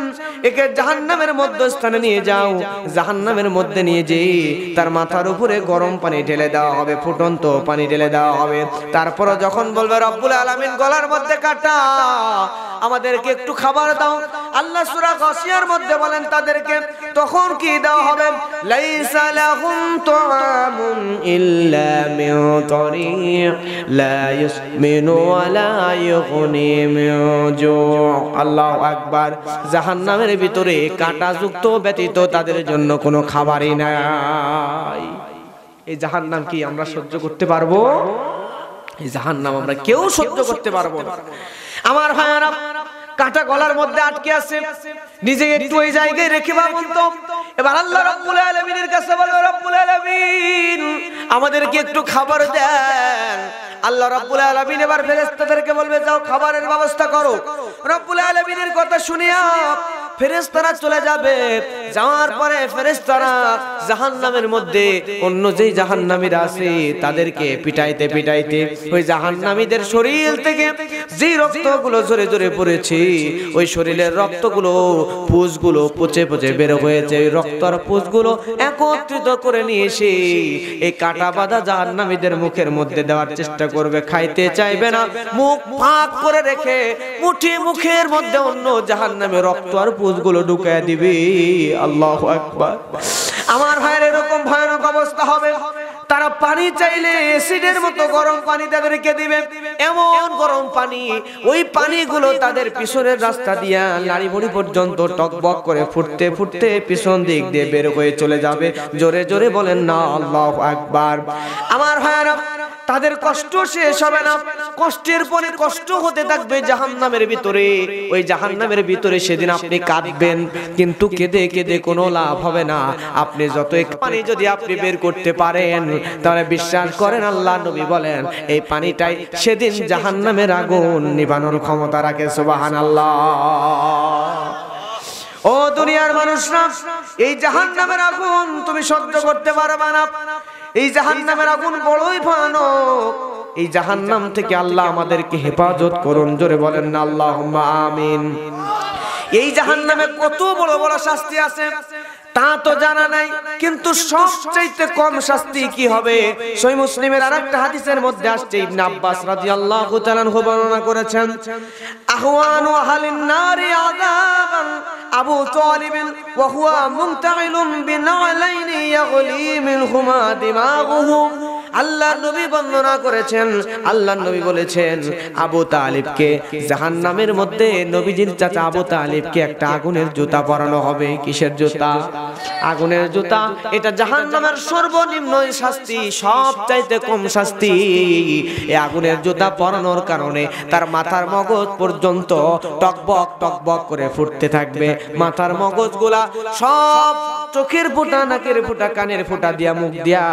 একে জাহান্নামের মধ্যস্থানে নিয়ে যাও। জাহান্নামের মধ্যে নিয়ে যেয়ে তার মাথার উপরে গরম পানি ঢেলে দেওয়া হবে, ফুটন্ত পানি ঢেলে দেওয়া হবে। তারপর যখন বলবে রব্বুল আলামিন গলার মধ্যে কাটা, আমাদেরকে একটু খাবার দাও, আল্লাহ সূরা গাশিয়ার মধ্যে বলেন তাদেরকে তখন কি দেওয়া হবে? লাইসা লাহুম তুআমুন ইল্লা মিন তারিক লা ইসমিনু ওয়া লা ইউগনি মিন জু'। আল্লাহু আকবার। জাহান্নামের ভিতরে কাঁটাযুক্ত ব্যতীত তাদের জন্য কোনো খাবারই নাই। এই জাহান্নাম কি আমরা সহ্য করতে পারবো? এই জাহান্নাম আমরা কেউ সহ্য করতে পারবো না। আমার ভাইয়েরা, কাঁটা গলার মধ্যে আটকে আছে, নিজে একটু ওই জায়গায় রেখে ভাবুন তো। এবার আল্লাহ রাব্বুল আলামিনের কাছে বলবে রব্বুল আলামিন আমাদেরকে একটু খাবার দেন। আল্লাহ রাব্বুল আলামিন এবার ফেরেশতাদেরকে বলবে যাও খাবারের ব্যবস্থা করো। রব্বুল আলামিনের কথা শুনিয়া ফেরেশতারা চলে যাবে। যাওয়ার পরে ফেরেশতারা জাহান্নামের মধ্যে অন্য যেই জাহান্নামীরা আছে তাদেরকে পিটাইতে পিটাইতে ওই জাহান্নামীদের শরীর থেকে যে রক্তগুলো ঝরে ঝরে পড়েছে, ওই শরীরের রক্তগুলো পুঁজগুলো পচে পচে বের হয়েছে, ওই রক্তর পুঁজগুলো একত্রিত করে নিয়ে এসে এই কাটা বাঁধা জাহান্নামীদের মুখের মধ্যে দেওয়ার চেষ্টা করবে। খাইতে চাইবে না, মুখ ফাঁক করে রেখে মুঠি মুখের মধ্যে অন্য জাহান্নামে রক্ত আর পুঁজগুলো ঢুকায় দিবে। আল্লাহু আকবার। আমার ভাইয়ের এরকম ভয়ানক অবস্থা হবে। তারা পানি চাইলে অ্যাসিডের মতো গরম পানি তাদেরকে দিবে। এমন গরম পানি, ওই পানিগুলো তাদের পিছনের রাস্তা দিয়া নাড়ি ভুঁড়ি পর্যন্ত টকবক করে ফুটতে ফুটতে পিছন দিক দিয়ে বের হয়ে চলে যাবে। জোরে জোরে বলেন না আল্লাহু আকবার। আমার ভাইয়েরা, তাদের কষ্ট শেষ হবে না, কষ্টের পরে কষ্ট হতে থাকবে জাহান্নামের ভিতরে। ওই জাহান্নামের ভিতরে সেদিন আপনি কাঁদবেন, কিন্তু কেঁদে কেঁদে কোনো লাভ হবে না। আপনি যত পানি যদি আপনি বের করতে পারেন, তাহলে বিশ্বাস করেন আল্লাহ নবী বলেন এই পানিটাই সেদিন জাহান্নামের আগুন নিভানোর ক্ষমতা রাখে। সুবহানাল্লাহ। ও দুনিয়ার মানুষরা, এই জাহান্নামের আগুন তুমি সহ্য করতে পারবে না। এই জাহান্নামের আগুন বড়ই ভয়ানক। এই জাহান্নাম থেকে আল্লাহ আমাদেরকে হেফাজত করুন। জোরে বলেন না আল্লাহুম্মা আমিন। এই জাহান্নামে কত বড় বড় শাস্তি আছে তা তো জানা নাই, কিন্তু সবচেয়ে কম শাস্তি কি হবে? সহিহ মুসলিমের আরেকটা হাদিসের মধ্যে আসছে, ইবনে আব্বাস রাদিয়াল্লাহু তাআলা আনহু বর্ণনা করেছেন, আহওয়ানু আহলিন নারি আযাবান আবু তালিব ওয়া হুয়া মুনতাইলুন বিনালাইনি ইয়াগলি মিনহুমা দিমাগুহু। আল্লাহ নবী বর্ণনা করেছেন, আল্লাহ নবী বলেছেন আবু তালিবকে জাহান্নামের মধ্যে, নবীজির চাচা আবু তালিবকে একটা আগুনের জুতা পরানো হবে। কিসের জুতা? আগুনের জুতা। এটা জাহান্নামের সর্বনিম্ন শাস্তি, সবচাইতে কম শাস্তি। এই আগুনের জুতা পরানোর কারণে তার মাথার মগজ পর্যন্ত টকবক টকবক করে ফুটতে থাকবে। মাথার মগজগুলা সব চোখের ফোঁটা, নাকের ফোঁটা, কানের ফোঁটা দিয়া, মুখ দিয়া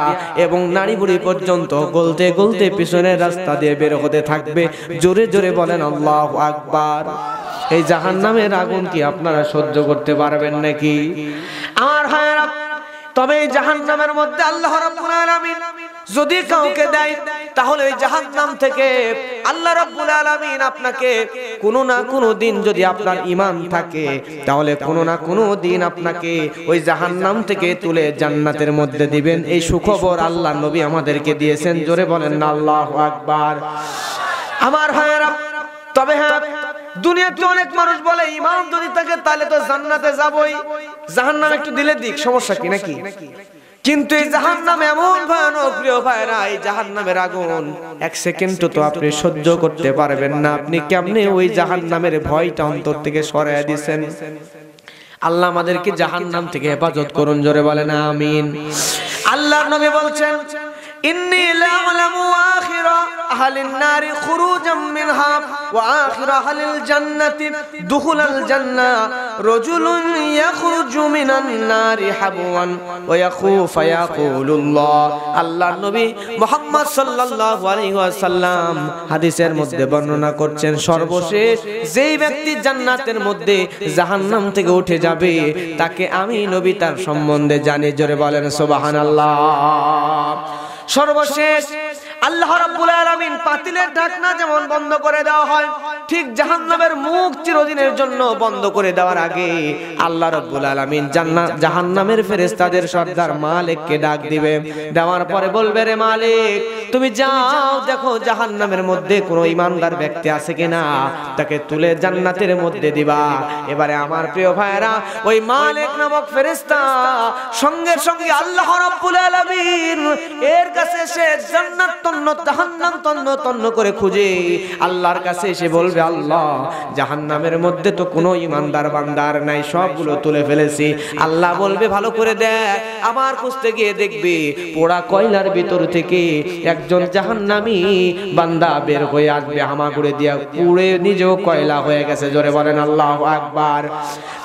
এবং নাড়ি বুড়ি পর্যন্ত গলতে গলতে পিছনের রাস্তা দিয়ে বের হতে থাকবে। জোরে জোরে বলেন আল্লাহু আকবার। এই জাহান্নামের আগুন কি আপনারা সহ্য করতে পারবেন নাকি? আমার ভাইয়েরা, তবে এই জাহান্নামের মধ্যে আল্লাহ রাব্বুল আলামিন যদি কাউকে দেয়, তাহলে ওই জাহান্নাম থেকে আল্লাহ রাব্বুল আলামিন আপনাকে কোনো না কোনো দিন, যদি আপনার ঈমান থাকে, তাহলে কোনো না কোনো দিন আপনাকে ওই জাহান্নাম থেকে তুলে জান্নাতের মধ্যে দিবেন। এই সুখবর আল্লাহ নবী আমাদেরকে দিয়েছেন। জোরে বলেন না আল্লাহু আকবার। আমার ভাইয়েরা, তবে হ্যাঁ, দুনিয়াতে অনেক মানুষ বলে ঈমান যদি থাকে তাহলে তো জান্নাতে যাবই, জাহান্নাম একটু দিলে দিক, সমস্যা কি নাকি? কিন্তু এই জাহান্নাম এমন ভয়ানক প্রিয় ভাইরা, এই জাহান্নামের আগুন এক সেকেন্ডও তো আপনি সহ্য করতে পারবেন না। আপনি কেমনে ওই জাহান্নামের ভয়টা অন্তর থেকে সরাইয়া দিবেন? আল্লাহ আমাদেরকে জাহান্নাম থেকে হেফাজত করুন। জোরে বলেন আমিন। আল্লাহর নবী বলছেন إني لأعلم آخر أهل النار خروجا منها وآخر أهل الجنة دخول الجنة رجل يخرج من النار حبوا ويخوف فيقول الله الله النبي محمد صلى الله عليه وسلم হাদিসের মধ্যে বর্ণনা করছেন সর্বশেষ যেই ব্যক্তি জান্নাতের মধ্যে জাহান্নাম থেকে উঠে যাবে তাকে আমি নবী তার সম্বন্ধে জানি। জোরে বলেন সুবহানাল্লাহ। সর্বশেষ আল্লাহ রাব্বুল আলামিন পাতিলের ঢাকনা যেমন বন্ধ করে দেওয়া হয়, ঠিক জাহান্নামের মুখ চিরদিনের জন্য বন্ধ করে দেওয়ার আগে আল্লাহ রাব্বুল আলামিন জাহান্নামের ফেরেশতাদের সর্দার মালিককে ডাক দিবে। দেওয়ার পরে বলবে, রে মালিক তুমি যাও দেখো জাহান্নামের মধ্যে কোনো ঈমানদার ব্যক্তি আছে কিনা, তাকে তুলে জান্নাতের মধ্যে দিবা। এবারে আমার প্রিয় ভাইরা ওই মালিক নামক ফেরেশতা সঙ্গে সঙ্গে আল্লাহ রাব্বুল আলামিন এর কাছে সে জান্নাত তন্ন জাহান্নাম তন্ন তন্ন করে খুঁজে আল্লাহর কাছে এসে বলবে, আল্লাহ জাহান্নামের মধ্যে তো কোনো ঈমানদার বান্দার নাই, সবগুলো তুলে ফেলেছি। আল্লাহ বলবে, ভালো করে দেখ। আবার খুঁজতে গিয়ে দেখবে পোড়া কয়লার ভিতর থেকে একজন জাহান্নামী বান্দা বের হয়ে আসবে, হামাগুড়ি দিয়া পুড়ে নিজেও কয়লা হয়ে গেছে। জোরে বলেন আল্লাহু আকবার।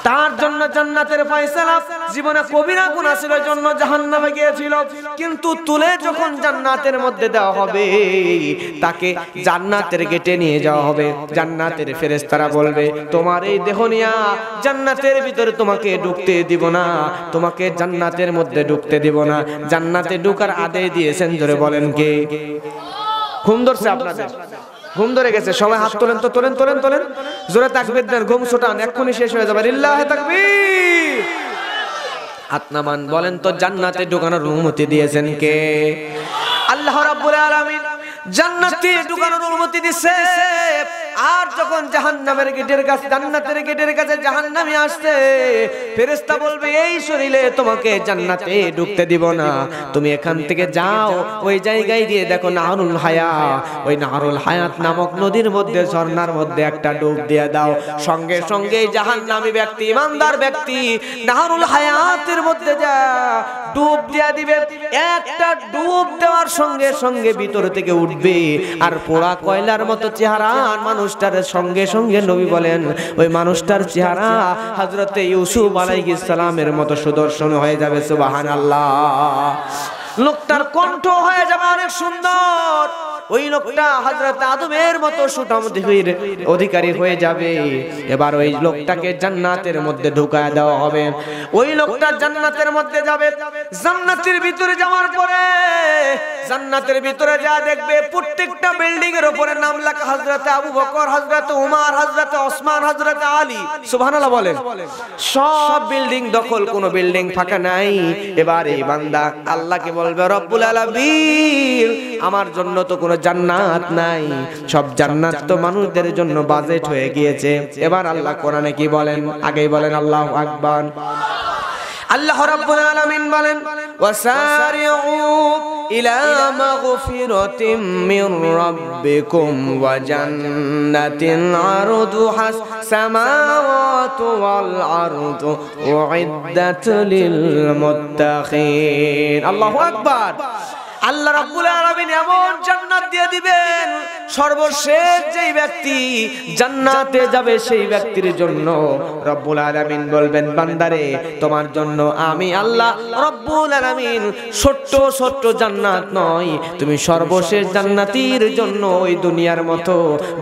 তার জন্য জান্নাতের ফয়সালা, জীবনে কবিরা গুনাহ ছিল জন্য জাহান্নামে গিয়েছিল, কিন্তু তুলে যখন জান্নাতের মধ্যে দেওয়া হবে তাকে জান্নাতের গেটে নিয়ে যাওয়া হবে। জান্নাতের ফেরেশতারা বলবে, তোমার এই দেহ নিয়া জান্নাতের ভিতরে তোমাকে ঢুকতে দিব না, তোমাকে জান্নাতের মধ্যে ঢুকতে দিব না। জান্নাতে ঢোকার আদেশ দিয়েছেন। জোরে বলেন কে? ঘুম ধরছে আপনাদের? ঘুম ধরে গেছে? সবাই হাত তোলেন তো, তোলেন তোলেন তোলেন, জোরে তাকবীর দেন, ঘুম ছোটান, এক্ষুনি শেষ হয়ে যাবে। লিল্লাহি তাকবীর। হাত নামান, বলেন তো জান্নাতে ঢোকানোর অনুমতি দিয়েছেন কে? আল্লাহ রাব্বুল আলামিন জান্নাতে ঢোকানোর অনুমতি দিয়েছে। আর যখন জাহান্নামের গেটের কাছে, জান্নাতের গেটের কাছে জাহান্নামী আসছে, ফেরেশতা বলবে, এই শরীরে তোমাকে জান্নাতে ঢুকতে দিব না, তুমি এখান থেকে যাও। ওই জায়গায় দিয়ে দেখো নাহরুল হায়াত, ওই নাহরুল হায়াত নামক নদীর মধ্যে, ঝর্ণার মধ্যে একটা ডুব দিয়ে দাও। সঙ্গে সঙ্গে জাহান্নামী ব্যক্তি, ইমানদার ব্যক্তি নাহরুল হায়াতের মধ্যে যা ডুব দিয়া দিবে। একটা ডুব দেওয়ার সঙ্গে সঙ্গে ভিতর থেকে উঠবে আর পোড়া কয়লার মতো চেহারা মানুষটার সঙ্গে সঙ্গে নবী বলেন ওই মানুষটার চেহারা হযরতে ইউসুফ আলাইহিস সালামের মতো সুদর্শন হয়ে যাবে। সুবহানাল্লাহ। লোকটার কণ্ঠ হয়ে যাবে অনেক সুন্দর। ওই লোকটা হযরত আদমের মতো সুঠাম দেহের অধিকারী হয়ে যাবে। এবার ওই লোকটাকে জান্নাতের মধ্যে ঢুকায় দেওয়া হবে। ওই লোকটা জান্নাতের মধ্যে যাবে। জান্নাতের ভিতরে যাওয়ার পরে জান্নাতের ভিতরে যা দেখবে প্রত্যেকটা বিল্ডিং এর উপরে নাম লেখা হযরত আবু বকর, হযরত উমর, হযরত ওসমান, হযরত আলী। সুবহানাল্লাহ বলেন। সব বিল্ডিং দখল, কোনো বিল্ডিং ফাঁকা নাই। এবার এই বান্দা আল্লাহকে বলবে, রব্বুল আলামিন আমার জন্য তো কোনো জান্নাত নাই, সব জান্নাত তো মানুষদের জন্য বাজেট হয়ে গিয়েছে। এবার আল্লাহ কোরআনে কি বলেন? আগেই বলেন আল্লাহু আকবার। আল্লাহ রাব্বুল আলামিন বলেন, ওয়াসারিউ ইলা মাগফিরাতিম মির রাব্বিকুম ওয়া জান্নাতিন আরদুহাস সামাওয়াতু ওয়াল আরদু উইদ্দাত লিল মুত্তাকিন। আল্লাহু আকবার। আল্লাহ রাব্বুল আলামিন এমন জান্নাত দিয়ে দিবেন, সর্বশেষ যেই ব্যক্তি জান্নাতে যাবে সেই ব্যক্তির জন্য রব্বুল আলামিন বলবেন, বান্দারে তোমার জন্য আমি আল্লাহ রব্বুল আলামিন ছোট্ট ছোট্ট জান্নাত নয়, তুমি সর্বশেষ জান্নাতীর জন্য ওই দুনিয়ার মতো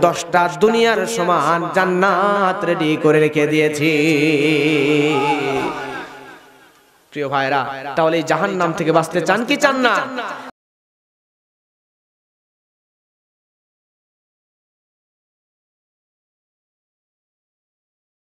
10টা দুনিয়ার সমান জান্নাত রেডি করে রেখে দিয়েছি। প্রিয় ভাইরা, তাহলে এই জাহান্নাম থেকে বাঁচতে চান কি চান না?